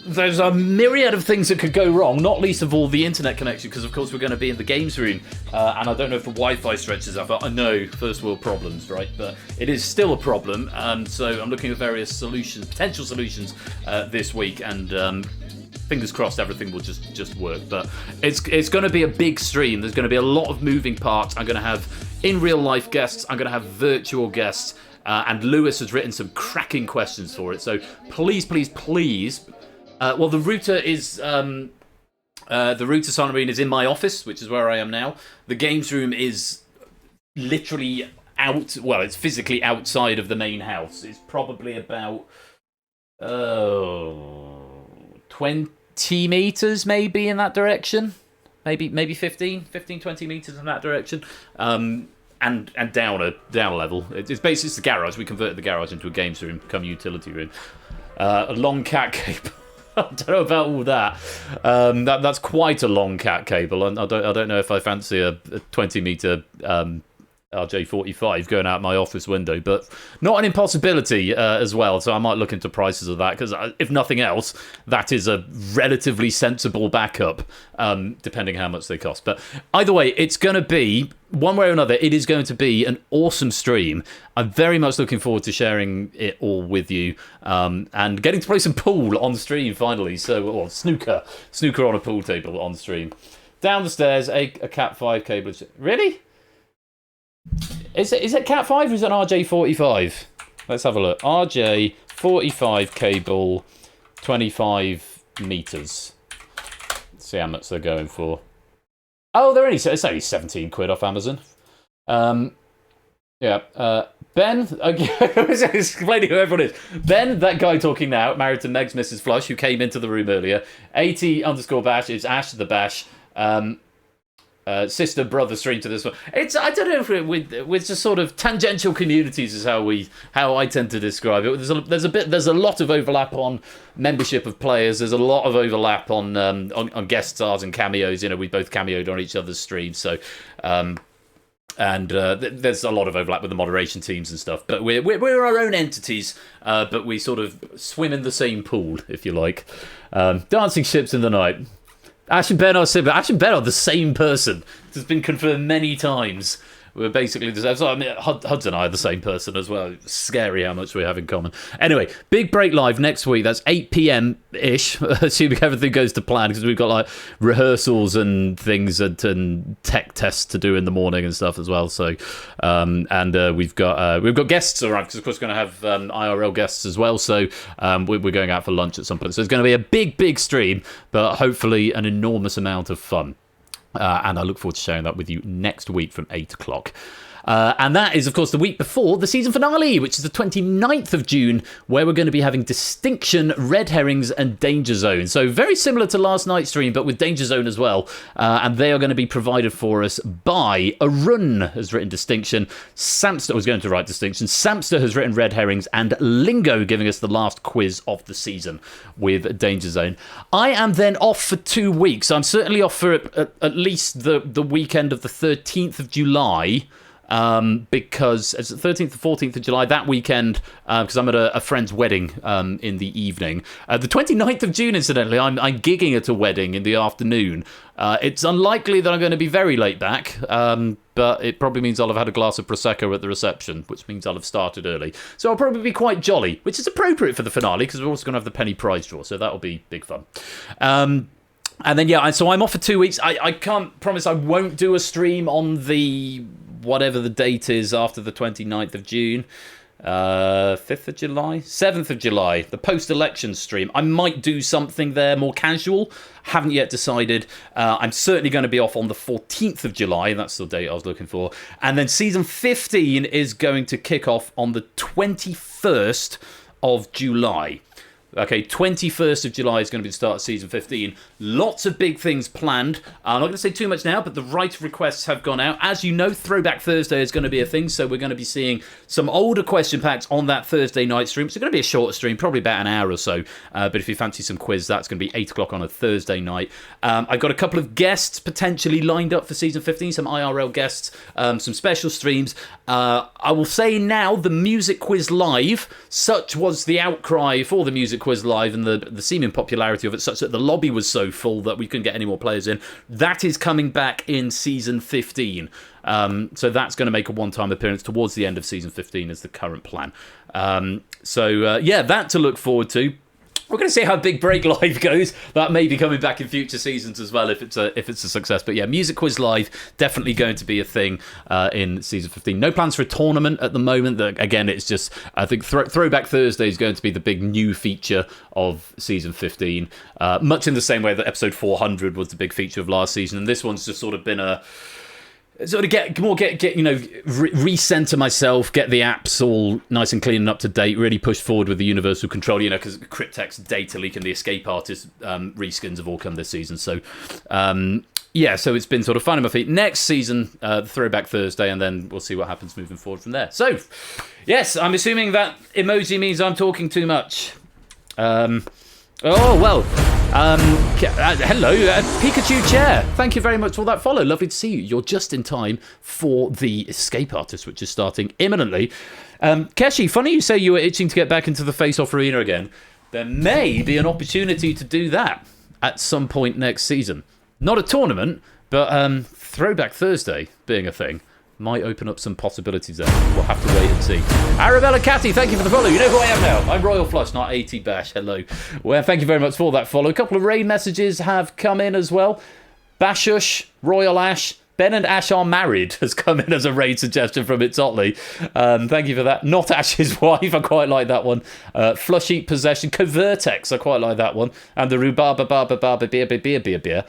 There's a myriad of things that could go wrong, not least of all the internet connection, because of course we're going to be in the games room, and I don't know if the Wi-Fi stretches out. I know, first world problems, right? But it is still a problem, so I'm looking at various solutions, potential solutions this week, and fingers crossed everything will just work. But it's going to be a big stream. There's going to be a lot of moving parts. I'm going to have in real life guests. I'm going to have virtual guests, and Lewis has written some cracking questions for it. So please. Well, the router is the router submarine is in my office, which is where I am now. The games room is literally out. Well, it's physically outside of the main house. It's probably about 20 meters, maybe in that direction. Maybe 15, 20 meters in that direction. And down a level. It's basically the garage. We converted the garage into a games room, come utility room. A long cat cable. I don't know about all that. That's quite a long cat cable, and I don't know if I fancy a 20 meter RJ45 going out my office window, but not an impossibility as well. So I might look into prices of that because, if nothing else, that is a relatively sensible backup, depending how much they cost. But either way, it's going to be, one way or another, it is going to be an awesome stream. I'm very much looking forward to sharing it all with you and getting to play some pool on stream finally. So, or snooker on a pool table on stream. Down the stairs, a Cat 5 cable. Really? Is it Cat 5 or is it an RJ45? Let's have a look. RJ45 cable, 25 meters. Let's see how much they're going for. Oh, it's only 17 quid off Amazon. Ben, okay, I was explaining who everyone is. Ben, that guy talking now, married to Meg's Mrs. Flush, who came into the room earlier. 80_bash is Ash the Bash. Sister brother stream to this one. It's, I don't know if with just sort of tangential communities is how I tend to describe it. There's a lot of overlap on membership of players. There's a lot of overlap on guest stars and cameos. You know, we both cameoed on each other's streams, so there's a lot of overlap with the moderation teams and stuff. But we're our own entities, but we sort of swim in the same pool, if you like. Dancing ships in the night. Ash and Ben are similar. Ash and Ben are the same person. This has been confirmed many times. We're basically the same. So, I mean, Huds and I are the same person as well. It's scary how much we have in common. Anyway, big break live next week. That's 8 p.m.-ish, assuming everything goes to plan, because we've got like rehearsals and things and tech tests to do in the morning and stuff as well. So, we've got guests around, because of course we're going to have IRL guests as well. So we're going out for lunch at some point. So it's going to be a big stream, but hopefully an enormous amount of fun. And I look forward to sharing that with you next week from 8 o'clock. And that is, of course, the week before the season finale, which is the 29th of June, where we're going to be having Distinction, Red Herrings, and Danger Zone. So very similar to last night's stream, but with Danger Zone as well. And they are going to be provided for us by Arun has written Distinction, Samster was going to write Distinction, Samster has written Red Herrings, and Lingo giving us the last quiz of the season with Danger Zone. I am then off for 2 weeks. I'm certainly off for at least the weekend of the 13th of July. Because it's the 13th to 14th of July, that weekend, because I'm at a friend's wedding in the evening. The 29th of June, incidentally, I'm gigging at a wedding in the afternoon. It's unlikely that I'm going to be very late back, but it probably means I'll have had a glass of Prosecco at the reception, which means I'll have started early. So I'll probably be quite jolly, which is appropriate for the finale, because we're also going to have the penny prize draw, so that'll be big fun. And then, yeah, so I'm off for 2 weeks. I can't promise I won't do a stream on the whatever the date is after the 29th of June. 5th of July? 7th of July, the post-election stream. I might do something there more casual. Haven't yet decided. I'm certainly going to be off on the 14th of July. That's the date I was looking for. And then season 15 is going to kick off on the 21st of July. Okay, 21st of July is going to be the start of season 15. Lots of big things planned. I'm not going to say too much now, but the writer requests have gone out. As you know, Throwback Thursday is going to be a thing, so we're going to be seeing some older question packs on that Thursday night stream. It's going to be a shorter stream, probably about an hour or so. But if you fancy some quiz, that's going to be 8 o'clock on a Thursday night. I've got a couple of guests potentially lined up for season 15, some IRL guests, some special streams. I will say now, the Music Quiz Live, such was the outcry for the Music Quiz Live and the seeming popularity of it, such that the lobby was so full that we couldn't get any more players in. That is coming back in season 15. So that's going to make a one-time appearance towards the end of season 15 is the current plan. Yeah, that to look forward to. We're going to see how Big Break Live goes. That may be coming back in future seasons as well if it's a success. But yeah, Music Quiz Live definitely going to be a thing in season 15. No plans for a tournament at the moment. Again, it's just, I think Throwback Thursday is going to be the big new feature of season 15. Much in the same way that episode 400 was the big feature of last season, and this one's just sort of been a sort of recenter myself, get the apps all nice and clean and up to date, really push forward with the universal control, because Cryptex data leak and the Escape Artist reskins have all come this season. So, so it's been sort of finding my feet. Next season, the Throwback Thursday, and then we'll see what happens moving forward from there. So, yes, I'm assuming that emoji means I'm talking too much. Oh, well. Hello, Pikachu Chair. Thank you very much for that follow. Lovely to see you. You're just in time for the Escape Artist, which is starting imminently. Keshi, funny you say you were itching to get back into the Face-Off Arena again. There may be an opportunity to do that at some point next season. Not a tournament, but Throwback Thursday being a thing might open up some possibilities there. We'll have to wait and see. Arabella Catty, thank you for the follow. You know who I am now. I'm Royal Flush, not 80 Bash. Hello. Well, thank you very much for that follow. A couple of raid messages have come in as well. Bashush, Royal Ash, Ben and Ash are married has come in as a raid suggestion from It's Otley. Thank you for that. Not Ash's wife, I quite like that one. Flush Eat Possession, Covertex, I quite like that one. And the Rhubarba Barba Barba Beer Beer Beer Beer Beer.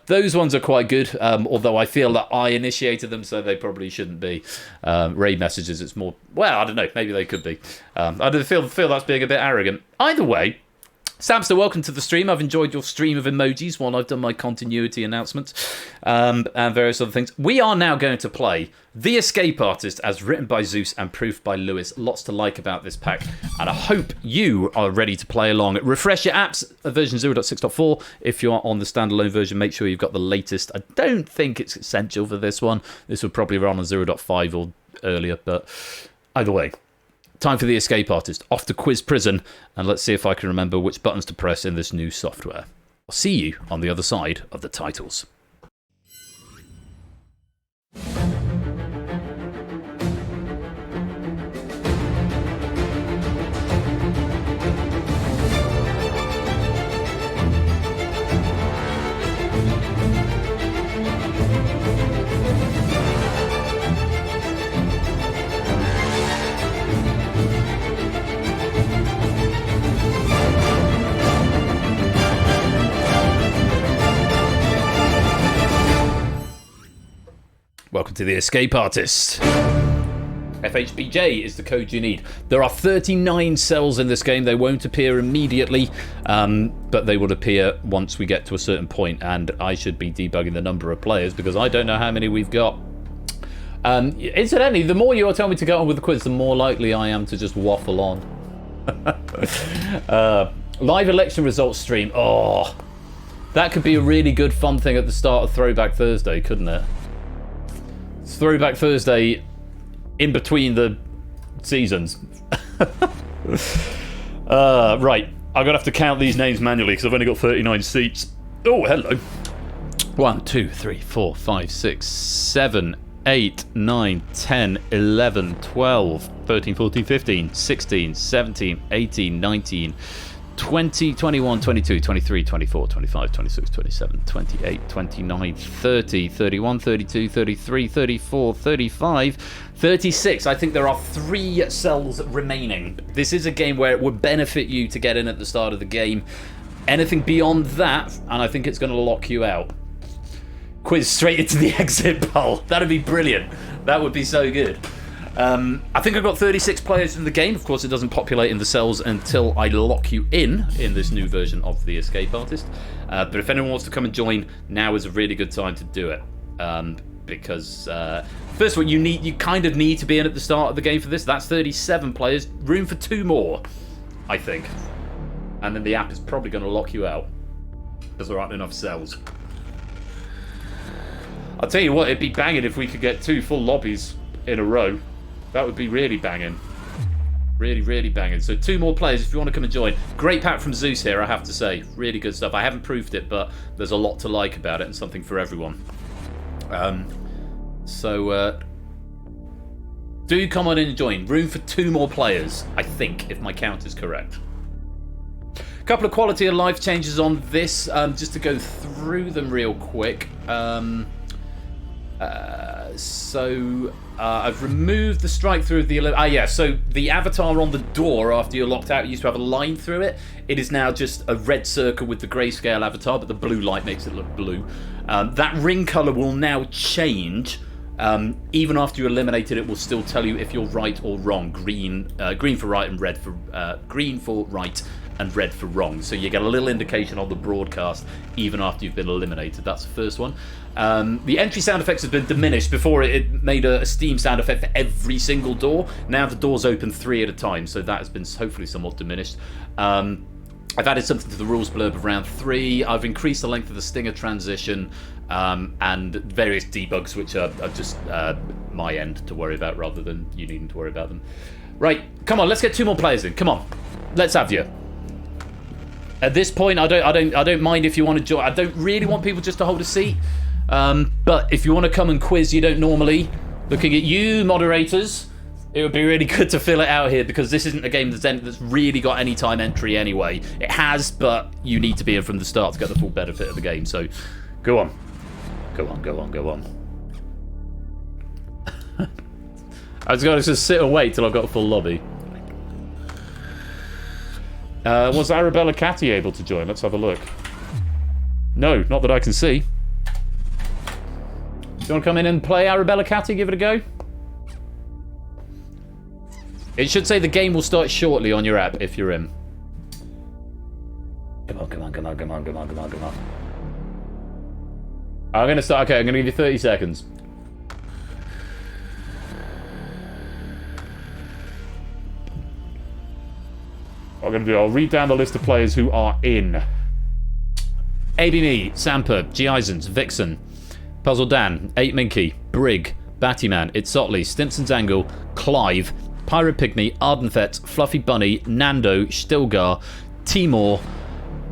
Those ones are quite good, although I feel that I initiated them, so they probably shouldn't be raid messages. It's more, well, I don't know, maybe they could be. I feel that's being a bit arrogant. Either way, Samster, welcome to the stream. I've enjoyed your stream of emojis while I've done my continuity announcements and various other things. We are now going to play The Escape Artist as written by Zeus and proofed by Lewis. Lots to like about this pack, and I hope you are ready to play along. Refresh your apps at version 0.6.4. If you are on the standalone version, make sure you've got the latest. I don't think it's essential for this one. This would probably run on 0.5 or earlier, but either way. Time for The Escape Artist. Off to Quiz Prison, and let's see if I can remember which buttons to press in this new software. I'll see you on the other side of the titles. Welcome to The Escape Artist. FHBJ is the code you need. There are 39 cells in this game. They won't appear immediately, but they will appear once we get to a certain point, and I should be debugging the number of players because I don't know how many we've got. Incidentally, the more you tell me to get on with the quiz, the more likely I am to just waffle on. Live election results stream. Oh, that could be a really good fun thing at the start of Throwback Thursday, couldn't it? Throwback Thursday in between the seasons. Right, I'm gonna have to count these names manually because I've only got 39 seats. Oh, hello. 1, 2, 3, 4, 5, 6, 7, 8, 9, 10, 11, 12, 13, 14, 15, 16, 17, 18, 19, 20, 21, 22, 23, 24, 25, 26, 27, 28, 29, 30, 31, 32, 33, 34, 35, 36. I think there are 3 cells remaining. This is a game where it would benefit you to get in at the start of the game. Anything beyond that, and I think it's going to lock you out. Quiz straight into the exit poll. That'd be brilliant. That would be so good. I think I've got 36 players in the game. Of course, it doesn't populate in the cells until I lock you in this new version of The Escape Artist. But if anyone wants to come and join, now is a really good time to do it. Because, first of all, you kind of need to be in at the start of the game for this. That's 37 players. Room for 2 more, I think. And then the app is probably going to lock you out because there aren't enough cells. I'll tell you what, it'd be banging if we could get 2 full lobbies in a row. That would be really banging. Really, really banging. So 2 more players if you want to come and join. Great pack from Zeus here, I have to say. Really good stuff. I haven't proved it, but there's a lot to like about it and something for everyone. Do come on in and join. Room for 2 more players, I think, if my count is correct. A couple of quality of life changes on this, just to go through them real quick. I've removed the strike through of the... so the avatar on the door after you're locked out, you used to have a line through it. It is now just a red circle with the grayscale avatar, but the blue light makes it look blue. That ring colour will now change. Even after you eliminate it, it will still tell you if you're right or wrong. Green for right and red for... green for right and red for wrong. So you get a little indication on the broadcast even after you've been eliminated. That's the first one. The entry sound effects has been diminished. Before it made a steam sound effect for every single door. Now the doors open 3 at a time, so that has been hopefully somewhat diminished. I've added something to the rules blurb of round 3. I've increased the length of the stinger transition, and various debugs, which are just my end to worry about rather than you needing to worry about them. Right, come on, let's get 2 more players in. Come on, let's have you. At this point, I don't mind if you want to join. I don't really want people just to hold a seat, but if you want to come and quiz, you don't normally. Looking at you, moderators, it would be really good to fill it out here, because this isn't a game that's really got any time entry anyway. It has, but you need to be in from the start to get the full benefit of the game. So, go on. Go on, go on, go on. I was going to just sit and wait till I've got a full lobby. Was Arabella Catty able to join? Let's have a look. No, not that I can see. Do you want to come in and play Arabella Catty? Give it a go? It should say the game will start shortly on your app if you're in. Come on, come on, come on, come on, come on, come on, come on. I'm going to start. Okay, I'm going to give you 30 seconds. What I'm going to do, I'll read down the list of players who are in. ABME, Samper, G. Isons, Vixen, Puzzle Dan, 8 Minky, Brig, Battyman, Itzotli, Stimpson's Angle, Clive, Pyro Pygmy, Ardenfett, Fluffy Bunny, Nando, Stilgar, Timor,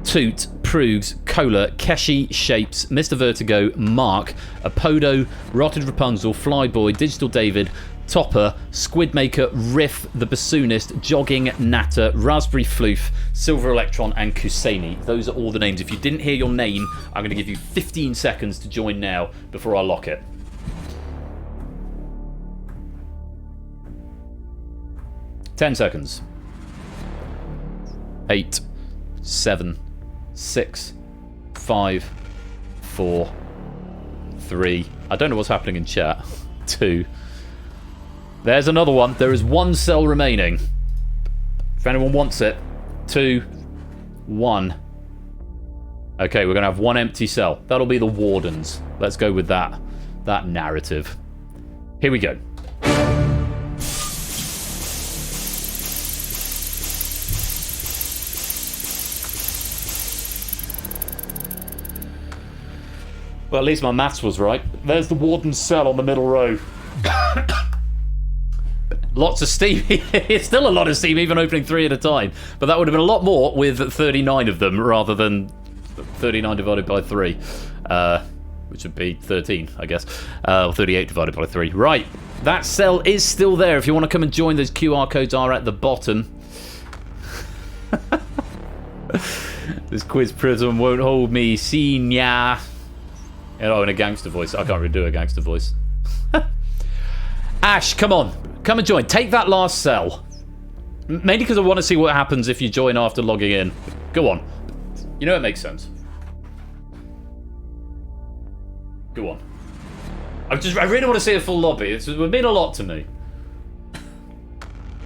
Toot, Proogs, Cola, Keshi, Shapes, Mr. Vertigo, Mark, Apodo, Rotted Rapunzel, Flyboy, Digital David, Topper, Squidmaker, Riff, The Bassoonist, Jogging, Natter, Raspberry Floof, Silver Electron, and Kuseni. Those are all the names. If you didn't hear your name, I'm going to give you 15 seconds to join now before I lock it. Ten seconds. 8, 7, 6, 5, 4, 3. I don't know what's happening in chat. 2. There's another one. There is 1 cell remaining. If anyone wants it. 2, 1. Okay, we're going to have 1 empty cell. That'll be the Wardens. Let's go with that narrative. Here we go. Well, at least my maths was right. There's the Warden's cell on the middle row. Lots of steam. It's still a lot of steam, even opening 3 at a time. But that would have been a lot more with 39 of them, rather than 39 divided by 3. Which would be 13, I guess. Or 38 divided by 3. Right. That cell is still there. If you want to come and join, those QR codes are at the bottom. This quiz prism won't hold me. Senior. Oh, in a gangster voice. I can't really do a gangster voice. Ash, come on. Come and join. Take that last cell. Mainly because I want to see what happens if you join after logging in. Go on. You know it makes sense. Go on. I really want to see a full lobby. It would mean a lot to me.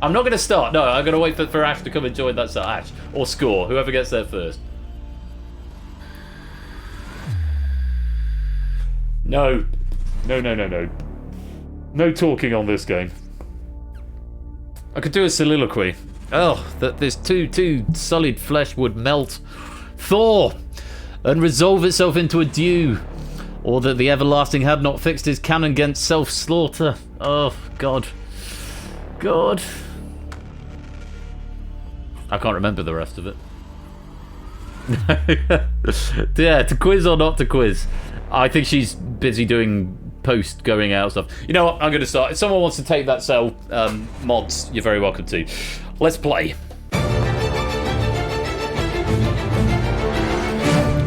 I'm not going to start. No, I'm going to wait for Ash to come and join that cell. Ash. Or Score. Whoever gets there first. No. No, no, no, no. No talking on this game. I could do a soliloquy. Oh, that this too sullied flesh would melt, thaw, and resolve itself into a dew. Or that the everlasting had not fixed his cannon against self-slaughter. Oh, God. God. I can't remember the rest of it. Yeah, to quiz or not to quiz? I think she's busy doing post going out stuff. You know what? I'm going to start. If someone wants to take that cell, mods, you're very welcome to. Let's play.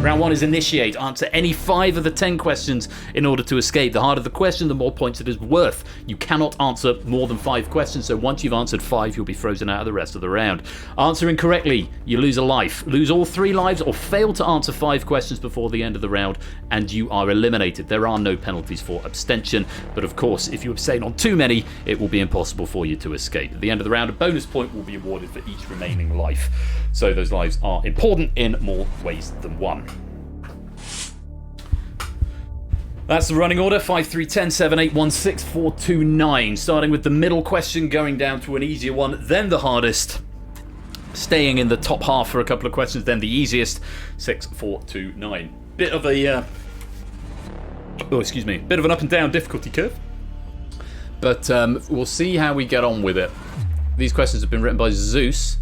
Round 1 is initiate. Answer any 5 of the 10 questions in order to escape. The harder the question, the more points it is worth. You cannot answer more than 5 questions, so once you've answered 5, you'll be frozen out of the rest of the round. Answering correctly, you lose a life. Lose all 3 lives or fail to answer 5 questions before the end of the round, and you are eliminated. There are no penalties for abstention, but of course, if you abstain on too many, it will be impossible for you to escape. At the end of the round, a bonus point will be awarded for each remaining life. So those lives are important in more ways than one. That's the running order, 5, 3, 10, 7, 8, 1, 6, 4, 2, 9. Starting with the middle question, going down to an easier one, then the hardest. staying in the top half for a couple of questions, then the easiest, 6, 4, 2, 9. Bit of a... bit of an up and down difficulty curve. But we'll see how we get on with it. These questions have been written by Zeus.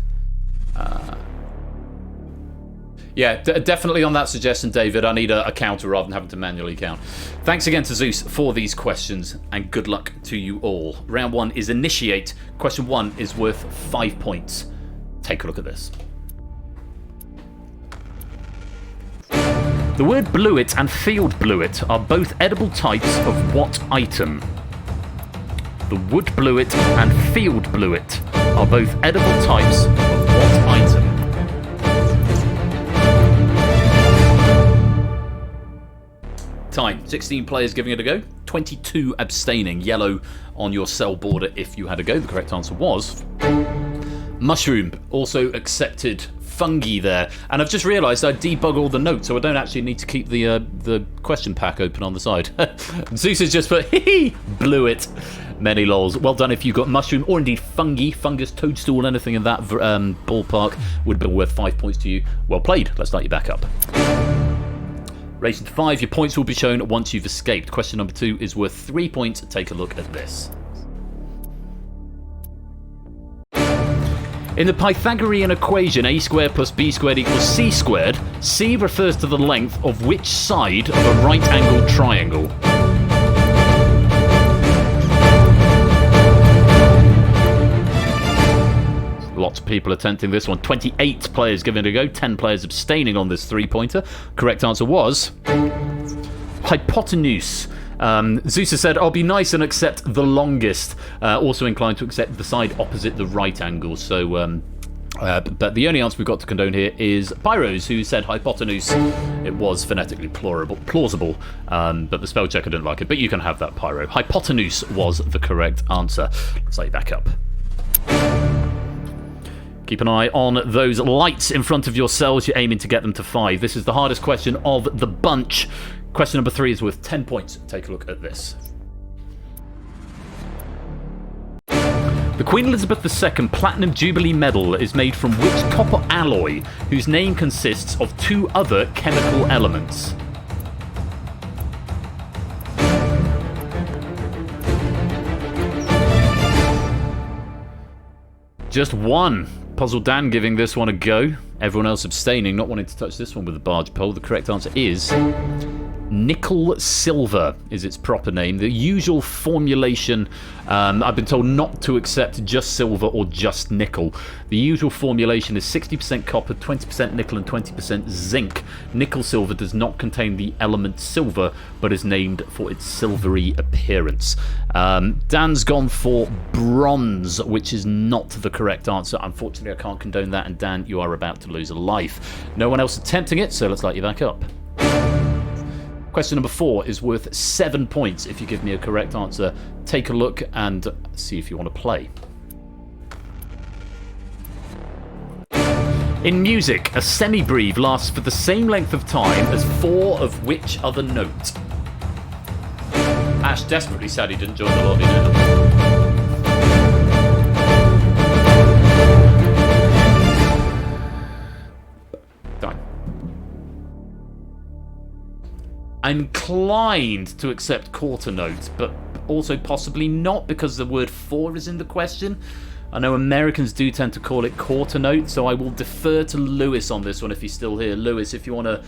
Yeah, definitely on that suggestion, David. I need a counter rather than having to manually count. Thanks again to Zeus for these questions, and good luck to you all. Round 1 is Initiate. Question 1 is worth 5 points. Take a look at this. The word bluet and field bluet are both edible types of what item? The wood bluet and field bluet are both edible types of what item? Time. 16 players giving it a go. 22 abstaining. Yellow on your cell border if you had a go. The correct answer was... mushroom. Also accepted fungi there. And I've just realised I debug all the notes, so I don't actually need to keep the question pack open on the side. Zeus has just put, hee, blew it. Many lols. Well done if you got mushroom, or indeed fungi, fungus, toadstool, anything in that ballpark would have been worth 5 points to you. Well played. Let's start you back up. Racing to 5, your points will be shown once you've escaped. Question number 2 is worth 3 points. Take a look at this. In the Pythagorean equation, a squared plus b squared equals c squared, c refers to the length of which side of a right-angled triangle? Lots of people attempting this one. 28 players giving it a go, 10 players abstaining on this three-pointer. Correct answer was... hypotenuse. Zeus has said, I'll be nice and accept the longest. Also inclined to accept the side opposite the right angle. So, but the only answer we've got to condone here is Pyros, who said hypotenuse. It was phonetically plausible, but the spell checker didn't like it. But you can have that, Pyro. Hypotenuse was the correct answer. Let's lay back up. Keep an eye on those lights in front of your cells. You're aiming to get them to 5. This is the hardest question of the bunch. Question number 3 is worth 10 points. Take a look at this. The Queen Elizabeth II Platinum Jubilee Medal is made from which copper alloy, whose name consists of 2 other chemical elements? Just one. Puzzle Dan giving this one a go. Everyone else abstaining, not wanting to touch this one with a barge pole. The correct answer is... nickel silver is its proper name. The usual formulation, I've been told not to accept just silver or just nickel. The usual formulation is 60% copper, 20% nickel and 20% zinc. Nickel silver does not contain the element silver, but is named for its silvery appearance. Dan's gone for bronze, which is not the correct answer. Unfortunately, I can't condone that, and Dan, you are about to lose a life. No one else attempting it, so let's light you back up. Question number 4 is worth 7 points if you give me a correct answer. Take a look and see if you want to play. In music, a semibreve lasts for the same length of time as 4 of which other note? Ash desperately sad he didn't join the lobby now. I'm inclined to accept quarter note, but also possibly not, because the word 4 is in the question. I know Americans do tend to call it quarter note, so I will defer to Lewis on this one if he's still here. Lewis, if you want to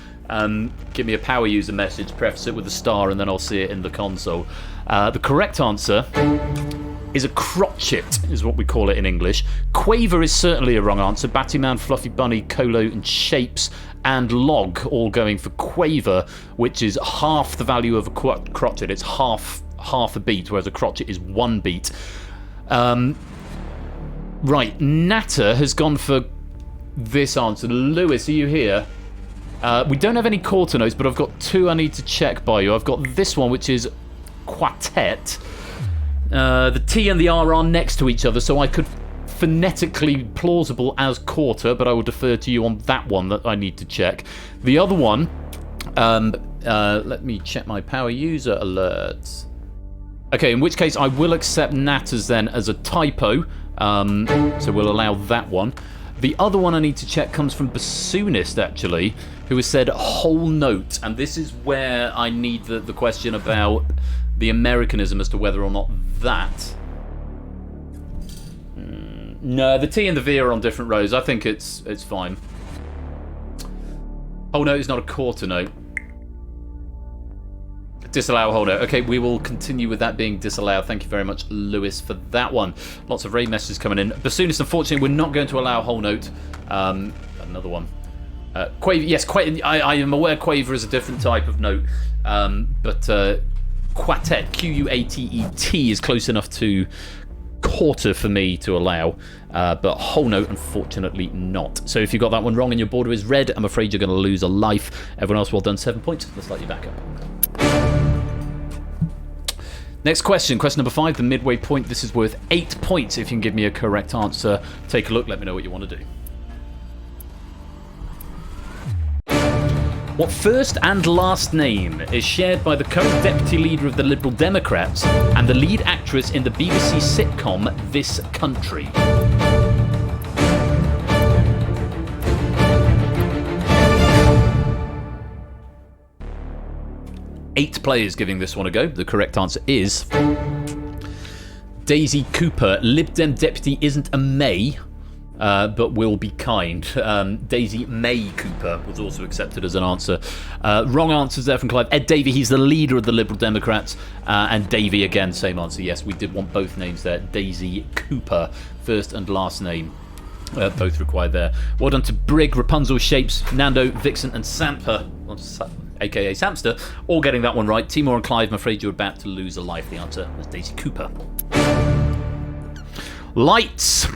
give me a power user message, preface it with a star, and then I'll see it in the console. The correct answer is a crotchet, is what we call it in English. Quaver is certainly a wrong answer. Battyman, Fluffy Bunny, Colo, and Shapes and Log all going for quaver, which is half the value of a crotchet. It's half a beat, whereas a crotchet is 1 beat. Right, Natter has gone for this answer. Lewis, are you here? We don't have any quarter notes, but I've got 2 I need to check by you. I've got this one, which is quartet. The T and the R are next to each other, so I could phonetically plausible as quarter, but I will defer to you on that one that I need to check. The other one, let me check my power user alerts. Okay, in which case I will accept Natters then as a typo, so we'll allow that one. The other one I need to check comes from Bassoonist, actually, who has said whole note. And this is where I need the question about the Americanism as to whether or not that... No, the T and the V are on different rows. I think it's fine. Whole note is not a quarter note. Disallow whole note. Okay, we will continue with that being disallowed. Thank you very much, Lewis, for that one. Lots of raid messages coming in. Bassoonist, unfortunately, we're not going to allow whole note. Another one. Quaver, yes, I am aware Quaver is a different type of note. But Quartet, Q-U-A-T-E-T, is close enough to quarter for me to allow, but whole note unfortunately not. So if you got that one wrong and your border is red, I'm afraid you're going to lose a life. Everyone else, well done, 7 points. Let's light you back up. Next question number 5, the midway point. This is worth 8 points if you can give me a correct answer. Take a look, let me know what you want to do. What first and last name is shared by the current deputy leader of the Liberal Democrats and the lead actress in the BBC sitcom This Country? Eight players giving this one a go. The correct answer is Daisy Cooper. Lib Dem deputy isn't a May, but will be kind. Daisy May Cooper was also accepted as an answer. Wrong answers there from Clive. Ed Davey, he's the leader of the Liberal Democrats. And Davey, again, same answer. Yes, we did want both names there. Daisy Cooper, first and last name. Both required there. Well done to Brig, Rapunzel, Shapes, Nando, Vixen, and Samper, aka Samster, all getting that one right. Timor and Clive, I'm afraid you're about to lose a life. The answer was Daisy Cooper. Lights.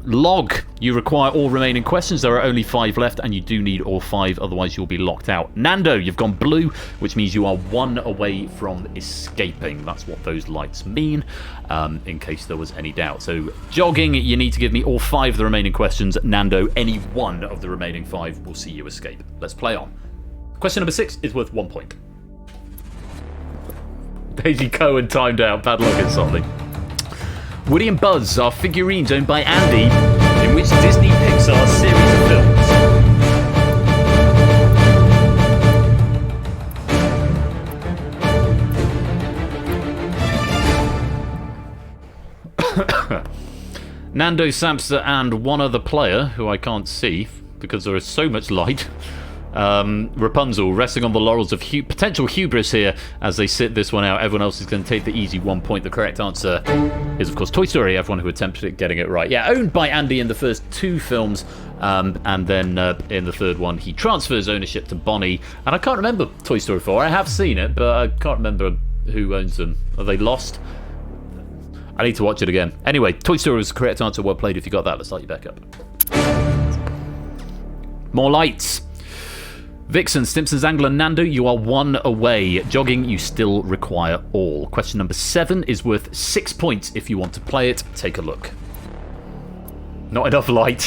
Log. You require all remaining questions. There are only 5 left, and you do need all 5, otherwise you'll be locked out. Nando, you've gone blue, which means you are 1 away from escaping. That's what those lights mean, in case there was any doubt. So, jogging, you need to give me all 5 of the remaining questions. Nando, any one of the remaining 5 will see you escape. Let's play on. Question number 6 is worth 1 point. Daisy Cohen timed out. Bad luck at something. Woody and Buzz are figurines owned by Andy in which Disney Pixar series of films? Nando, Samster, and one other player who I can't see because there is so much light. Rapunzel resting on the laurels of potential hubris here as they sit this one out. Everyone else is going to take the easy 1 point. The correct answer is, of course, Toy Story. Everyone who attempted it getting it right. Yeah, owned by Andy in the first 2 films, and then in the third one he transfers ownership to Bonnie. And I can't remember Toy Story 4. I have seen it, but I can't remember who owns them. Are they lost? I need to watch it again. Anyway, Toy Story was the correct answer. Well played if you got that. Let's light you back up. More lights. Vixen, Stimson, Zangler, Nando, you are 1 away. Jogging, you still require all. Question number 7 is worth 6 points if you want to play it. Take a look. Not enough light.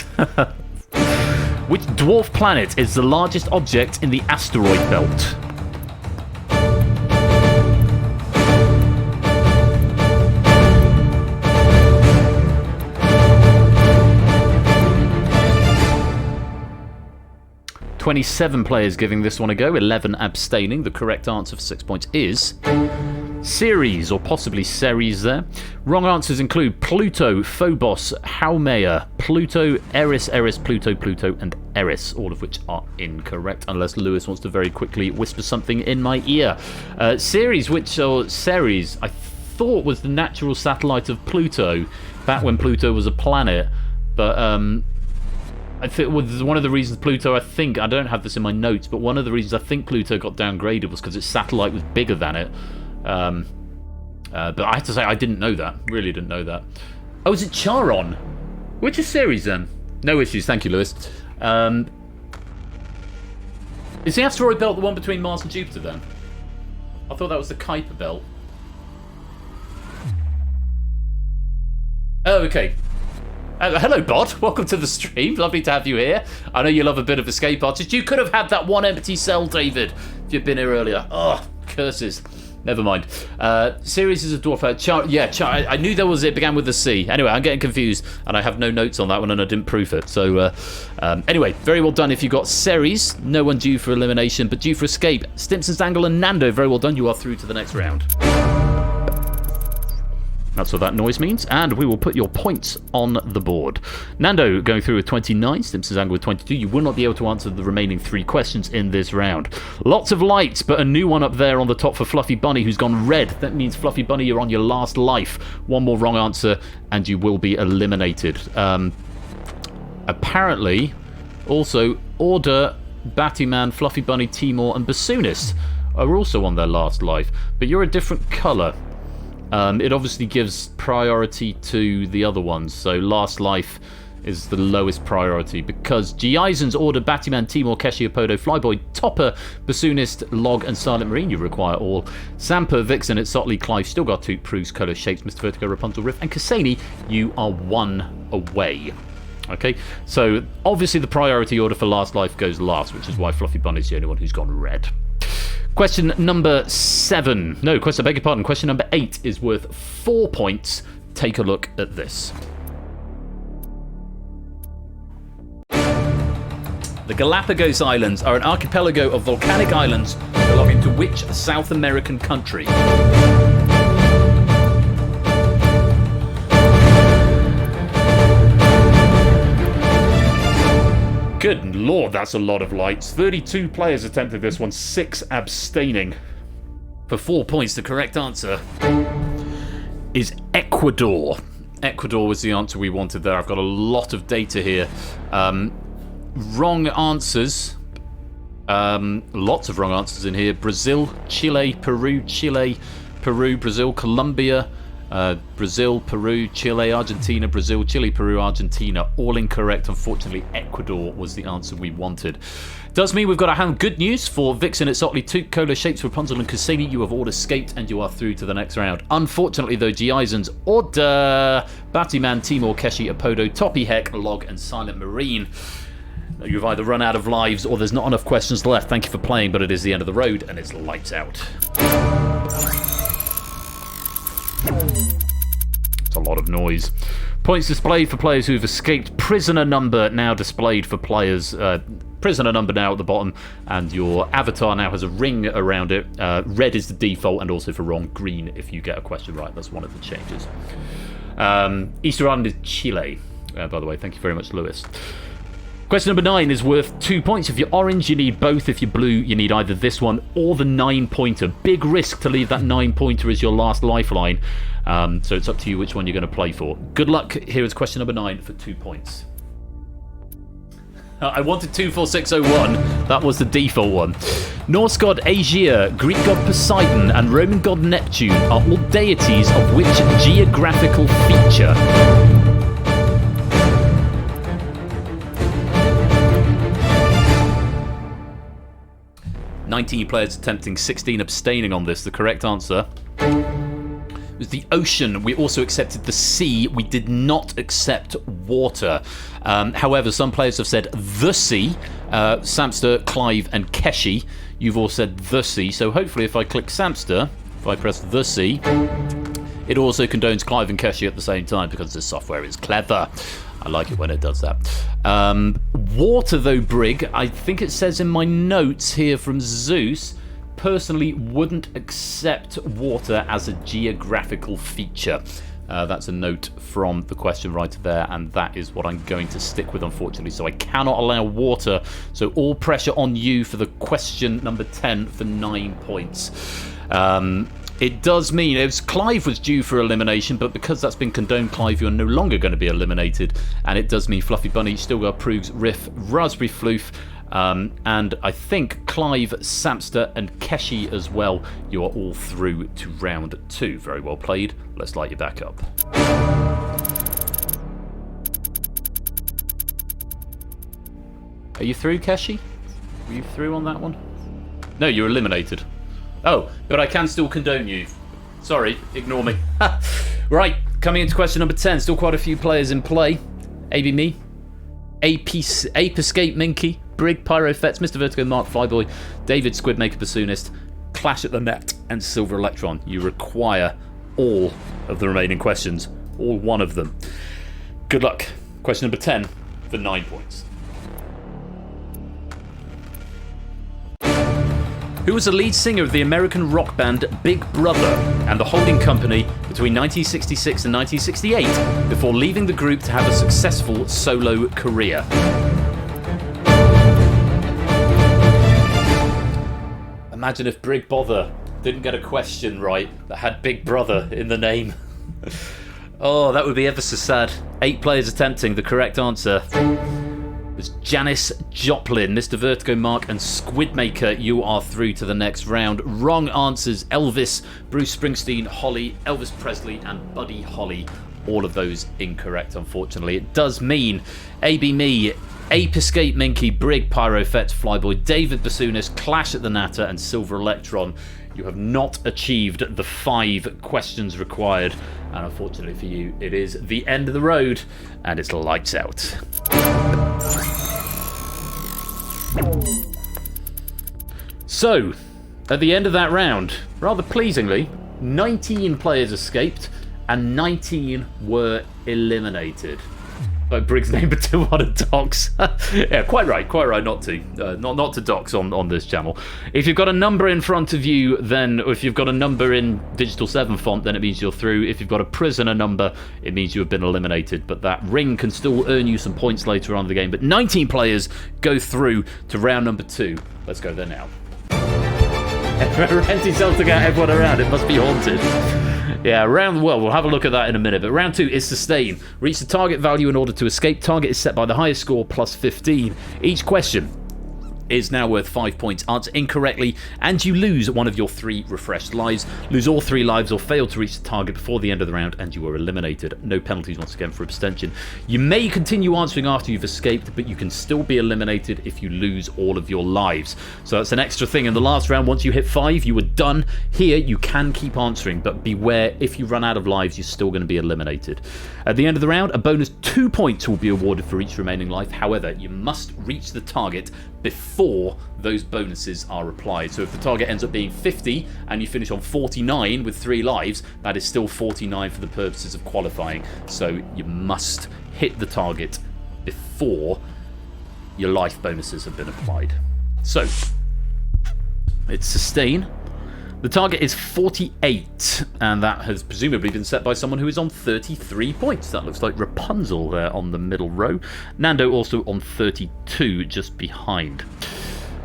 Which dwarf planet is the largest object in the asteroid belt? ...27 players giving this one a go, 11 abstaining. The correct answer for 6 points is... Ceres, or possibly Ceres there. Wrong answers include Pluto, Phobos, Haumea, Pluto, Eris, Pluto, and Eris, all of which are incorrect, unless Lewis wants to very quickly whisper something in my ear. Ceres, I thought was the natural satellite of Pluto, back when Pluto was a planet, but... I think one of the reasons Pluto, I don't have this in my notes, but one of the reasons I think Pluto got downgraded was because its satellite was bigger than it. But I have to say, I didn't know that. Really didn't know that. Oh, is it Charon? Which is Ceres then? No issues, thank you, Lewis. Is the asteroid belt the one between Mars and Jupiter then? I thought that was the Kuiper belt. Oh, okay. Hello, Bod. Welcome to the stream. Lovely to have you here. I know you love a bit of Escape Artist. You could have had that one empty cell, David, if you'd been here earlier. Oh, curses. Never mind. Series is a dwarf. I knew it began with a C. Anyway, I'm getting confused, and I have no notes on that one, and I didn't proof it. So, anyway, very well done if you got Ceres. No one due for elimination, but due for escape. Stimpson's Angle and Nando, very well done. You are through to the next round. That's what that noise means, and we will put your points on the board. Nando going through with 29, Stimpson's Angle with 22. You will not be able to answer the remaining 3 questions in this round. Lots of lights, but a new one up there on the top for Fluffy Bunny, who's gone red. That means, Fluffy Bunny, you're on your last life. One more wrong answer, and you will be eliminated. Apparently, also, Order, Battyman, Fluffy Bunny, Timor, and Bassoonist are also on their last life, but you're a different colour. It obviously gives priority to the other ones, so last life is the lowest priority because G. Eisen's Order, Battyman, Timor, Keshi, Apodo, Flyboy, Topper, Bassoonist, Log, and Silent Marine you require all. Samper, Vixen, Sotley, Clive, Stilgartoot, Proust, Colour, Shapes, Mr. Vertigo, Rapunzel, Riff, and Cassini, you are 1 away. Okay, so obviously the priority order for last life goes last, which is why Fluffy Bunny's the only one who's gone red. Question number 7. No, I beg your pardon. Question number 8 is worth 4 points. Take a look at this. The Galapagos Islands are an archipelago of volcanic islands belonging to which South American country? Good lord, that's a lot of lights. 32 players attempted this one, 6 abstaining. For 4 points, the correct answer is Ecuador. Ecuador was the answer we wanted there. I've got a lot of data here. Wrong answers. Lots of wrong answers in here. Brazil, Chile, Peru, Brazil, Colombia, Brazil, Peru, Chile, Argentina, Brazil, Chile, Peru, Argentina. All incorrect. Unfortunately, Ecuador was the answer we wanted. Does mean we've got to have good news for Vixen, Sotley, Toot, Cola, Shapes, Rapunzel, and Cassini. You have all escaped and you are through to the next round. Unfortunately, though, G. Eisen's Order, Battyman, Timor, Keshi, Apodo, Toppy, Heck, Log, and Silent Marine. You've either run out of lives or there's not enough questions left. Thank you for playing, but it is the end of the road and it's lights out. It's a lot of noise. Points displayed for players who have escaped. Prisoner number now displayed for players. Prisoner number now at the bottom, and your avatar now has a ring around it. Red is the default, and also for wrong, green if you get a question right. That's one of the changes. Easter Island is Chile, by the way. Thank you very much, Lewis. Question number 9 is worth 2 points. If you're orange, you need both. If you're blue, you need either this one or the 9-pointer. Big risk to leave that 9-pointer as your last lifeline. So it's up to you which one you're going to play for. Good luck. Here is question number 9 for 2 points. I wanted 24601. That was the default one. Norse god Aegir, Greek god Poseidon, and Roman god Neptune are all deities of which geographical feature? 19 players attempting, 16 abstaining on this. The correct answer was the ocean. We also accepted the sea. We did not accept water. However, some players have said the sea. Samster, Clive, and Keshi. You've all said the sea. So hopefully if I click Samster, if I press the sea, it also condones Clive and Keshi at the same time because the software is clever. I like it when it does that. Water, though, Brig, I think it says in my notes here from Zeus, personally wouldn't accept water as a geographical feature. That's a note from the question writer there, and that is what I'm going to stick with, unfortunately. So I cannot allow water. So all pressure on you for the question number 10 for 9 points. It does mean Clive was due for elimination, but because that's been condoned, Clive, you're no longer going to be eliminated. And it does mean Fluffy Bunny, Stilgar, Proogs, Riff, Raspberry Floof, and I think Clive, Samster, and Keshi as well. You are all through to round 2. Very well played. Let's light you back up. Are you through, Keshi? Were you through on that one? No, you're eliminated. Oh, but I can still condone you. Sorry, ignore me. Right, coming into question number 10. Still quite a few players in play. AB Me, Ape Escape Minky, Brig, Pyro Fets, Mr. Vertigo, Mark Flyboy, David Squidmaker Bassoonist, Clash at the Net. and Silver Electron. You require all of the remaining questions. All 1 of them. Good luck. Question number 10 for 9 points. Who was the lead singer of the American rock band Big Brother and the holding company between 1966 and 1968 before leaving the group to have a successful solo career? Imagine if Big Brother didn't get a question right that had Big Brother in the name. Oh, that would be ever so sad. 8 players attempting. The correct answer was Janis Joplin. Mr. Vertigo, Mark and Squidmaker, you are through to the next round. Wrong answers: Elvis, Bruce Springsteen, Holly, Elvis Presley and Buddy Holly. All of those incorrect, unfortunately. It does mean AB Me, Ape Escape Minky, Brig, Pyrofet, Flyboy, David Bassoonist, Clash at the Natter and Silver Electron. You have not achieved the 5 questions required, and unfortunately for you, it is the end of the road, and it's lights out. So, at the end of that round, rather pleasingly, 19 players escaped, and 19 were eliminated. Like Briggs named 200 docs. Yeah, quite right not to. Not to docs on this channel. If you've got a number in front of you, then, or if you've got a number in Digital 7 font, then it means you're through. If you've got a prisoner number, it means you have been eliminated. But that ring can still earn you some points later on in the game. But 19 players go through to round number 2. Let's go there now. Rent yourself to get everyone around. It must be haunted. Yeah, we'll have a look at that in a minute. But round 2 is sustain. Reach the target value in order to escape. Target is set by the highest score plus 15. Each question is now worth 5 points. Answer incorrectly and you lose one of your 3 refreshed lives. Lose all 3 lives or fail to reach the target before the end of the round and you are eliminated. No penalties once again for abstention. You may continue answering after you've escaped, but you can still be eliminated if you lose all of your lives. So that's an extra thing in the last round. Once you hit 5, you were done. Here you can keep answering, but beware, if you run out of lives, you're still going to be eliminated. At the end of the round, a bonus 2 points will be awarded for each remaining life. However, you must reach the target before those bonuses are applied. So if the target ends up being 50 and you finish on 49 with 3 lives, that is still 49 for the purposes of qualifying. So you must hit the target before your life bonuses have been applied. So it's sustain. The target is 48, and that has presumably been set by someone who is on 33 points. That looks like Rapunzel there on the middle row. Nando also on 32, just behind.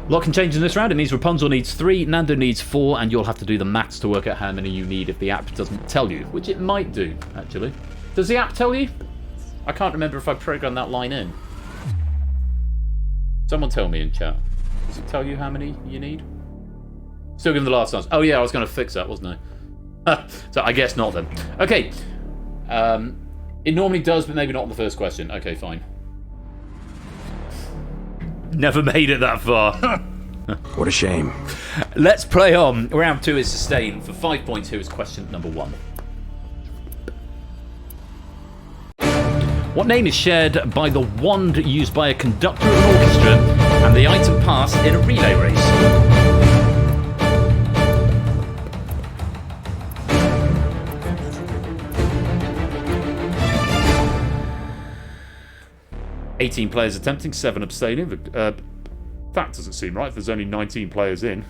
A lot can change in this round. It means Rapunzel needs 3, Nando needs 4, and you'll have to do the maths to work out how many you need if the app doesn't tell you, which it might do, actually. Does the app tell you? I can't remember if I programmed that line in. Someone tell me in chat. Does it tell you how many you need? Still giving the last answer. Oh yeah, I was going to fix that, wasn't I? So I guess not then. Okay. It normally does, but maybe not on the first question. Okay, fine. Never made it that far. What a shame. Let's play on. Round 2 is sustain. For 5 points, here is question number 1. What name is shared by the wand used by a conductor of an orchestra and the item passed in a relay race? 18 players attempting, 7 abstaining. That doesn't seem right if there's only 19 players in.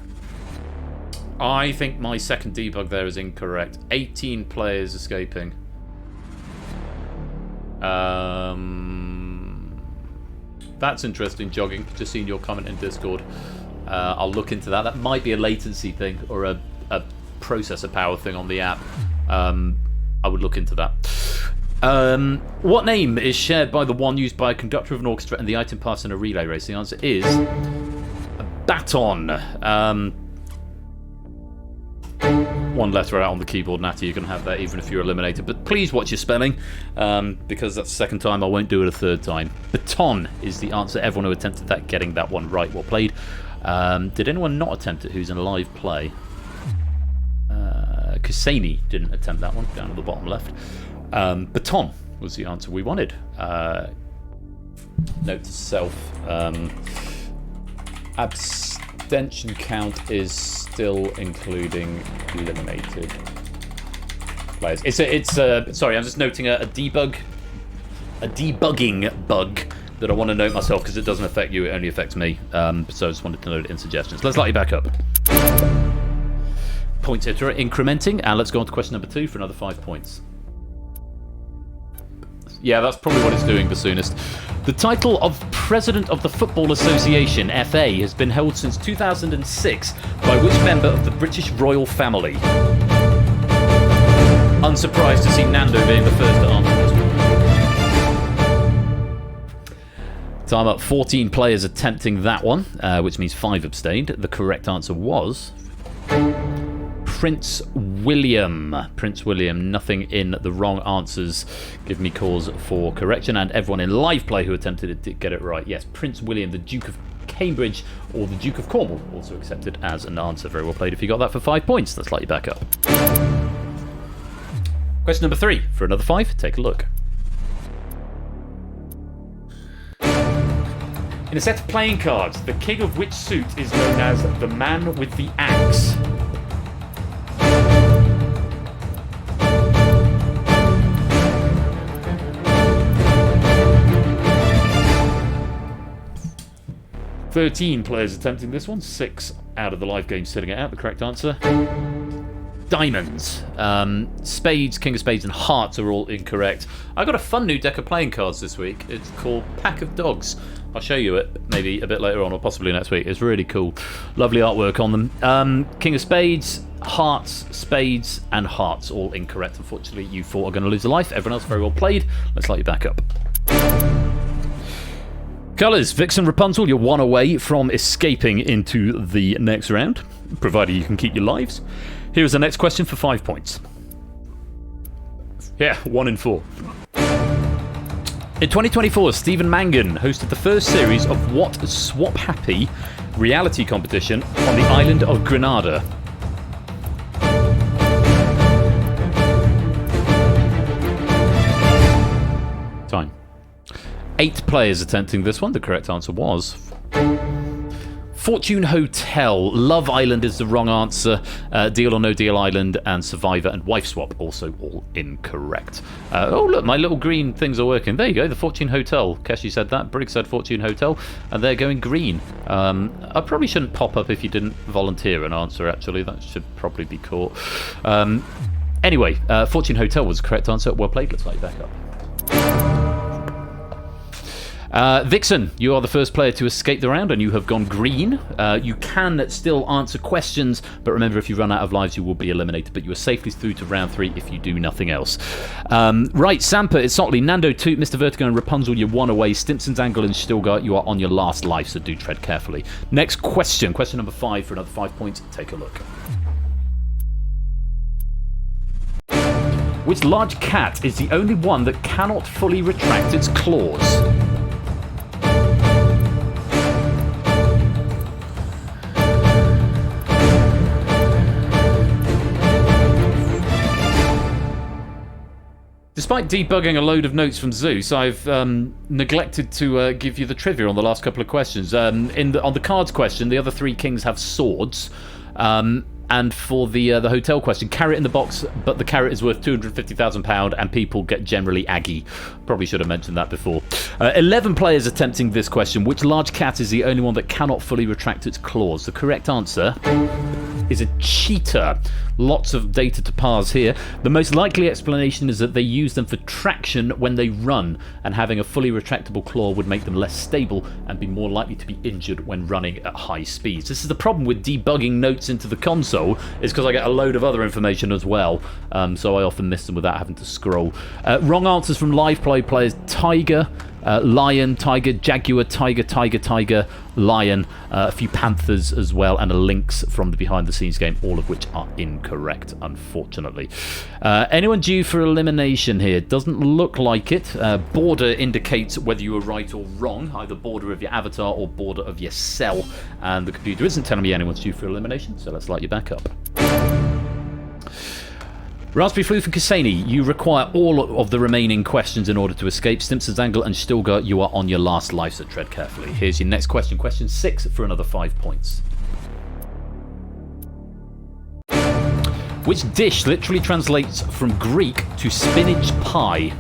I think my second debug there is incorrect. 18 players escaping. That's interesting, Jogging. Just seen your comment in Discord. I'll look into that. That might be a latency thing or a processor power thing on the app. I would look into that. What name is shared by the one used by a conductor of an orchestra and the item passed in a relay race? The answer is a baton. One letter out on the keyboard, Natty. You can have that even if you're eliminated. But please watch your spelling, because that's the second time. I won't do it a third time. Baton is the answer. Everyone who attempted that getting that one right. Well played. Did anyone not attempt it who's in a live play? Kusani didn't attempt that one, down at the bottom left. Baton was the answer we wanted. Note to self. redemption count is still including eliminated players. Sorry, I'm just noting a debugging bug that I want to note myself because it doesn't affect you, it only affects me. So I just wanted to note it in suggestions. Let's light you back up. Points incrementing, and let's go on to question number 2 for another 5 points. Yeah, that's probably what it's doing, Bassoonist. The title of President of the Football Association, FA, has been held since 2006 by which member of the British royal family? Unsurprised to see Nando being the first to answer this one. Time up. 14 players attempting that one, which means 5 abstained. The correct answer was Prince William. Prince William. Nothing in the wrong answers. Give me cause for correction. And everyone in live play who attempted it did get it right. Yes, Prince William, the Duke of Cambridge or the Duke of Cornwall, also accepted as an answer. Very well played if you got that for 5 points. Let's light you back up. Question number 3 for another 5. Take a look. In a set of playing cards, the king of which suit is known as the man with the axe? "13 players attempting this one, 6 out of the live game sitting it out. The correct answer: diamonds. Spades, king of spades, and hearts are all incorrect. I got a fun new deck of playing cards this week. It's called Pack of Dogs. I'll show you it maybe a bit later on, or possibly next week. It's really cool. Lovely artwork on them. King of spades, hearts, spades, and hearts all incorrect. Unfortunately, you 4 are going to lose a life. Everyone else very well played. Let's light you back up. Colours, Vixen, Rapunzel, you're 1 away from escaping into the next round, provided you can keep your lives. Here is the next question for 5 points. Yeah, 1 in 4. In 2024, Stephen Mangan hosted the first series of what Swap Happy reality competition on the island of Grenada? Time. 8 players attempting this one. The correct answer was Fortune Hotel. Love Island is the wrong answer. Deal or No Deal Island and Survivor and Wife Swap also all incorrect. Oh look, my little green things are working. There you go, the Fortune Hotel. Keshi said that, Briggs said Fortune Hotel, and they're going green. I probably shouldn't pop up if you didn't volunteer an answer, actually. That should probably be caught. Anyway, Fortune Hotel was the correct answer. Well played, let's light you back up. Vixen, you are the first player to escape the round and you have gone green. You can still answer questions, but remember, if you run out of lives you will be eliminated, but you are safely through to round 3 if you do nothing else. Right, Sampa, it's Sotley, Nando, Toot, Mr. Vertigo and Rapunzel, you're 1 away. Stimpson's Angle and Stilgar, you are on your last life, so do tread carefully. Next question, question number 5 for another 5 points. Take a look. Which large cat is the only one that cannot fully retract its claws? Despite debugging a load of notes from Zeus, I've neglected to give you the trivia on the last couple of questions. On the cards question, the other 3 kings have swords. And for the hotel question, carrot in the box, but the carrot is worth £250,000 and people get generally aggy. Probably should have mentioned that before. 11 players attempting this question. Which large cat is the only one that cannot fully retract its claws? The correct answer is a cheetah. Lots of data to parse here. The most likely explanation is that they use them for traction when they run, and having a fully retractable claw would make them less stable and be more likely to be injured when running at high speeds. This is the problem with debugging notes into the console, is because I get a load of other information as well, so I often miss them without having to scroll. Wrong answers from live play players: tiger, lion, tiger, jaguar, tiger, lion, a few panthers as well, and a lynx from the behind the scenes game, all of which are incorrect, unfortunately. Anyone due for elimination here? Doesn't look like it. Border indicates whether you were right or wrong, either border of your avatar or border of your cell, and the computer isn't telling me anyone's due for elimination, so let's light you back up. Raspberry Floof and Cassini, you require all of the remaining questions in order to escape. Stimpson's Angle and Stilgar, you are on your last life, so tread carefully. Here's your next question, question 6 for another 5 points. Which dish literally translates from Greek to spinach pie?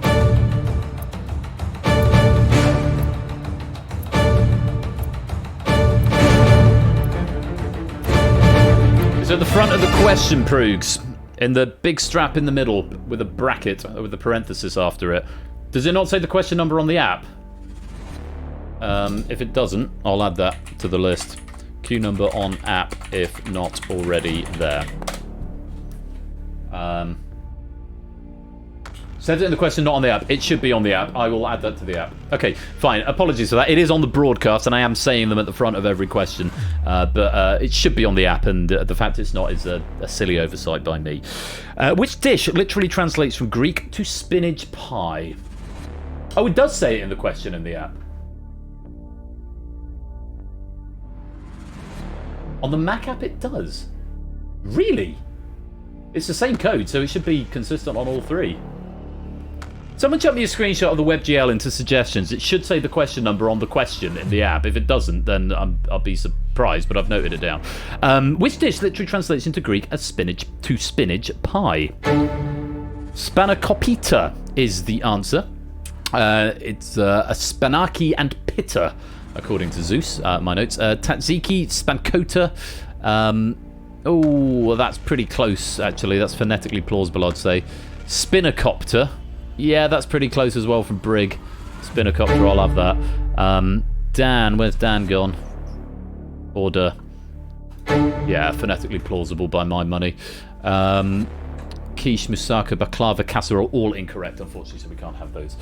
It's at the front of the question, Proogs. In the big strap in the middle with a bracket with a parenthesis after it. Does it not say the question number on the app? If it doesn't, I'll add that to the list. Q number on app if not already there. Says it in the question, not on the app. It should be on the app. I will add that to the app. Okay, fine. Apologies for that. It is on the broadcast, and I am saying them at the front of every question. But it should be on the app, and the fact it's not is a silly oversight by me. Which dish literally translates from Greek to spinach pie? Oh, it does say it in the question in the app. On the Mac app, it does. Really? It's the same code, so it should be consistent on all three. Someone chuck me a screenshot of the WebGL into suggestions. It should say the question number on the question in the app. If it doesn't, then I'll be surprised, but I've noted it down. Which dish literally translates into Greek as spinach pie? Spanakopita is the answer. It's a spanaki and pitta, according to Zeus, my notes. Tatziki, spankota. Oh, that's pretty close, actually. That's phonetically plausible, I'd say. Spinacopter. Yeah, that's pretty close as well from Brig. Spinacopter, I'll have that. Dan, where's Dan gone? Order. Yeah, phonetically plausible by my money. Quiche, moussaka, baklava, casserole, all incorrect, unfortunately, so we can't have those.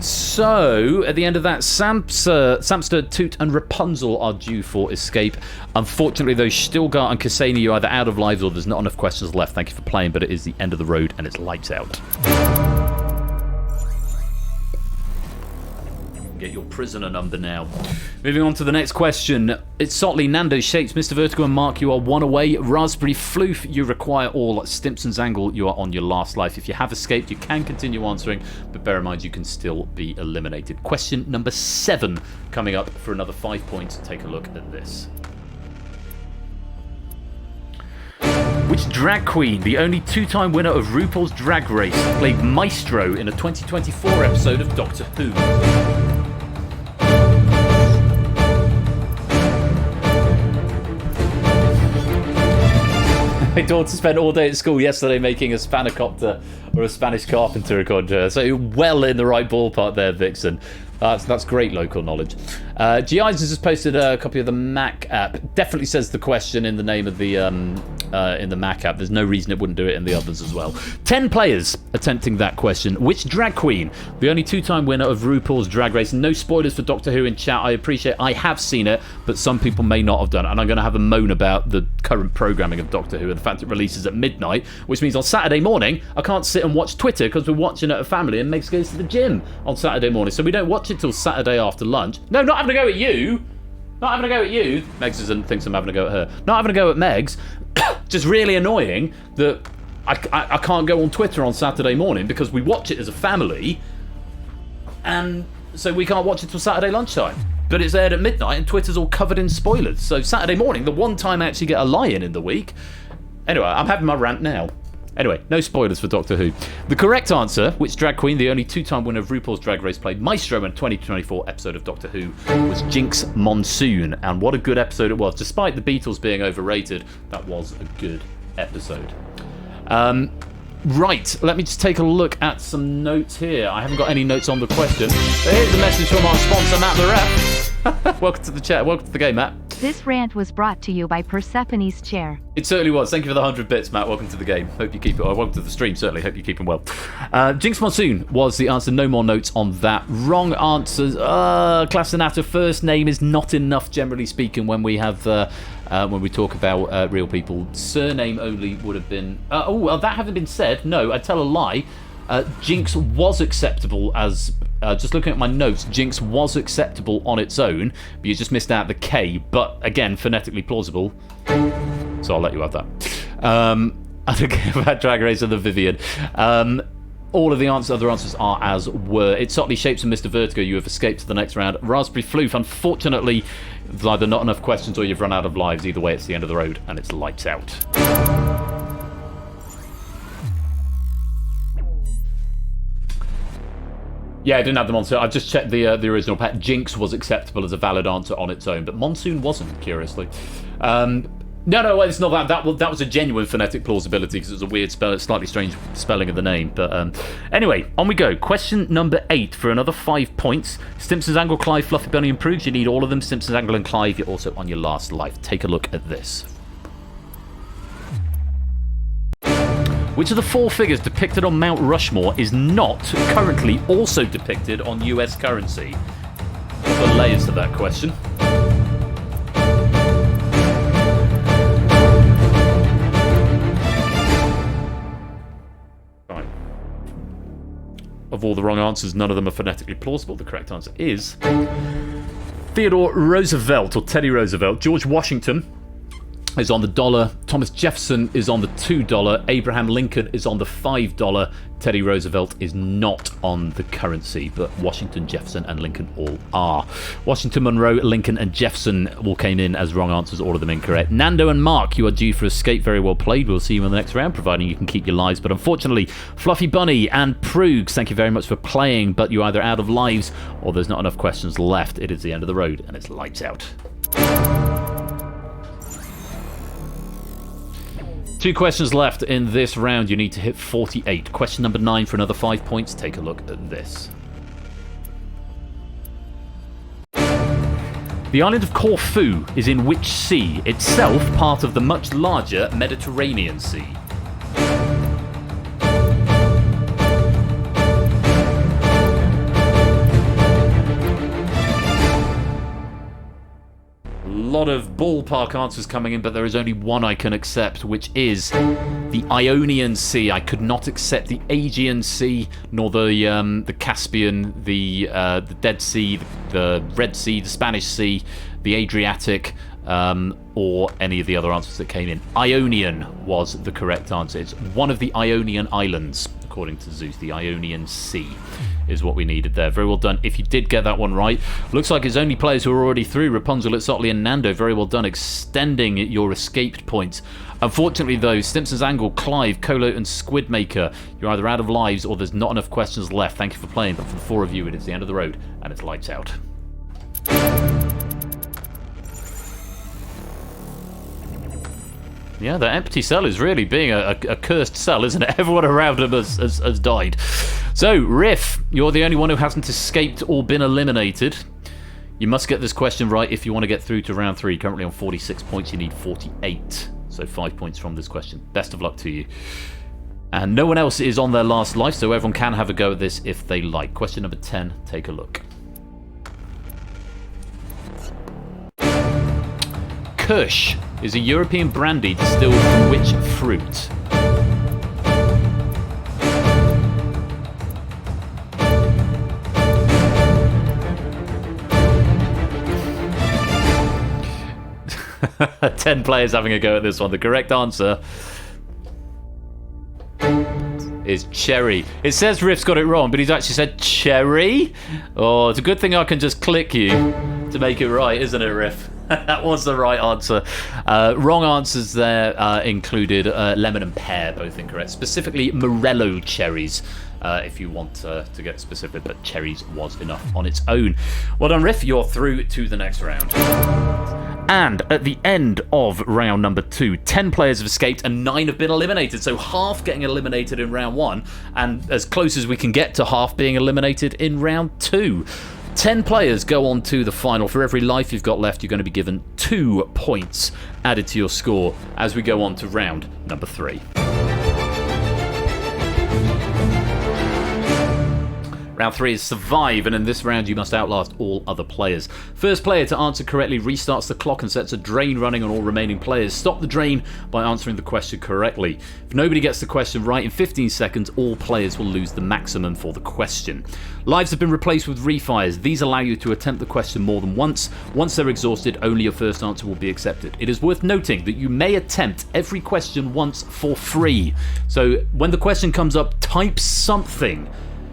So, at the end of that, Samster, Toot, and Rapunzel are due for escape. Unfortunately, though, Stilgar and Ksenia, you're either out of lives or there's not enough questions left. Thank you for playing, but it is the end of the road and it's lights out. Get your prisoner number now. Moving on to the next question. It's Sotley, Nando, Shapes, Mr. Vertigo, and Mark, you are one away. Raspberry Floof, you require all. Stimpson's Angle, you are on your last life. If you have escaped, you can continue answering, but bear in mind you can still be eliminated. Question number 7 coming up for another 5 points. Take a look at this. Which drag queen, the only 2-time winner of RuPaul's Drag Race, played Maestro in a 2024 episode of Doctor Who? My daughter spent all day at school yesterday making a spanakopter or a Spanish carpenter, according to her. So well in the right ballpark there, Vixen. That's great local knowledge. G.I.'s has just posted a copy of the Mac app. Definitely says the question in the name of the in the Mac app. There's no reason it wouldn't do it in the others as well. 10 players attempting that question. Which drag queen, the only 2-time winner of RuPaul's Drag Race? No spoilers for Doctor Who in chat. I appreciate I have seen it, but some people may not have done it. And I'm going to have a moan about the current programming of Doctor Who and the fact it releases at midnight, which means on Saturday morning I can't sit and watch Twitter because we're watching it at a family and Megs goes to the gym on Saturday morning. So we don't watch it till Saturday after lunch. No, not having a go at you. Not having a go at you. Megs thinks I'm having a go at her. Not having a go at Megs. Just really annoying that I can't go on Twitter on Saturday morning because we watch it as a family, and so we can't watch it till Saturday lunchtime. But it's aired at midnight and Twitter's all covered in spoilers. So Saturday morning, the one time I actually get a lie in the week. Anyway, I'm having my rant now. Anyway, no spoilers for Doctor Who. The correct answer, which drag queen, the only 2-time winner of RuPaul's Drag Race, played Maestro in a 2024 episode of Doctor Who, was Jinx Monsoon. And what a good episode it was. Despite the Beatles being overrated, that was a good episode. Right, let me just take a look at some notes here. I haven't got any notes on the question. But here's a message from our sponsor, Matt the Rep. Welcome to the chat. Welcome to the game, Matt. This rant was brought to you by Persephone's chair. It certainly was. Thank you for the 100 bits, Matt. Welcome to the game. Hope you keep it. Welcome to the stream, certainly. Hope you're keeping well. Jinx Monsoon was the answer. No more notes on that. Wrong answers. Class Sonata, first name is not enough, generally speaking, when we have when we talk about real people. Surname only would have been... that having been said, no, I tell a lie. Jinx was acceptable as... just looking at my notes, Jinx was acceptable on its own, but you just missed out the K. But again, phonetically plausible. So I'll let you have that. I don't care about Drag Race or the Vivian. all of the other answers are as were. It's Sotley Shapes and Mr. Vertigo. You have escaped to the next round. Raspberry Floof, unfortunately, there's either not enough questions or you've run out of lives. Either way, it's the end of the road, and it's lights out. Yeah, I didn't have the Monsoon. I've just checked the original pack. Jinx was acceptable as a valid answer on its own, but Monsoon wasn't, curiously. No, it's not that. That was a genuine phonetic plausibility because it was a weird slightly strange spelling of the name. But anyway, on we go. Question number 8 for another 5 points. Stimpson's Angle, Clive, Fluffy Bunny and Prudes. You need all of them. Stimpson's Angle and Clive, you're also on your last life. Take a look at this. Which of the 4 figures depicted on Mount Rushmore is not currently also depicted on US currency? The layers to that question. Right. Of all the wrong answers, none of them are phonetically plausible. The correct answer is Theodore Roosevelt, or Teddy Roosevelt. George Washington is on the $1. Thomas Jefferson is on the $2. Abraham Lincoln is on the $5. Teddy Roosevelt is not on the currency, but Washington, Jefferson, and Lincoln all are. Washington, Monroe, Lincoln, and Jefferson all came in as wrong answers, all of them incorrect. Nando and Mark, you are due for escape. Very well played. We'll see you in the next round, providing you can keep your lives. But unfortunately, Fluffy Bunny and Prugs, thank you very much for playing, but you're either out of lives or there's not enough questions left. It is the end of the road, and it's lights out. 2 questions left in this round. You need to hit 48. Question number 9 for another 5 points. Take a look at this. The island of Corfu is in which sea? Itself part of the much larger Mediterranean Sea. A lot of ballpark answers coming in, but there is only one I can accept, which is the Ionian Sea. I could not accept the Aegean Sea, nor the Caspian, the Dead Sea, the Red Sea, the Spanish Sea, the Adriatic, or any of the other answers that came in. Ionian was the correct answer. It's one of the Ionian Islands, according to Zeus. The Ionian Sea is what we needed there. Very well done. If you did get that one right, looks like it's only players who are already through. Rapunzel, Sotley, and Nando. Very well done, extending your escaped points. Unfortunately, though, Stimpson's Angle, Clive, Colo, and Squidmaker, you're either out of lives or there's not enough questions left. Thank you for playing, but for the 4 of you, it is the end of the road, and it's lights out. Yeah, the empty cell is really being a cursed cell, isn't it? Everyone around him has died. So, Riff, you're the only one who hasn't escaped or been eliminated. You must get this question right if you want to get through to round 3. Currently on 46 points, you need 48. So 5 points from this question. Best of luck to you. And no one else is on their last life, so everyone can have a go at this if they like. Question number 10, take a look. Kirsch is a European brandy distilled from which fruit? Ten players having a go at this one. The correct answer is cherry. It says Riff's got it wrong, but he's actually said cherry. Oh, it's a good thing I can just click you to make it right, isn't it, Riff? That was the right answer. Wrong answers there included lemon and pear, both incorrect. Specifically, Morello cherries, if you want to get specific, but cherries was enough on its own. Well done, Riff. You're through to the next round. And at the end of round number 2, 10 players have escaped and 9 have been eliminated. So half getting eliminated in round 1, and as close as we can get to half being eliminated in round 2. 10 players go on to the final. For every life you've got left, you're going to be given 2 points added to your score as we go on to round number 3. Round 3 is Survive, and in this round you must outlast all other players. First player to answer correctly restarts the clock and sets a drain running on all remaining players. Stop the drain by answering the question correctly. If nobody gets the question right in 15 seconds, all players will lose the maximum for the question. Lives have been replaced with refires. These allow you to attempt the question more than once. Once they're exhausted, only your first answer will be accepted. It is worth noting that you may attempt every question once for free. So when the question comes up, type something.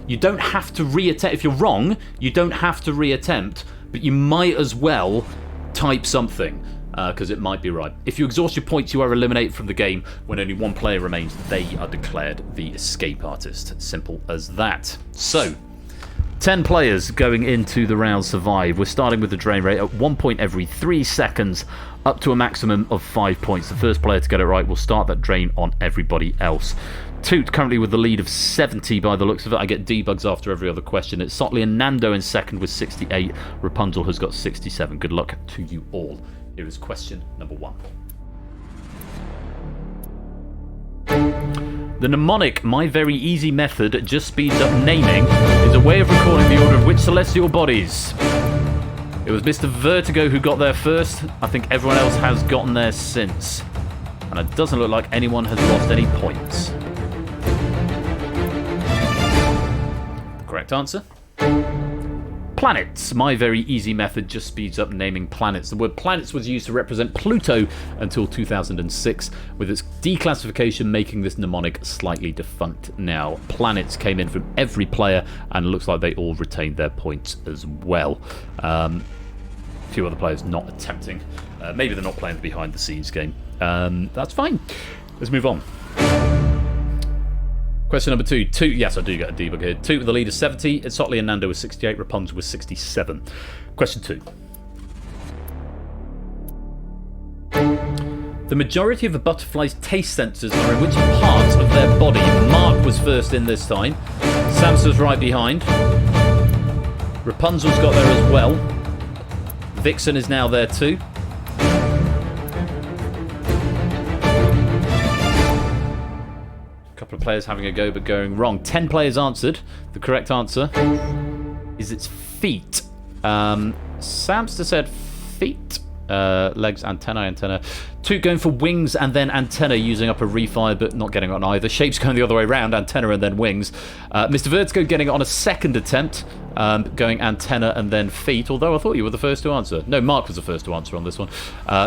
You don't have to reattempt. If you're wrong, you don't have to reattempt, but you might as well type something, because it might be right. If you exhaust your points, you are eliminated from the game. When only one player remains, they are declared the escape artist. Simple as that. So, 10 players going into the round Survive. We're starting with the drain rate at 1 point every 3 seconds, up to a maximum of 5 points. The first player to get it right will start that drain on everybody else. Toot currently with the lead of 70 by the looks of it. I get debugs after every other question. It's Sotley and Nando in second with 68. Rapunzel has got 67. Good luck to you all. Here is question number 1. The mnemonic My Very Easy Method just speeds up naming is a way of recording the order of which celestial bodies. It was Mr. Vertigo who got there first. I think everyone else has gotten there since. And it doesn't look like anyone has lost any points. The correct answer? Planets. My Very Easy Method just speeds up naming planets. The word planets was used to represent Pluto until 2006, with its declassification making this mnemonic slightly defunct now. Planets came in from every player, and it looks like they all retained their points as well. A few other players not attempting. Maybe they're not playing the behind the scenes game. That's fine. Let's move on. Question number 2. Toot, yes, I do get a debug here. Toot with the lead of 70. It's Sotley and Nando with 68. Rapunzel with 67. Question 2. The majority of a butterfly's taste sensors are in which parts of their body? Mark was first in this time. Samsa's right behind. Rapunzel's got there as well. Vixen is now there too. Couple of players having a go but going wrong. 10 players answered. The correct answer is its feet. Samster said feet. Legs, antenna. Toot going for wings and then antenna, using up a refire but not getting it on either. Shape's going the other way around, antenna and then wings. Mr. Vertigo getting it on a second attempt, going antenna and then feet, although I thought you were the first to answer. No, Mark was the first to answer on this one.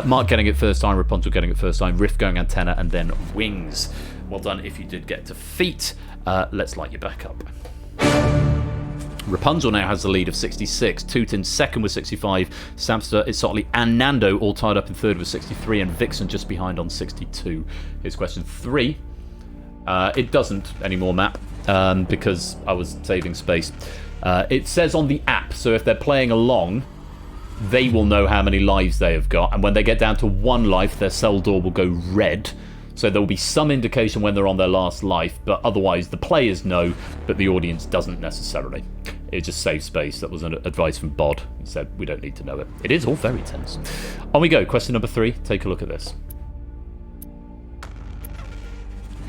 Mark getting it first time, Rapunzel getting it first time, Riff going antenna and then wings. Well done if you did get to feet. Let's light you back up. Rapunzel now has the lead of 66. Toot in second with 65. Samster, Sotley and Nando all tied up in third with 63. And Vixen just behind on 62. Here's question 3. It doesn't anymore, map, because I was saving space. It says on the app, so if they're playing along, they will know how many lives they have got. And when they get down to 1 life, their cell door will go red. So there will be some indication when they're on their last life, but otherwise the players know, but the audience doesn't necessarily. It just saves space. That was an advice from Bod. He said we don't need to know it. It is all very tense. On we go. Question number 3. Take a look at this.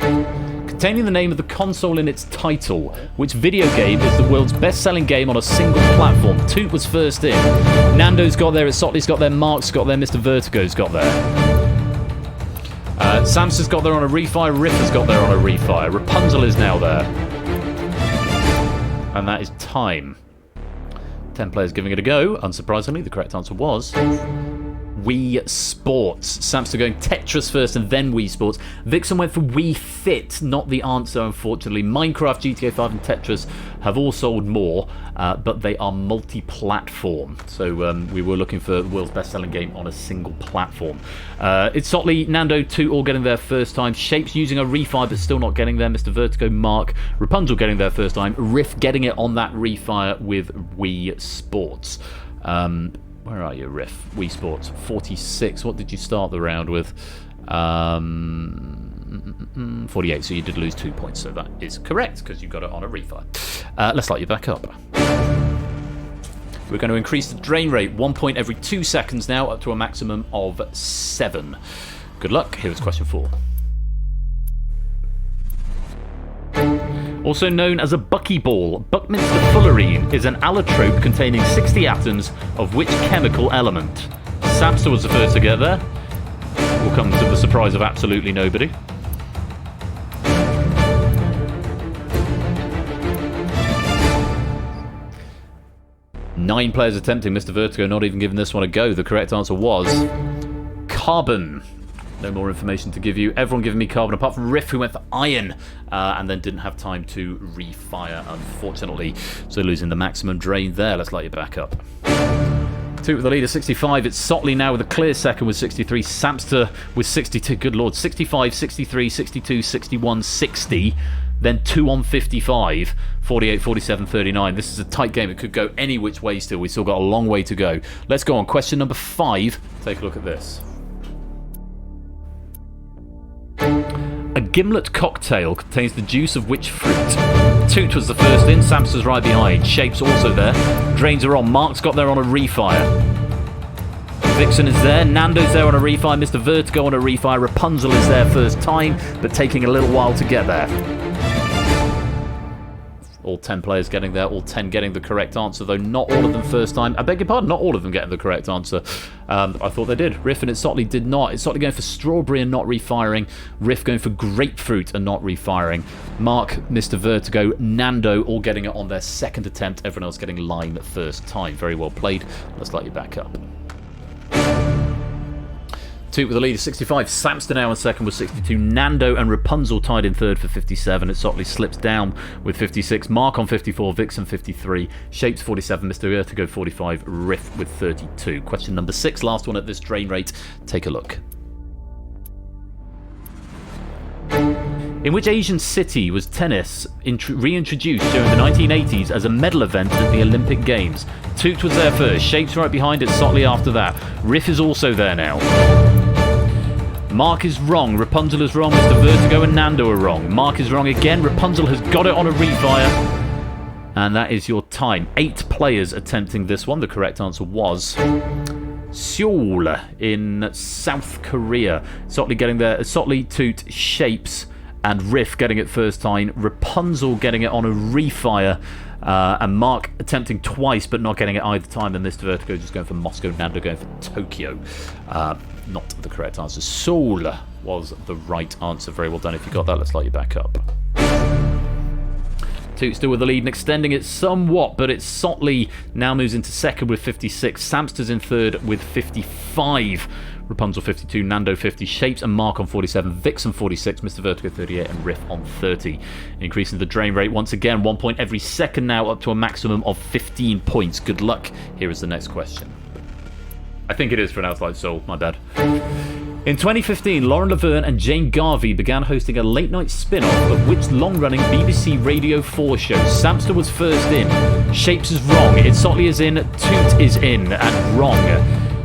Containing the name of the console in its title, which video game is the world's best-selling game on a single platform? Toot was first in. Nando's got there, Sotley's got there, Mark's got there, Mr. Vertigo's got there. Samson's got there on a refire, Riff has got there on a refire, Rapunzel is now there. And that is time. 10 players giving it a go. Unsurprisingly, the correct answer was Wii Sports. Samster going Tetris first and then Wii Sports. Vixen went for Wii Fit, not the answer, unfortunately. Minecraft, GTA 5 and Tetris have all sold more, but they are multi-platform. So we were looking for the world's best-selling game on a single platform. It's Sotley, Nando, Toot all getting there first time. Shapes using a refire but still not getting there. Mr. Vertigo, Mark, Rapunzel getting there first time. Riff getting it on that refire with Wii Sports. Where are you, Riff? Wii Sports, 46. What did you start the round with? 48, so you did lose 2 points, so that is correct, because you got it on a refire. Let's light you back up. We're going to increase the drain rate 1 point every 2 seconds now, up to a maximum of 7. Good luck. Here is question 4. Also known as a buckyball, Buckminster fullerene is an allotrope containing 60 atoms of which chemical element? Samster was the first to get there. Will come to the surprise of absolutely nobody. Nine players attempting. Mr. Vertigo not even giving this one a go. The correct answer was carbon. No more information to give you. Everyone giving me carbon, apart from Riff, who went for iron, and then didn't have time to refire, unfortunately. So losing the maximum drain there. Let's light you back up. Two with the leader, 65. It's Sotley now with a clear second with 63. Samster with 62. Good lord. 65, 63, 62, 61, 60. Then 2 on 55. 48, 47, 39. This is a tight game. It could go any which way still. We've still got a long way to go. Let's go on. Question number 5. Take a look at this. A gimlet cocktail contains the juice of which fruit? Toot was the first in, Samster's right behind. Shape's also there. Drains are on. Mark's got there on a refire. Vixen is there. Nando's there on a refire. Mr. Vertigo on a refire. Rapunzel is there first time, but taking a little while to get there. All 10 players getting there, all 10 getting the correct answer, though not all of them first time. I beg your pardon, not all of them getting the correct answer. I thought they did. Riff and Sotley did not. It's Sotley going for strawberry and not refiring. Riff going for grapefruit and not refiring. Mark, Mr. Vertigo, Nando all getting it on their second attempt. Everyone else getting lime first time. Very well played. Let's light you back up. Toot with the lead, 65. Samster now in second with 62. Nando and Rapunzel tied in third for 57. It's Sotley slips down with 56. Mark on 54. Vixen 53. Shapes 47. Mr. Vertigo 45. Riff with 32. Question number 6. Last one at this drain rate. Take a look. In which Asian city was tennis reintroduced during the 1980s as a medal event at the Olympic Games? Toot was there first. Shapes right behind it. Sotley after that. Riff is also there now. Mark is wrong. Rapunzel is wrong. Mr. Vertigo and Nando are wrong. Mark is wrong again. Rapunzel has got it on a refire. And that is your time. 8 players attempting this one. The correct answer was Seoul in South Korea. Sotley getting there. Sotley, Toot, Shapes, and Riff getting it first time. Rapunzel getting it on a refire. And Mark attempting twice but not getting it either time. And Mr. Vertigo just going for Moscow. Nando going for Tokyo. Not the correct answer. Seoul was the right answer. Very well done. If you got that, let's light you back up. Toot still with the lead and extending it somewhat, but it's Sotley now moves into second with 56. Samster's in third with 55. Rapunzel 52, Nando 50, Shapes and Mark on 47, Vixen 46, Mr. Vertigo 38, and Riff on 30. Increasing the drain rate once again, 1 point every second now, up to a maximum of 15 points. Good luck. Here is the next question. I think it is pronounced like Seoul, my bad. In 2015, Lauren Laverne and Jane Garvey began hosting a late-night spin-off of which long-running BBC Radio 4 show? Samster was first in. Shapes is wrong. It's Sotley is in. Toot is in. And wrong.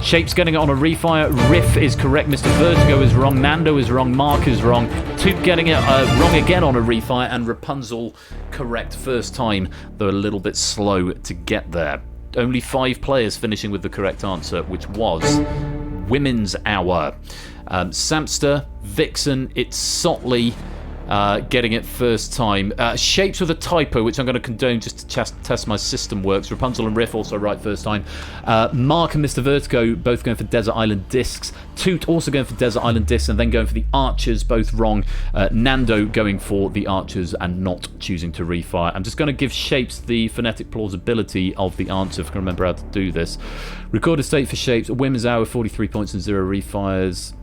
Shapes getting it on a refire. Riff is correct. Mr. Vertigo is wrong. Nando is wrong. Mark is wrong. Toot getting it wrong again on a refire. And Rapunzel correct first time, though a little bit slow to get there. Only 5 players finishing with the correct answer, which was Women's Hour. Samster, Vixen, it's Sotley getting it first time. Shapes with a typo, which I'm going to condone just to test my system works. Rapunzel and Riff also right first time. Mark and Mr. Vertigo both going for Desert Island Discs. Toot also going for Desert Island Discs and then going for the Archers, both wrong. Nando going for the Archers and not choosing to refire. I'm just going to give Shapes the phonetic plausibility of the answer if I can remember how to do this. Recorded state for Shapes, Women's Hour, 43 points and 0 refires.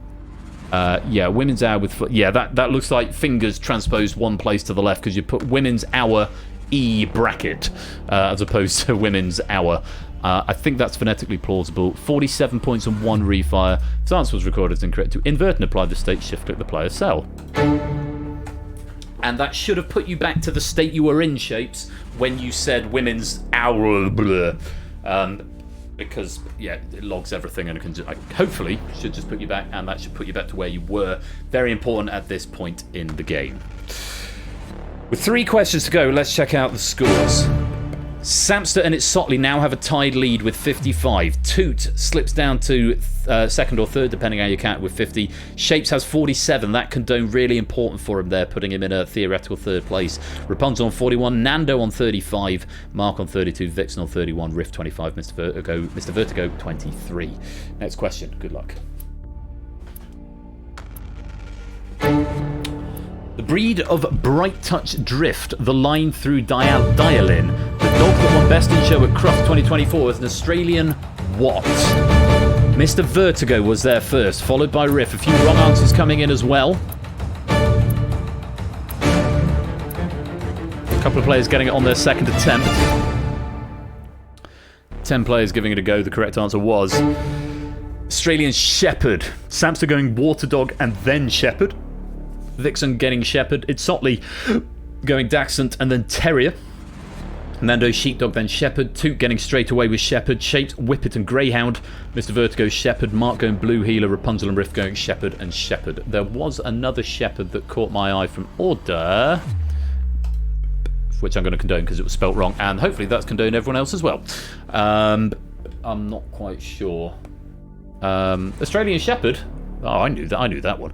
Yeah, Women's Hour with... Yeah, that looks like fingers transposed one place to the left because you put Women's Hour E bracket as opposed to Women's Hour. I think that's phonetically plausible. 47 points and 1 refire. If the answer was recorded as incorrect, to invert and apply the state, shift-click the player cell. And that should have put you back to the state you were in, Shapes, when you said Women's Hour. Because, yeah, it logs everything and it can hopefully should just put you back, and that should put you back to where you were. Very important at this point in the game. With 3 questions to go, let's check out the scores. Samster and its Sotley now have a tied lead with 55. Toot slips down to second or third, depending how you count, with 50. Shapes has 47. That condone really important for him there, putting him in a theoretical third place. Rapunzel on 41. Nando on 35. Mark on 32. Vixen on 31. Riff 25. Mr. Vertigo 23. Next question. Good luck. The breed of Bright Touch Drift, the line through Dialin, the dog that won Best in Show at Cruft 2024 is an Australian what? Mr. Vertigo was there first, followed by Riff. A few wrong answers coming in as well. A couple of players getting it on their second attempt. 10 players giving it a go. The correct answer was Australian Shepherd. Samster going Water Dog and then Shepherd. Vixen getting Shepherd. It's Sotley going Dachshund and then Terrier. Nando Sheepdog then Shepherd. Toot getting straight away with Shepherd. Shaped Whippet and Greyhound. Mr. Vertigo Shepherd. Mark going Blue Healer. Rapunzel and Riff going Shepherd and Shepherd. There was another Shepherd that caught my eye from Order, which I'm going to condone because it was spelt wrong, and hopefully that's condoned everyone else as well. I'm not quite sure. Australian Shepherd. Oh, I knew that one.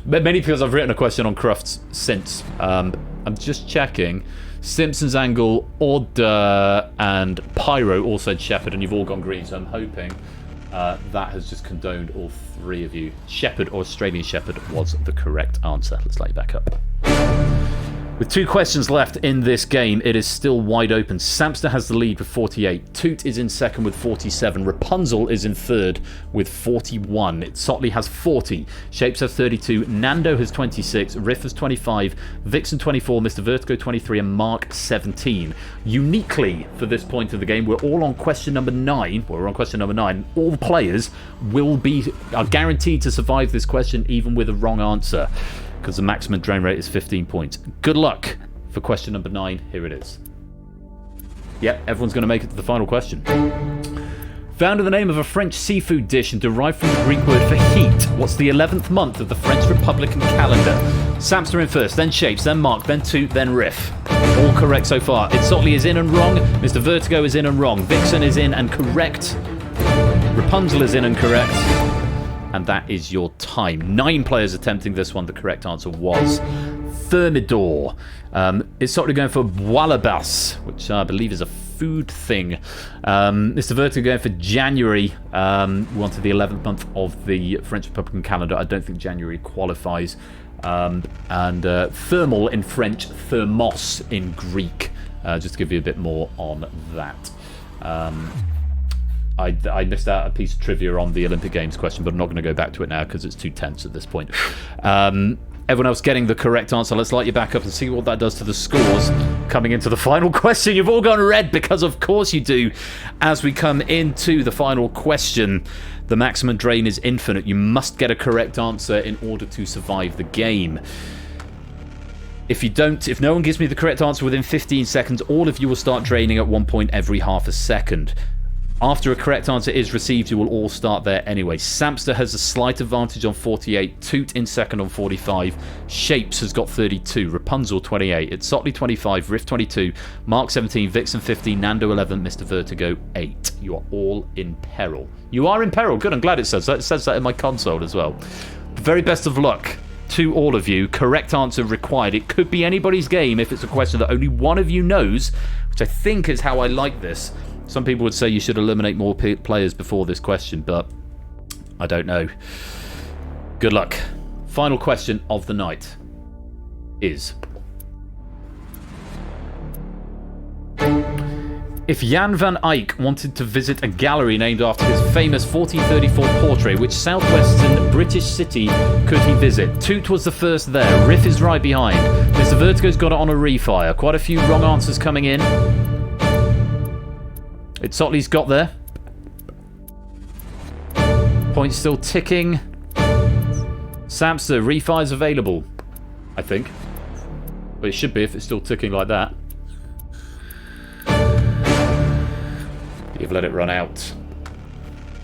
Many because I've written a question on Crufts since. I'm just checking. Simpsons Angle, Order, and Pyro all said Shepherd, and you've all gone green, so I'm hoping that has just condoned all three of you. Shepherd or Australian Shepherd was the correct answer. Let's light you back up. With 2 questions left in this game, it is still wide open. Samster has the lead with 48. Toot is in second with 47. Rapunzel is in third with 41. Sotley has 40. Shapes has 32. Nando has 26. Riff has 25. Vixen 24. Mr. Vertigo 23. And Mark 17. Uniquely, for this point of the game, we're all on question number 9. We're on question number 9. All players are guaranteed to survive this question even with a wrong answer, because the maximum drain rate is 15 points. Good luck for question number 9. Here it is. Yep, everyone's going to make it to the final question. Found in the name of a French seafood dish and derived from the Greek word for heat. What's the 11th month of the French Republican calendar? Samster in first, then Shapes, then Mark, then Toot, then Riff. All correct so far. It's Sotley is in and wrong. Mr. Vertigo is in and wrong. Vixen is in and correct. Rapunzel is in and correct. And that is your time. 9 players attempting this one. The correct answer was Thermidor. It's sort of going for Wallabas, which I believe is a food thing. Mr. Vertigo going for January. We wanted the 11th month of the French Republican calendar. I don't think January qualifies. And thermal in French, thermos in Greek. Just to give you a bit more on that. I missed out a piece of trivia on the Olympic Games question, but I'm not going to go back to it now because it's too tense at this point. Everyone else getting the correct answer. Let's light you back up and see what that does to the scores. Coming into the final question, you've all gone red because of course you do. As we come into the final question, the maximum drain is infinite. You must get a correct answer in order to survive the game. If no one gives me the correct answer within 15 seconds, all of you will start draining at one point every half a second. After a correct answer is received, you will all start there anyway. Samster has a slight advantage on 48. Toot in second on 45. Shapes has got 32. Rapunzel 28. It's Sotley 25. Riff 22. Mark 17. Vixen 15. Nando 11. Mr. Vertigo 8. You are all in peril. You are in peril. Good, I'm glad it says that. It says that in my console as well. The very best of luck to all of you. Correct answer required. It could be anybody's game if it's a question that only one of you knows, which I think is how I like this. Some people would say you should eliminate more players before this question, but I don't know. Good luck. Final question of the night is: if Jan van Eyck wanted to visit a gallery named after his famous 1434 portrait, which southwestern British city could he visit? Toot was the first there. Riff is right behind. Mr. Vertigo's got it on a refire. Quite a few wrong answers coming in. It's Sotley's got there. Points still ticking. Samster, refire's available, I think. But it should be if it's still ticking like that. You've let it run out.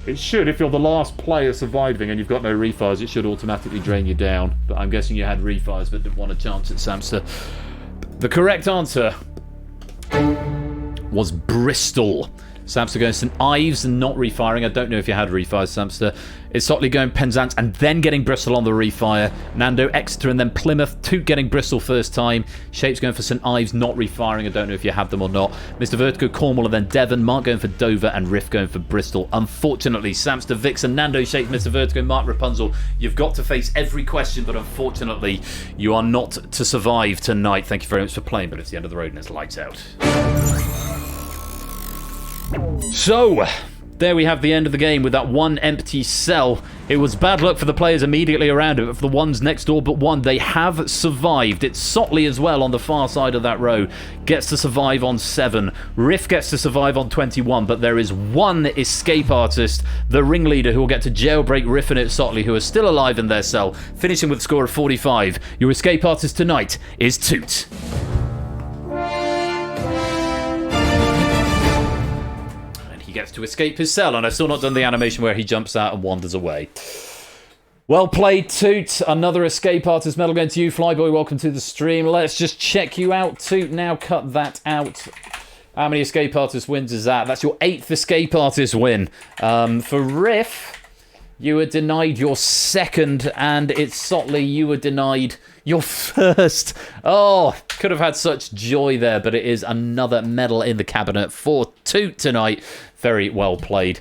It should, if you're the last player surviving and you've got no refires, it should automatically drain you down. But I'm guessing you had refires but didn't want a chance at Samster. The correct answer was Bristol. Samster going St Ives and not refiring. I don't know if you had refires, Samster. It's Sotley going Penzance and then getting Bristol on the refire. Nando, Exeter and then Plymouth. Toot getting Bristol first time. Shapes going for St Ives, not refiring. I don't know if you had them or not. Mr. Vertigo, Cornwall and then Devon. Mark going for Dover and Riff going for Bristol. Unfortunately, Samster, Vixen, Nando, Shapes, Mr. Vertigo, Mark Rapunzel. You've got to face every question, but unfortunately, you are not to survive tonight. Thank you very much for playing, but it's the end of the road and it's lights out. So, there we have the end of the game with that one empty cell. It was bad luck for the players immediately around it, but for the ones next door but one, they have survived. It's Sotley as well on the far side of that row. Gets to survive on 7. Riff gets to survive on 21, but there is one escape artist, the ringleader, who will get to jailbreak Riff and Sotley, who are still alive in their cell, finishing with a score of 45. Your escape artist tonight is Toot. Gets to escape his cell, and I've still not done the animation where he jumps out and wanders away. Well played, Toot. Another escape artist medal going to you. Flyboy, welcome to the stream. Let's just check you out, Toot. Now cut that out. How many escape artist wins is that? That's your 8th escape artist win. For Riff, you were denied your 2nd, and it's Sotley, you were denied your 1st. Oh, could have had such joy there, but it is another medal in the cabinet for Toot tonight. Very well played.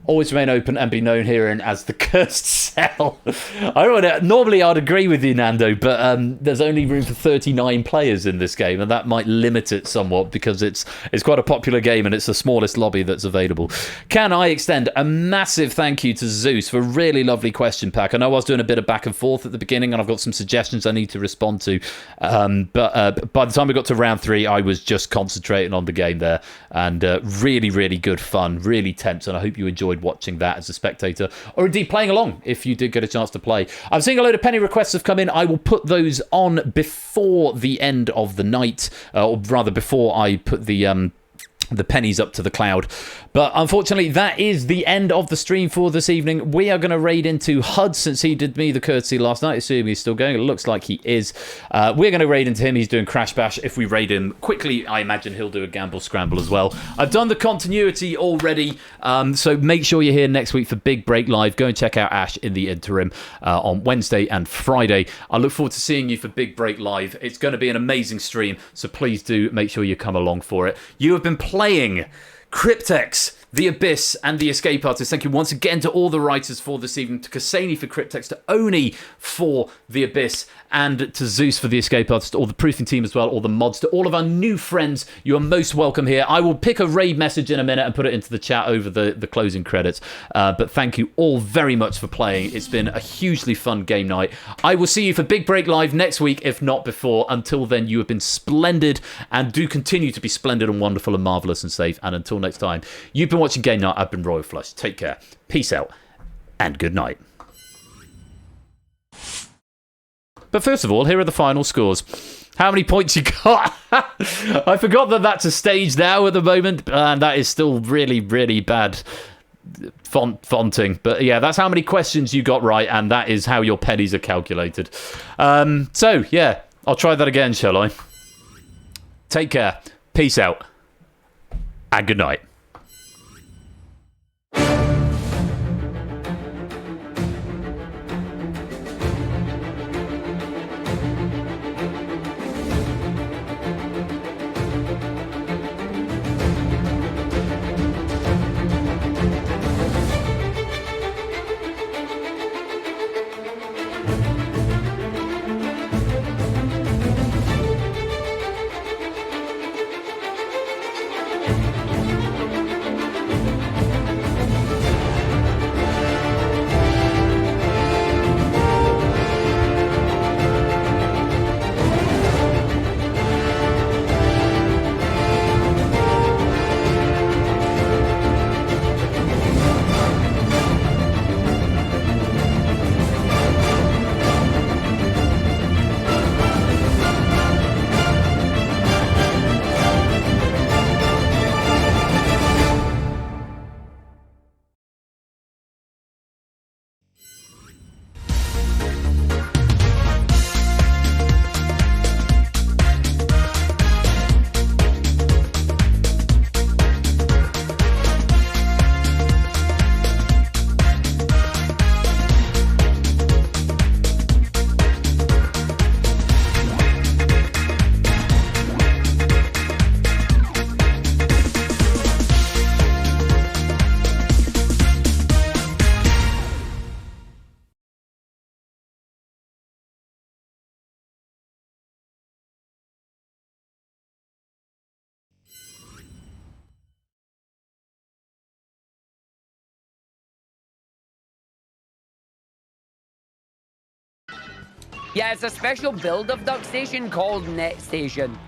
Always remain open and be known herein as the cursed cell. I don't know, normally I'd agree with you, Nando, but there's only room for 39 players in this game, and that might limit it somewhat because it's quite a popular game and it's the smallest lobby that's available. Can I extend a massive thank you to Zeus for a really lovely question pack? I know I was doing a bit of back and forth at the beginning, and I've got some suggestions I need to respond to, but by the time we got to round 3, I was just concentrating on the game there, and really, really good fun, really tense, and I hope you enjoyed watching that as a spectator, or indeed playing along if you did get a chance to play. I'm seeing a load of penny requests have come in. I will put those on before the end of the night, or rather before I put the pennies up to the cloud. But unfortunately, that is the end of the stream for this evening. We are going to raid into Hud, since he did me the courtesy last night. Assuming he's still going. It looks like he is. We're going to raid into him. He's doing Crash Bash. If we raid him quickly, I imagine he'll do a Gamble Scramble as well. I've done the continuity already, so make sure you're here next week for Big Break Live. Go and check out Ash in the interim on Wednesday and Friday. I look forward to seeing you for Big Break Live. It's going to be an amazing stream, so please do make sure you come along for it. You have been playing Cryptex, The Abyss, and The Escape Artist. Thank you once again to all the writers for this evening, to Kasani for Cryptex, to Oni for The Abyss, and to Zeus for The Escape Artist, all the proofing team as well, all the mods, to all of our new friends. You are most welcome here. I will pick a raid message in a minute and put it into the chat over the closing credits. But thank you all very much for playing. It's been a hugely fun game night. I will see you for Big Break Live next week, if not before. Until then, you have been splendid, and do continue to be splendid and wonderful and marvellous and safe. And until next time, you've been watching Game Night. I've been Royal Flush. Take care. Peace out. And good night. But first of all, here are the final scores. How many points you got? I forgot that that's a stage now at the moment, and that is still really, really bad fonting. But yeah, that's how many questions you got right, and that is how your pennies are calculated. So, yeah, I'll try that again, shall I? Take care. Peace out. And good night. Yeah, it's a special build of Duck Station called Net Station.